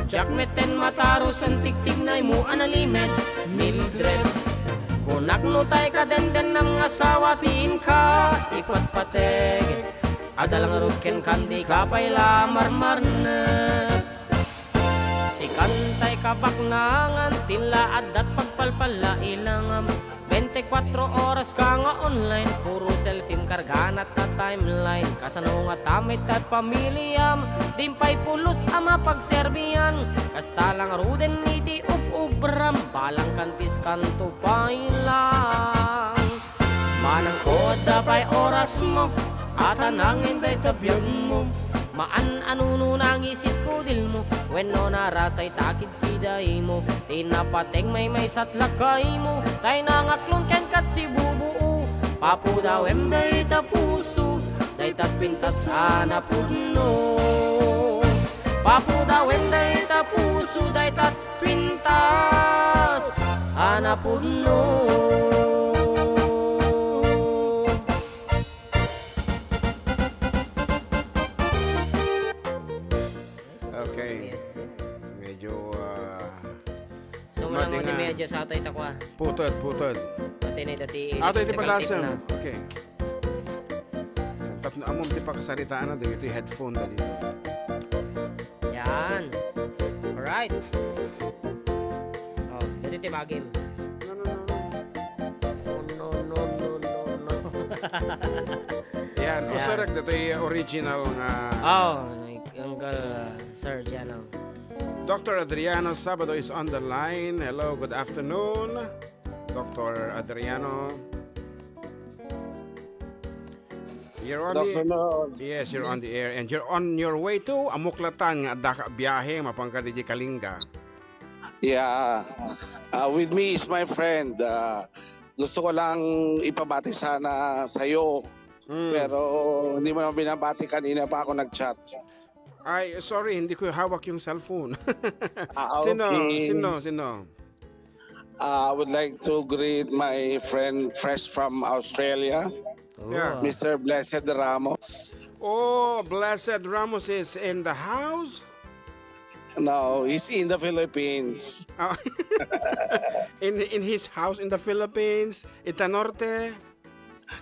jakmeten mataros ang tigtignay mo analimed Mildred. Kung nagnutay ka den ng mga sawatiin ka ipatpateg, adalang rutken kandi ka pala marmarnet. Si kantay kabaknangan tila adat pagpalpala ilangam, 24 oras ka nga online, puro selfie karganat na timeline, kasano nga tamit at pamilyam, dimpay pulos ama pagserbiyan, kasta lang ruden iti ubram, palang kantis kanto pailang. Manang koda pa'y oras mo, at anangin day tabyag mo, maan-anuno nang isit kudil mo, when no narasay takid kiday mo, tinapateng may satlakay mo, tay nangaklon ken kat si bubuo, papu daw day tapuso, day tatpintas hanapudno. Papu daw day tapuso, day tatpintas hanapudno. Okay. Medyo So mo lang di medyo sa atay takwa. putod. Dati na dati. Ato iti palasem. Okay. Tapno amom ti pakasaritaan na dito yung headphone na dito. Yan. Alright. Oh, dito ti bagim. No. Yan, Yan. usarag dito yung original nga Oh, Uncle Sir Jano. Dr. Adriano Sabado is on the line. Hello, good afternoon. Dr. Adriano. You're on Yes, you're on the air. And you're on your way to Amuklatan nga daka biyahe mapangka di Kalinga. Yeah. With me is my friend. Gusto ko lang ipabati sana sa'yo. Pero hindi mo naman binabati kanina pa ako nag-chat. Ay, sorry, hindi ko hawak yung cellphone. Okay. Sino? I would like to greet my friend fresh from Australia, Yeah. Mr. Blessed Ramos. Oh, Blessed Ramos is in the house? No, he's in the Philippines. Oh. in his house in the Philippines, Itanorte.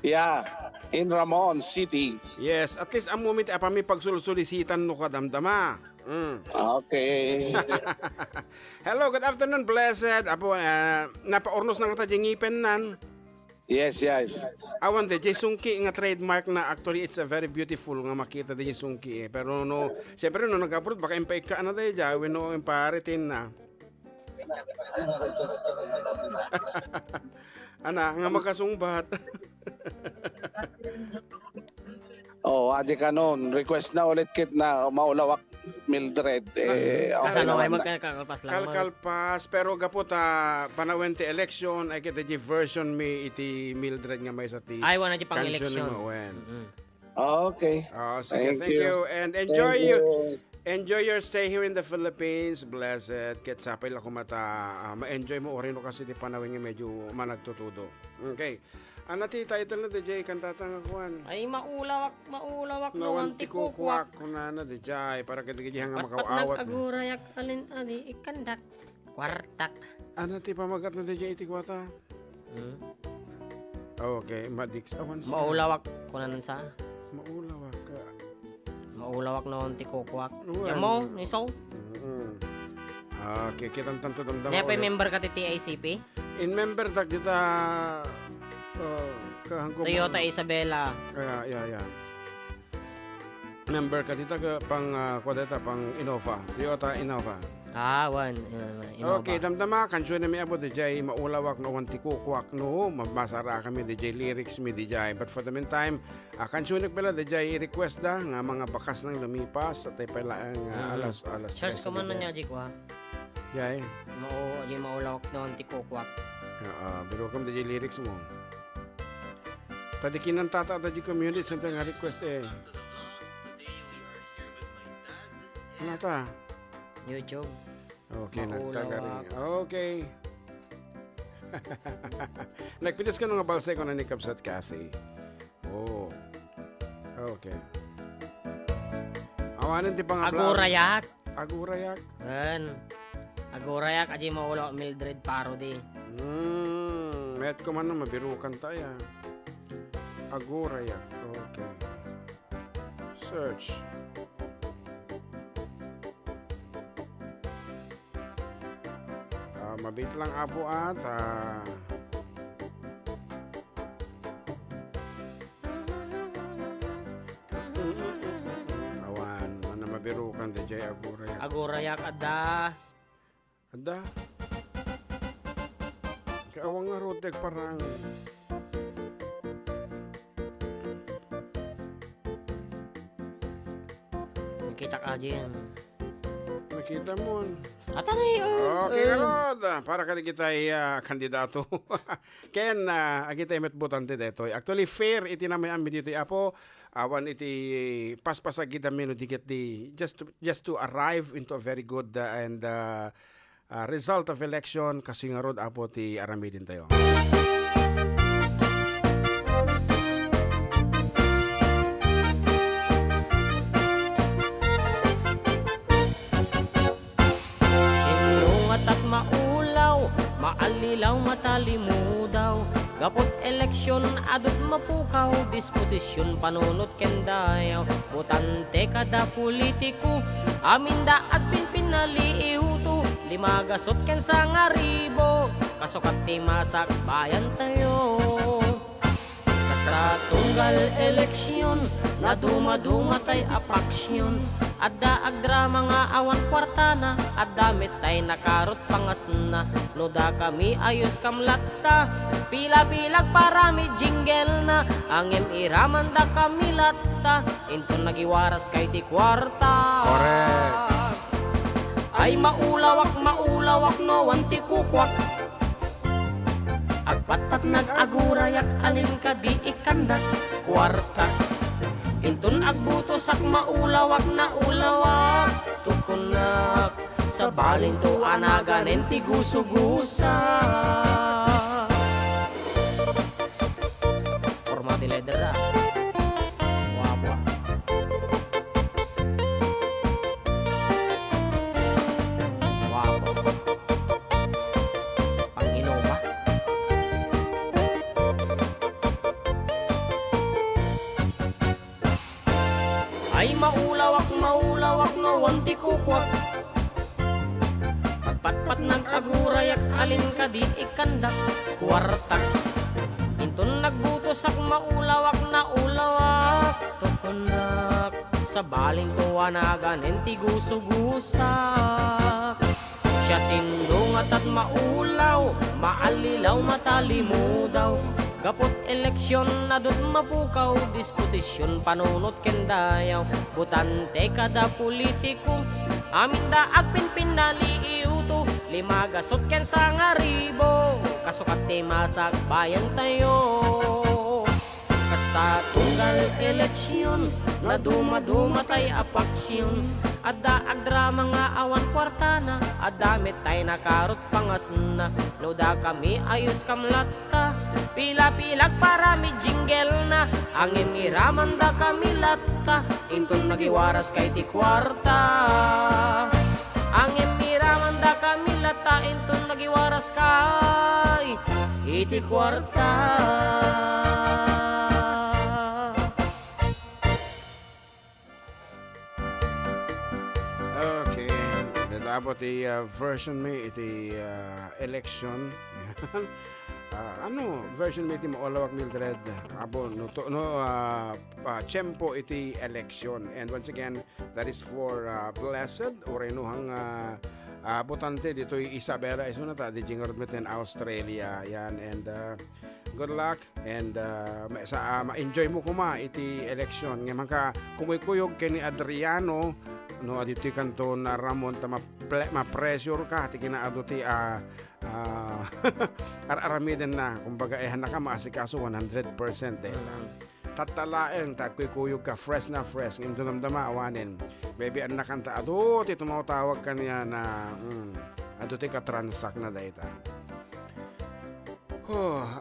Yeah, in Ramon City. Yes, at least ang moment apa may pagsusulisitan no kadamdama. Okay. Hello, good afternoon, Blessed. Apo, napaornos na nga ta ngipen nan. Yes. Awan de, sungki nga trademark na actually it's a very beautiful nga makita din sungki eh. Pero no, siyempre no nag-abroad, baka impay ka na tayo dyan, no, imparitin na. Ana, nga makasungbat. Adi ka nun. Request na ulit kit na maulawak Mildred. Kasano ay magkakalpas lang. Kalkalpas, pero gapot panawin ti election, ay kita di version mi iti Mildred nga may sa ti. Ay, wala di pang kansion election. mo, wen. Okay. Oh, sige, thank Thank you. you. And Thank enjoy your stay here in the Philippines. Blessed. Ket sapay la kumata. Ma-enjoy mo orin kasi di panawin nga medyo managtutudo. Okay. Anati title na DJ kantatang akuan. Ay maulawak Nawan nawan tikukwak kunana DJ para kitigihan nga Patpat makaawat. nag-agurayak alin ani ikandak. Kwartak. Anati pamagat na DJ itikwata. Okay, madix awan sa. Maulawak kunanan sa. Maulawak ka. Maulawak nawan tikukwak. Uwan. Yan mo, niso. Okay, kitang tanto damdam. Kaya pa member ka ti TICP? In member tag dita kahangko Toyota Isabela. Yeah. Member ka dita ka pang kwadeta pang Innova. Toyota Innova. Wan. Okay, damdama kanso na mi abot DJ maulawak no wanti ko kwak no mabasara kami DJ lyrics mi DJ. But for the meantime, kanso pala DJ request da nga mga bakas nang lumipas at ay pala ang alas Charles ka man na niya, Jikwa. Yay. Maulawak nawan tikukwak. Pero kam DJ lyrics mo. Tadi kinan tata tadi community sa nga request Nata. YouTube. Okay, Maulawak. nagtagari. Okay. Nagpitas ka nung balsay ko na ni Kapsat Cathy. Oh. Okay. Awanan di pang Agurayak. Agurayak. Agurayak aji maulawak Mildred Parody. Met ko man na mabirukan tayo. Agurayak. Okay. Search. Mabit lang apo at awan mana mabirukan DJ Agurayak. Agurayak ada. Kaawang nga rotek parang Kita ka aja yan. nakita mo. Atanay. Okay, karod. Para kita kandidato. Ken, kita met butante dito. Actually, fair iti na may ambi dito. Apo, awan iti paspasa kita meno dikit di just to arrive into a very good and result of election kasi nga rod apo ti arami din tayo. Maalilaw matalimudaw Gapot eleksyon adot mapukaw Disposisyon panunot kendayaw Butante kada politiko Aminda at pinpinali ihuto Limagasot ken sa ngaribo Kasokat ti masak bayan tayo Sa tunggal eleksyon na dumadumatay apaksyon Adda agdrama nga awan kwartana Adda metay nakarot pangas na Noda kami ayos kamlatta Pila-pilag parami jingle na Angem iraman da kami latta Into nagiwaras kay ti kwarta Correct. Ay maulawak no wanti kukwak Agpatpat nag-agurayak alin ka di ikandak kwarta Intun agbutosak maulawak na ulawak Tukunak sa balin to anaganen ti gusugusa Formati leather na Wapwa Wapwa Pang-Innova Ay maulawak no wanti kukwak Pagpatpat nag-agurayak alin ka di ikandak kwartak Intun nagbutosak maulawak na ulawak Tukunak sa baling tuwanagan enti gusugusak Siya sindungat at maulaw Maalilaw matalimudaw Gapot eleksyon na do't mapukaw Disposisyon panunot kendayaw Butante kada politiko Aminda agpinpinali iuto Limagasot ken sa ngaribo Kasukat ti masak bayan tayo Basta tunggal eleksyon na dumadumatay apaksyon. Adda agdrama nga awan kwartana, adamit tay nakarot pangasna. Nuda kami ayos kamlata, pila-pilag para mi jingle na. Angin iraman da kami lata, intun nagiwaras kay ti kwarta. Angin iraman da kami lata, intun nagiwaras kay iti kwarta. Okay, dapat version may iti election. Ano version may iti maulawak Mildred abo tiyempo iti election, and once again that is for blessed orenuhang botante dito Isabela isunata di jingorod meten Australia yan, and good luck, and ma-enjoy mo kuma iti election nga mangka kumuyog kay ni Adriano no adito kanto na Ramon ta ma-pressure ka ti kinaado ti aramiden na kumbaga na ka maasikaso 100% tatalaeng kuyog ka fresh ngim dunamdama awanin maybe an nakanta ado ti tumawag ka niya na ado ti ka transact na data.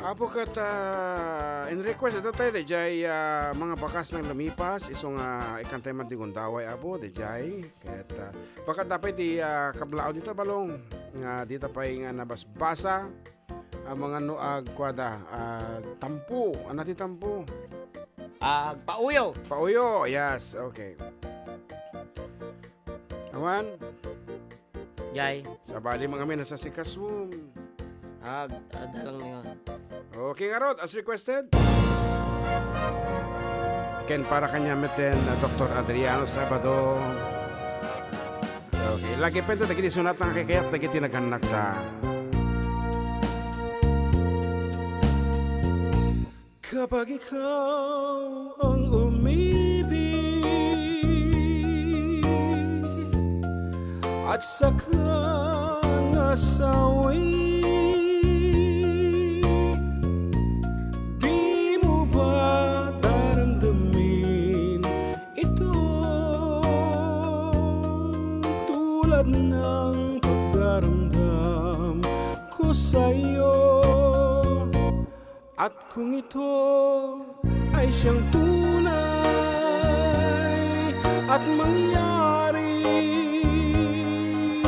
Apo kat in request ito tayo dejay mga bakas ng lumipas isong ikantay man di gundaway abo dejay ket baka dapat di kablao dito balong nga dito pa nga nabasbasa mga noag kwada tampo anati tampo pauyo yes, okay awan Jay sabali mga men sa sikasum. Dalang na yun. Okay nga Rod, as requested. Ken para kanya meten Dr. Adriano Sabado. Okay, lagi pwede tagiti sunat ng kikayat tagiti naghanak ta. Kapag ikaw ang umibig at saka nasawi, ng pagdaramdam ko sa'yo, at kung ito ay siyang tunay at mangyari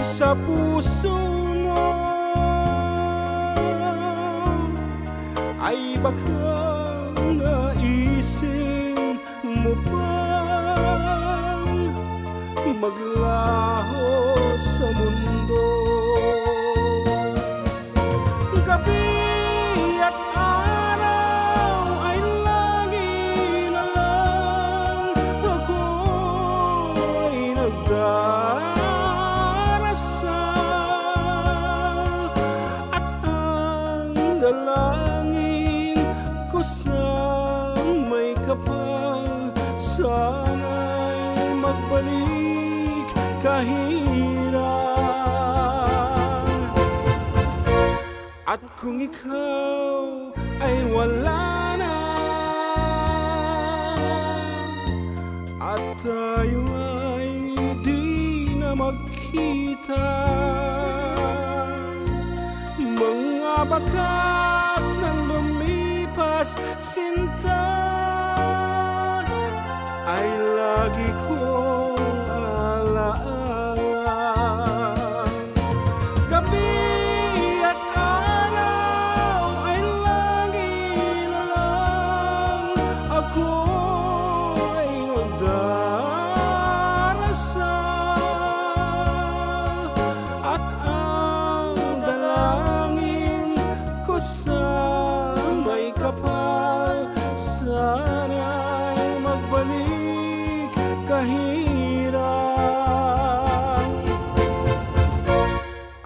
sa puso mo, ay baka naisip mo bang maglaho sa mundo. Gabi at araw ay lagi na lang ako ay nagdarasal, at ang dalangin ko sa may kapal sana'y magbalik kahirap. At kung ikaw ay wala na at tayo ay di na magkita, mga bakas ng lumipas sinta ay lagi kong alaala. Gabi at araw ay lagi na lang ako ay nagdarasal, at ang dalangin ko sa may kapal sana'y magbalik kahirap.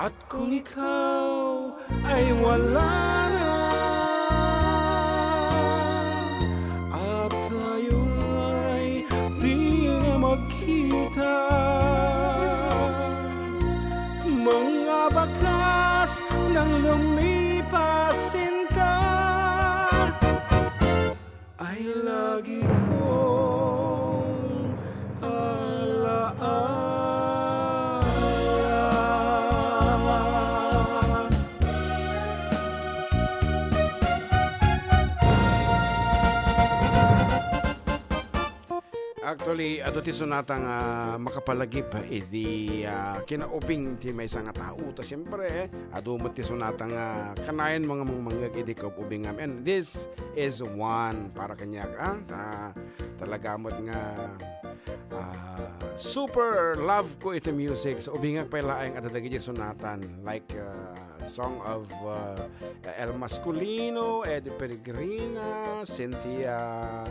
At kung ikaw ay wala na at tayo ay di na magkita, mga bakas ng lumipas sinta ay Actually, ato ti sunata nga makapalagip idi kinauping ti may nga tao. Ta siyempre, ado mo ti sunata nga kanayan mga manggag idi ko ubing ngam. And this is one para kanya talaga mo nga super love ko ito music. So ubingag pa ilaang at dagiti sunatan like song of El Masculino, Eddie Peregrina, Cynthia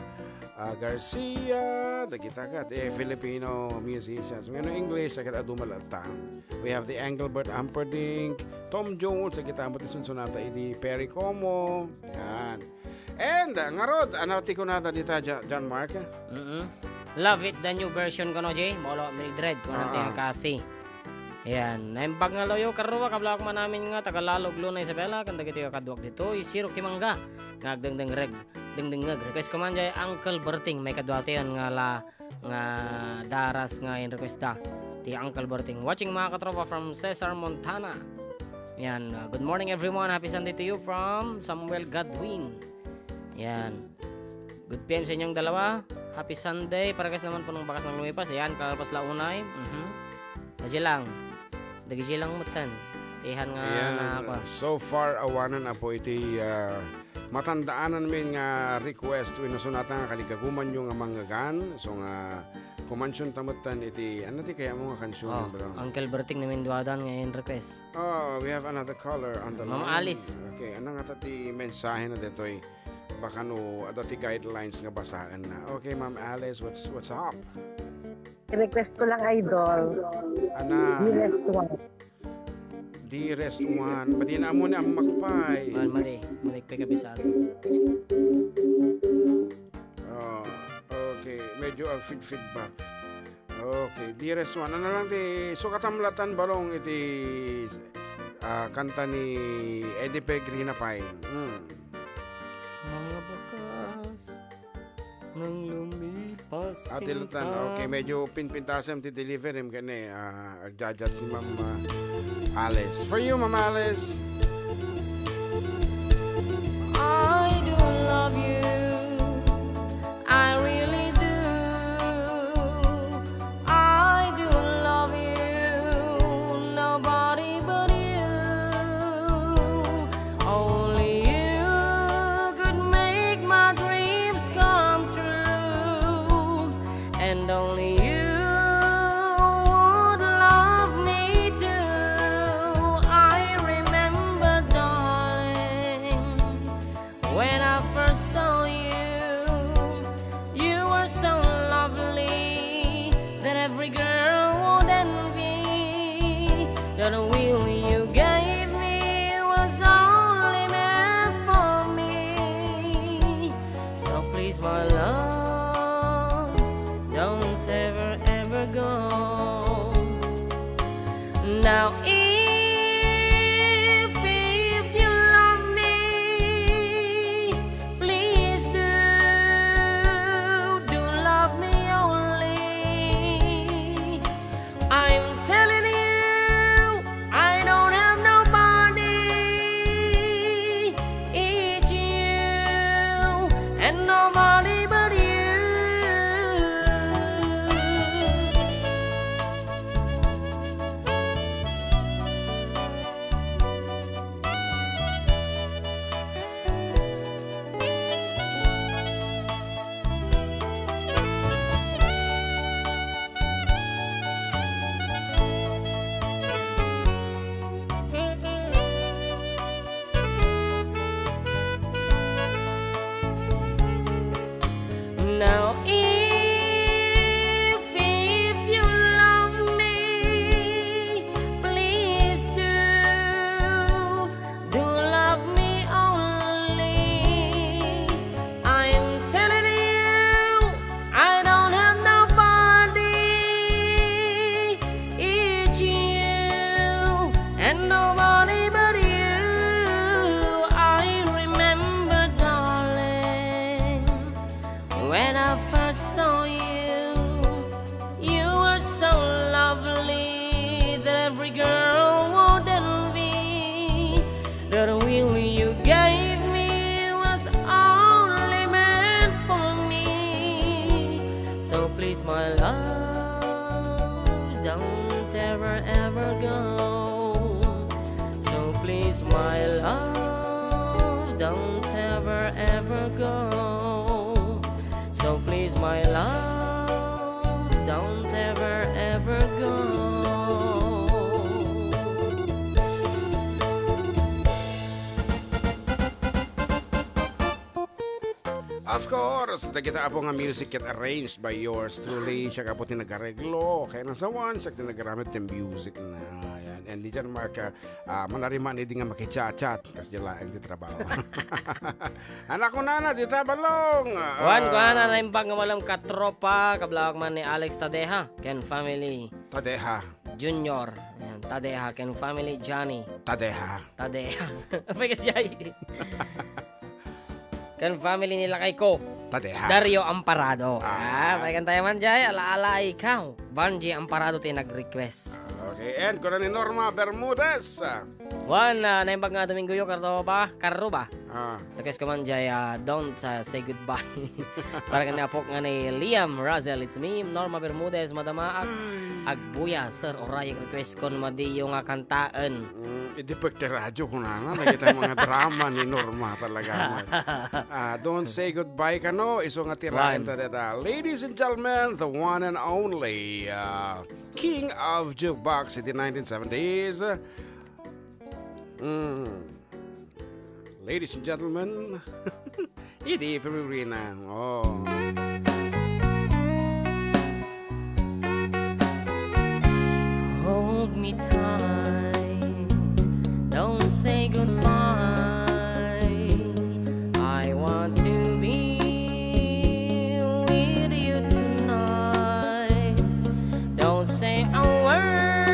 Garcia, dagitagat Filipino musicians. Ngayon English, agad adumalatang. We have the Engelbert Humperdinck, Tom Jones, agad mo tisunsunata idi Perry Como. Yan. And ngarod, ti ko nata dita John Mark. Love it, the new version ko no, Jay. Molo, Mildred, ko natin ang Kathy. Ayan, naimbag nga loyo, karuwa, kablak man namin nga, Tagalalog, Luna, Isabela, kanda kiti kaduak dito, isiro kimangga, ngagdengdeng reg, dengdengag, request ko man jay, Uncle Berting, may kadwatian nga daras nga in request da, ti Uncle Berting. Watching mga katropa from Cesar, Montana. Ayan, good morning everyone, happy Sunday to you from Samuel Godwin. Ayan, good PM sa inyong dalawa, happy Sunday, para guys naman po ng bakas ng lumipas, ayan, kalpas launay, Dagi lang mutan. Ihan nga na ako. So far, awanan na po iti matandaanan min nga request winusunatan nga kalikaguman yung nga manggagan. So nga kumansyon tamutan iti ano ti kaya mo nga kansyon bro. Uncle Berting namin duadan nga in request. Oh, we have another caller on the line. Ma'am Alice. Okay, ano nga ti mensahe na detoy? Baka no adati guidelines nga basaan na. Okay, Ma'am Alice, what's up? Request ko lang, idol. Ana. Dearest one. Pati na mo na ang makpay. Mali pagkabisado. Oh, okay. Medyo ang feedback. Okay. Dearest one. Ano lang di sukatamlatan balong iti kanta ni Eddie Peregrina Pay. Mga bakas nang lumipas. Atilatan. Okay. Medyo pinpintasam ti deliver him kani. Agjajat ni Ma'am Alice. For you, Ma'am Alice. I do love you, I really do. I do love you, nobody but you. Only you could make my dreams come true, and only you the will you gave me was only meant for me. So please, my love, don't ever go. Now if you love me, please do love me only. I'm telling you, nobody but you. don't ever go. So please, my love, don't ever go. So please, my love, don't ever go. Of course, kita po nga music kit arranged by yours truly. Siya ka po tinagareglo. Kaya nasa one, siya tinagaramit ng music na. Ayan. And di dyan, Mark, manariman hindi nga makichat-chat kasi dyan lang di trabaho. Anak ko na, di tabalong. Wan ko na naimbag nga walang katropa. Kablawag man ni Alex Tadeha. Ken family. Tadeha. Junior. Ayan, Tadeha. Ken family. Johnny. Tadeha. May kasiyay. Kan family nila kay ko. Tadeha. Dario Amparado. Pagan tayo man jay. Alaala ikaw. Banji Amparado tayo nag-request. Okay, and ko na ni Norma Bermudez. One, naimbag nga Domingo yo, Karo ba? Ah. Request ko man jay, don't say goodbye. Para kanina po nga ni Liam Razel. It's me, Norma Bermudez, madama agbuya, sir. Oray, request ko na madiyo nga kantaan. Idipagte radyo ko na. Nakita mga drama ni Norma talaga. Don't say goodbye ka no. Iso nga tirahin ta. Ladies and gentlemen, the one and only King of Jukebox in the 1970s. Ladies and gentlemen, Idi Peregrina. Oh. Hold me tight, don't say goodbye. I want to be with you tonight. Don't say a word,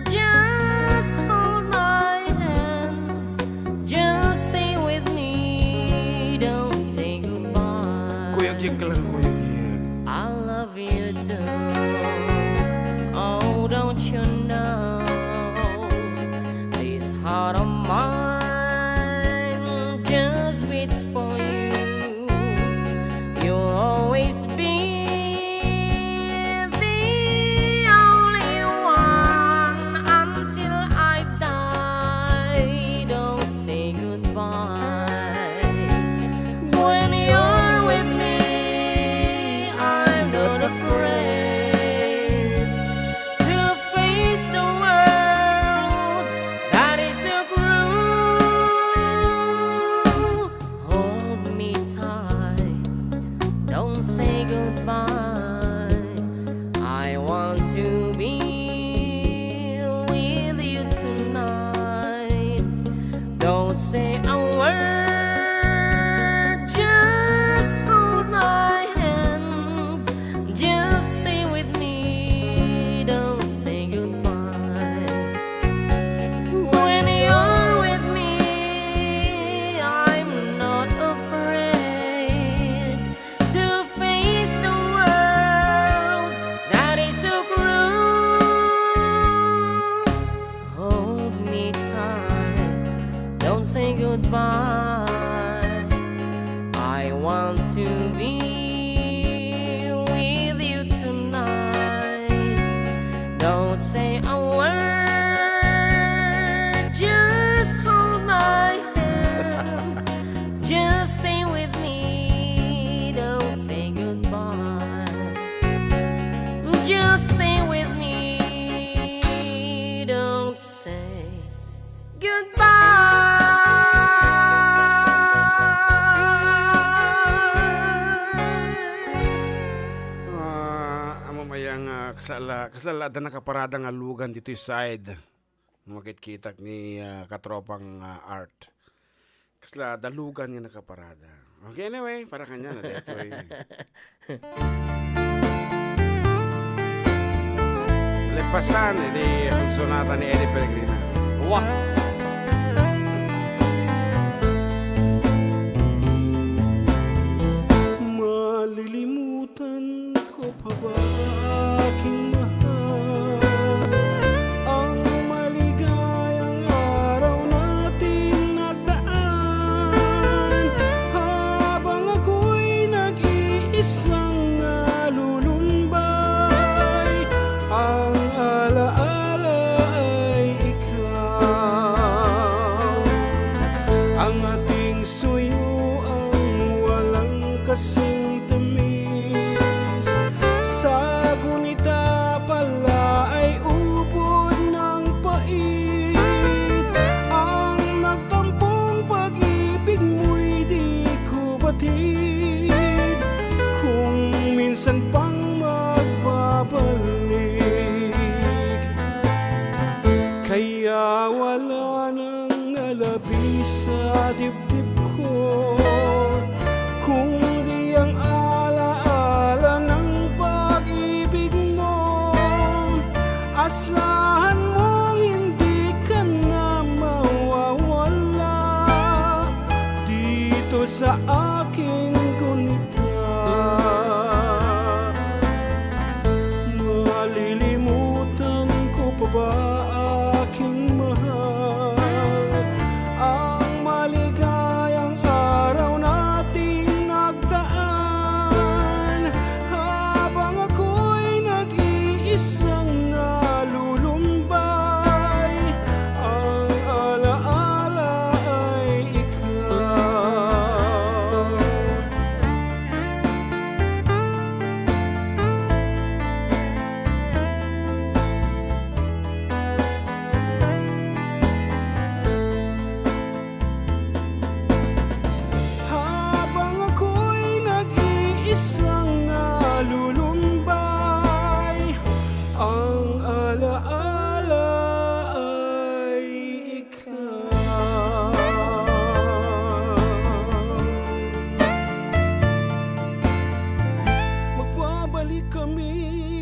just hold my hand. Just stay with me, don't say goodbye. Kuya Jing ka lang, Kuya Jing. I love you, oh, don't you know, this heart of mine just beats for you. You'll always be the only one until I die. Don't say goodbye. When you're with me, I'm not afraid to face the world that is so cruel. Hold me tight, don't say goodbye. I want to be with you tonight. Don't say a word, just hold my hand. Just stay with me, don't say goodbye. When you're with me, I'm not afraid to face the world that is so cruel. Hold me tight, don't say goodbye. I want to be with you tonight. Don't say a word, just hold my hand. Just stay with me, don't say goodbye. Just stay with me, don't say goodbye. Amamayang kasala da nakaparada nga lugan dito yung side. Makit-kitak ni katropang Art. Kasla dalugan nga nakaparada. Okay, anyway, para kanya na dito eh. Lepasan, edi sonata ni Eddie Peregrina. Wah! Malilimutan ko pa ba aking mahal ang maligayang araw natin nagdaan habang ako'y nag-iisang nalulungkot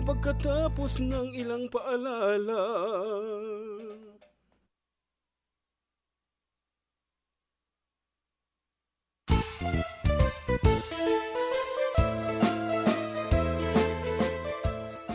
pagkatapos ng ilang paalala.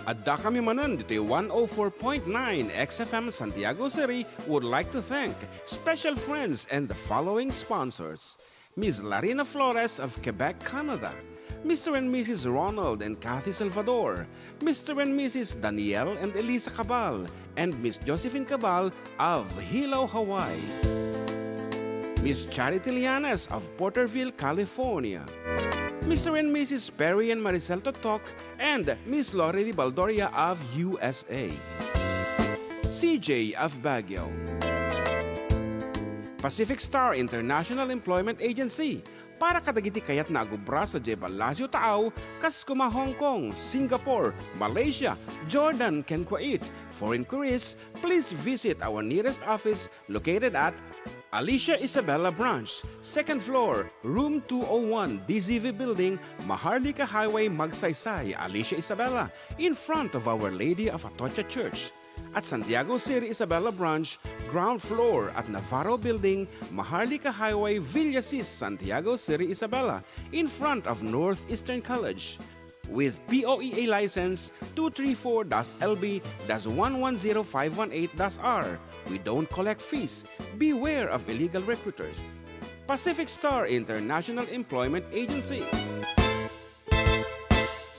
Adda kami manan dito 104.9 XFM Santiago City would like to thank special friends and the following sponsors. Ms. Larina Flores of Quebec, Canada. Mr. and Mrs. Ronald and Kathy Salvador. Mr. and Mrs. Danielle and Elisa Cabal. And Miss Josephine Cabal of Hilo, Hawaii. Miss Charity Lianes of Porterville, California. Mr. and Mrs. Perry and Maricel Totok, and Miss Lorely Baldoria of USA. CJ of Baguio. Pacific Star International Employment Agency, para kadagiti kayat na agubra sa Jebel Lazio Taaw, kas kuma Hong Kong, Singapore, Malaysia, Jordan, ken Kuwait. For inquiries, please visit our nearest office located at Alicia Isabella Branch, 2nd floor, room 201, DZV Building, Maharlika Highway, Magsaysay, Alicia Isabella, in front of Our Lady of Atocha Church. At Santiago City Isabella Branch, ground floor at Navarro Building, Maharlika Highway, Villasis, Santiago City Isabella, in front of Northeastern College. With POEA license 234-LB-110518-R. We don't collect fees. Beware of illegal recruiters. Pacific Star International Employment Agency.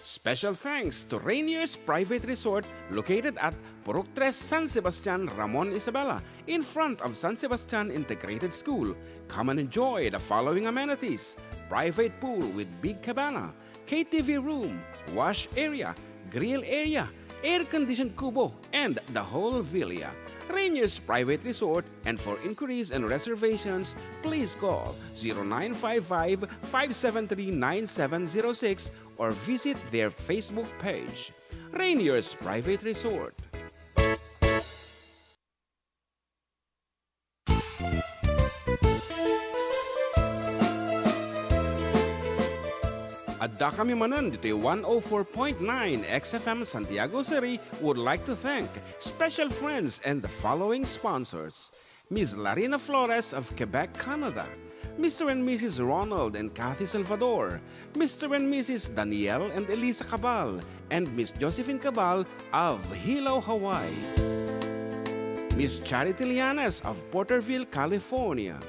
Special thanks to Rainier's Private Resort located at Purok 3, San Sebastian, Ramon Isabela, in front of San Sebastian Integrated School. Come and enjoy the following amenities: private pool with big cabana, KTV room, wash area, grill area, air-conditioned kubo, and the whole villa. Rainier's Private Resort, and for inquiries and reservations, please call 0955-573-9706 or visit their Facebook page. Rainier's Private Resort. Adda kami manan dito 104.9 XFM Santiago City would like to thank special friends and the following sponsors. Ms. Larina Flores of Quebec, Canada. Mr. and Mrs. Ronald and Kathy Salvador. Mr. and Mrs. Danielle and Elisa Cabal. And Miss Josephine Cabal of Hilo, Hawaii. Miss Charity Lianes of Porterville, California.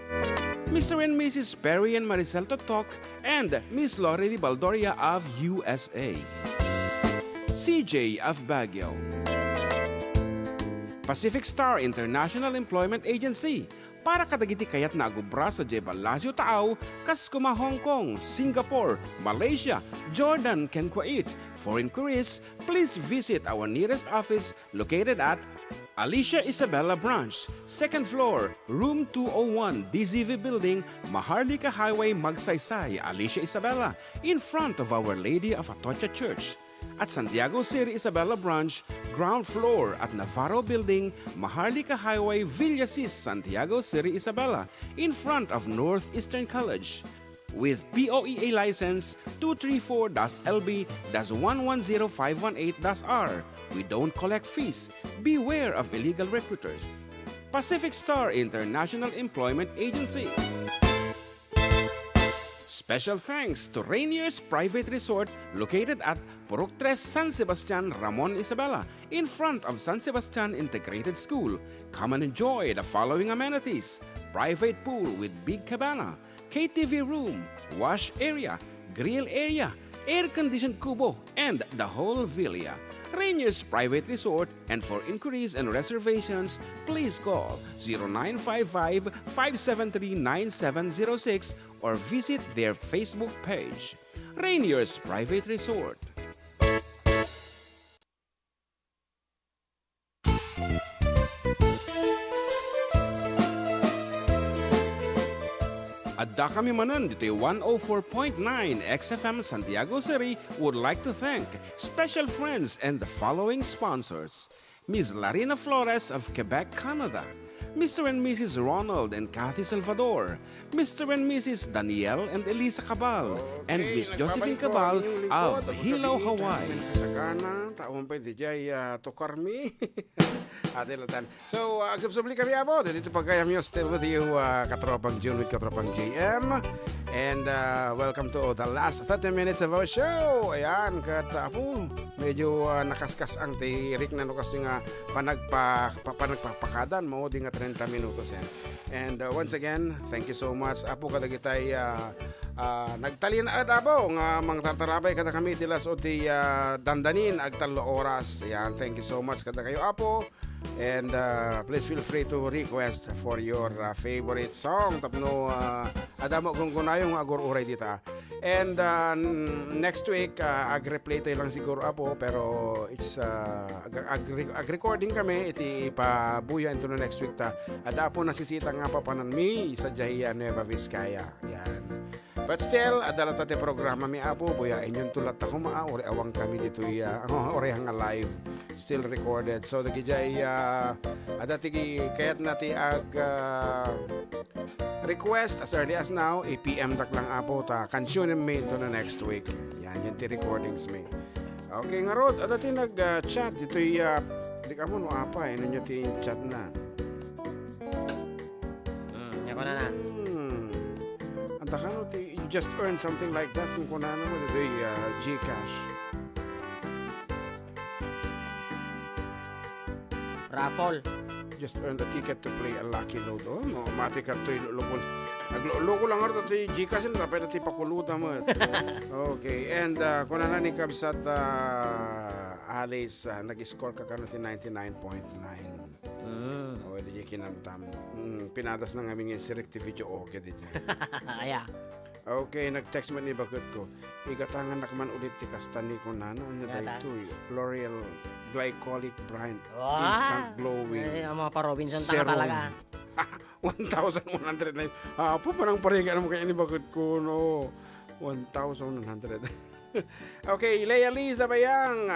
Mr. and Mrs. Perry and Maricel Totok, and Miss Lorely Baldoria of USA. CJ of Baguio. Pacific Star International Employment Agency, para kadagiti kayat na agubra sa Jebel Lazio Taaw, kas kuma Hong Kong, Singapore, Malaysia, Jordan, ken Kuwait. For inquiries, please visit our nearest office located at Alicia Isabella Branch, 2nd floor, room 201, DZV Building, Maharlika Highway, Magsaysay, Alicia Isabella, in front of Our Lady of Atocha Church. At Santiago City Isabella Branch, ground floor at Navarro Building, Maharlika Highway, Villasis, Santiago City Isabella, in front of Northeastern College. With POEA license 234-LB-110518-R. We don't collect fees. Beware of illegal recruiters. Pacific Star International Employment Agency. Special thanks to Rainier's Private Resort located at Purok 3, San Sebastian, Ramon Isabela, in front of San Sebastian Integrated School. Come and enjoy the following amenities: private pool with big cabana, KTV room, wash area, grill area, air-conditioned kubo, and the whole villa. Rainier's Private Resort, and for inquiries and reservations, please call 0955-573-9706 or visit their Facebook page. Rainier's Private Resort. Adda kami manan dito 104.9 XFM Santiago City would like to thank special friends and the following sponsors. Ms. Larina Flores of Quebec, Canada. Mr. and Mrs. Ronald and Kathy Salvador, Mr. and Mrs. Danielle and Elisa Cabal, and Miss Josephine Cabal of Hilaw, Hawaii. Sakana, taon pa DJ Tokarmi. Adelatan. So, agsubsubli kami abo. Dito pa kaya still with you, Katropang June with Katropang JM. And welcome to the last 30 minutes of our show. Ayan, katapo. Medyo nakaskas ang tirik na nukas nga panagpapakadan mo di nga 30 minutos yan. And once again, thank you so much. Apo kada kitay nagtalin abo nga mangtatarabay kada kami dilas o ti dandanin ag 3 oras. Ayan, thank you so much kada kayo apo. And please feel free to request for your favorite song tapno adamo kung kunayong agor uray dita. And next week ag-replay tayo lang siguro apo pero it's ag-recording kami iti ipabuya into the next week ta. Ada po nasisita nga pa pananmi sa Jaya Nueva Vizcaya. Yan. But still, adalat ati programa mi apo buya inyong tulat ako ori awang kami dito ori hang live still recorded. So the gijay adati kayat nati ag request as early as now PM tak lang apo ta kansyonem mi to the next week. Yan ti recordings mi. Okay nga rod adati nag-chat dito di ka mo no apa ino nyo ti chat na. Yako na. Anta ka no ti you just earn something like that kung kunana mo dito Gcash. Raffle. Just earn the ticket to play a lucky load. Oh, no, mati ka to ilulukol. Nagloko lang ito ti Gcash na tapos ti pakuluta mo. Okay, and kung na ni Kabsat Alice, nag-score ka ti 99.9. O, di kinamtam. Pinadas na nga aming si Rectificio okay dito. Aya. Okay, nag-text man ni Bagot ko. Igatangan na man ulit ti kastani ko na. Ano na ito? L'Oreal Glycolic Brand. Instant Glowing. Ang mga pa-Robinson tanga talaga. 1,100 na yun. Po, parang paringa naman kayo ni Bagot ko. No? 1,100. Okay, Lea Riza Bayang.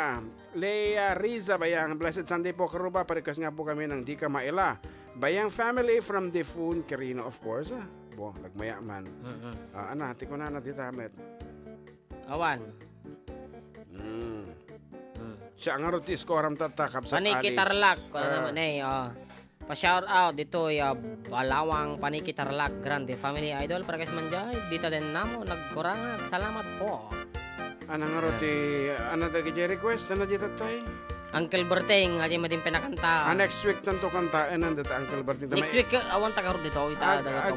Lea Riza Bayang. Blessed Sunday po, Karuba. Parikas nga po kami ng Di Ka Maila. Bayang family from Defun, Quirino, of course. Bo, nagmaya man. Ana, hati ko na natitamet. Awan. Siya ang arutis ko aram tatakap sa Alice. Panikitarlak. Naman pa-shout out dito Balawang Panikitarlak Grande Family Idol. Para kasi manjay, dito din namo. Nagkurang. Salamat po. Anang aruti, ana dagi request, ana dito tayo? Uncle Berting, aja mading pinakanta. Next week tanto kanta enan data Uncle Berting. Next week awan tagarod dito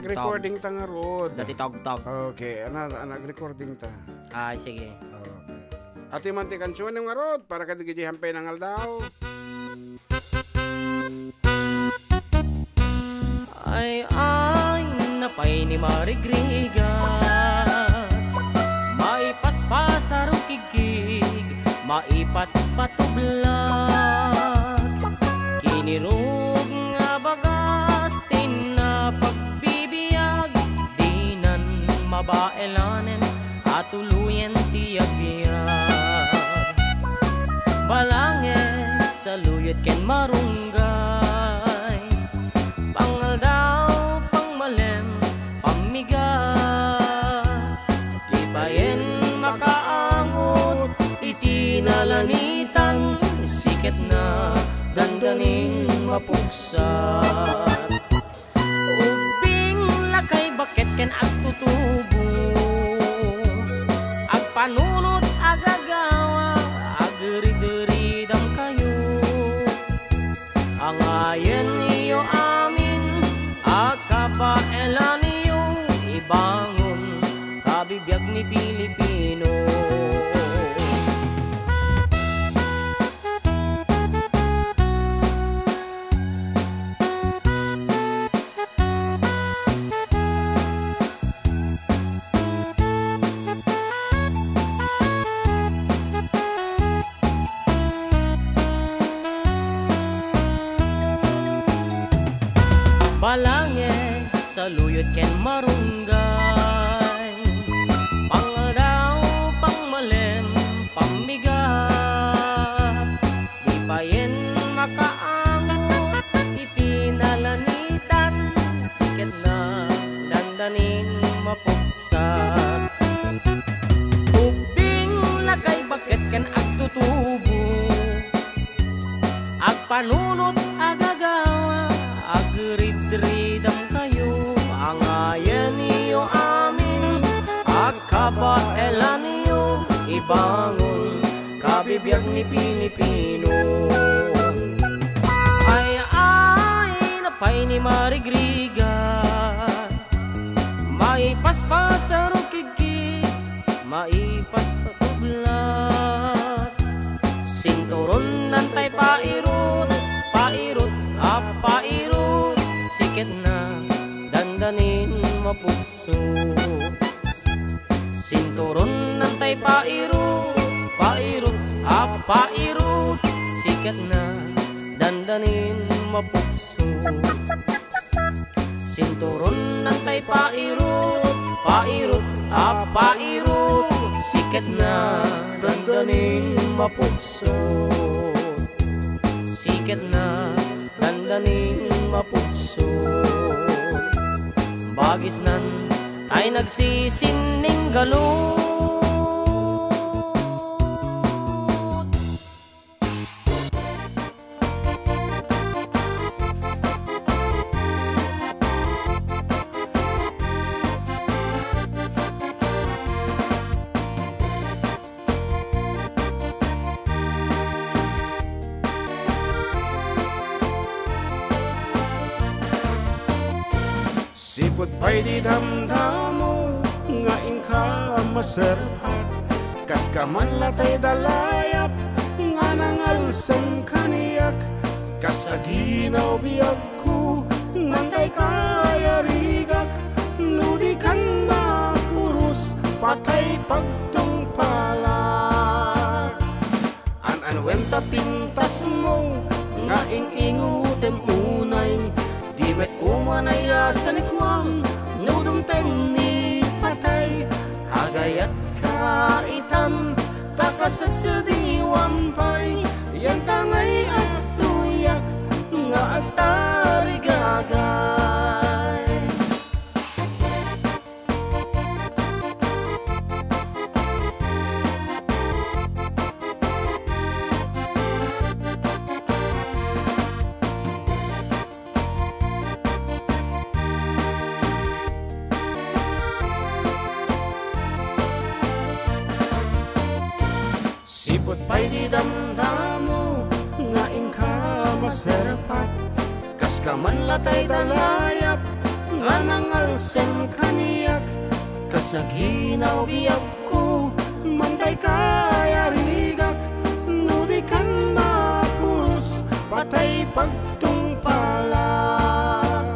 recording tangarod. Dati tog. Okay, recording ta. Ay sige. Okay. Ati man ti kansyon ng arod para kadigidi hampay ng aldaw. Ay napay ni Marigriga. May paspas arong kikig. Maipat patublag kinirog nga bagas na pagbibiyag dinan mabaelanen at tuluyan tiyagirag balange sa luyot ken marunggay pangal daw pangmalem pamiga tibayen makaangot itinalanitan sikat na dandaning mapusat ubing lakay bakit ken agtutubo agpanunot agagawa agderi-deridam kayo ang ayen niyo amin akapaelan niyo ibangon kabibiyag ni Pilipino. Balange sa luyot ken marunggay pangadaw pangmalem pamigat di payen makaangot itinalani panunot agagawa, agrid-ridam kayo, ang ayan niyo amin, agkabaelan niyo, ibangon, kabibiyag ni Pilipino. Ay, napay ni Marigriga, maipaspas sa rukigi, maipatpatublat, sinturon nantay pairot, pairot, pairot, sikit na dandanin mapugso. Sinturon nantay pairot, pairot, pairot, sikat na dandanin mapugso. Sinturon nantay pairot, pairot, pairot, sikat na dandanin mapugso. Sikat na dandanin mapugso. Bagis nan ay nagsisining galot. Sipot pa'y di damdamo, nga ingka maserpat, kas ka man latay dalayap, nga nangalsang kaniyak, kas aginaw biyag ko, nantay kaya rigak, nudi kan na purus, patay pagtungpalar. An-anwenta pintas mo, nga ing-ingutem unay, di met umanaya sa nikwang, nudong ni patay, agayat kaitam, takasat sa diwampay, yan tangay at tuyak, nga agtarigagay. Sipot pa'y di damdamo, nga ingka masarapat, kas ka man latay dalayap, nga nangalsang kaniyak, kas aginaw biyag ko, mantay kaya rigak, nudi kan na purus, patay pagtungpalar.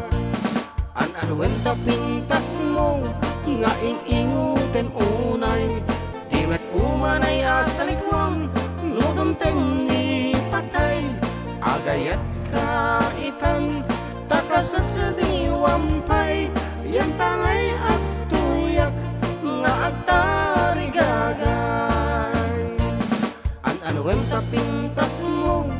An-anwenta pintas mo, nga ing-inguten unay, met umanay asalikwang, nudong ni patay, agayat kaitan, takasat sa diwampay, yan tangay at tuyak, nga agtarigagay. An-anwenta pintas mo,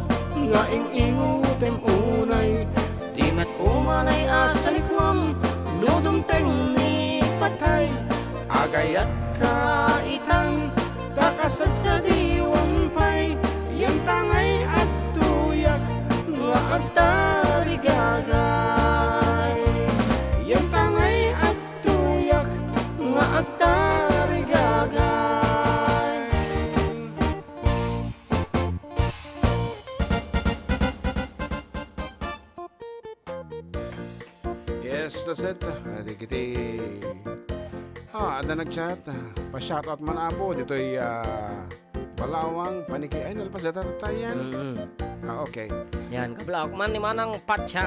nga ing-ingutem unay, di met umanay asalikwang, nudong ni patay, agayat kaitan, takasat sa diwampay, yan tangay at tuyak, nga agtarigagay. Yan tangay at tuyak, nga agtarigagay. Yes, that's it. Adi kiti ada nag-chat. Pa-shoutout man apo. Dito'y Balawang, Paniki. Ay, nalpas data tayan. Okay. Yan, kablak man ni Manang Patsa.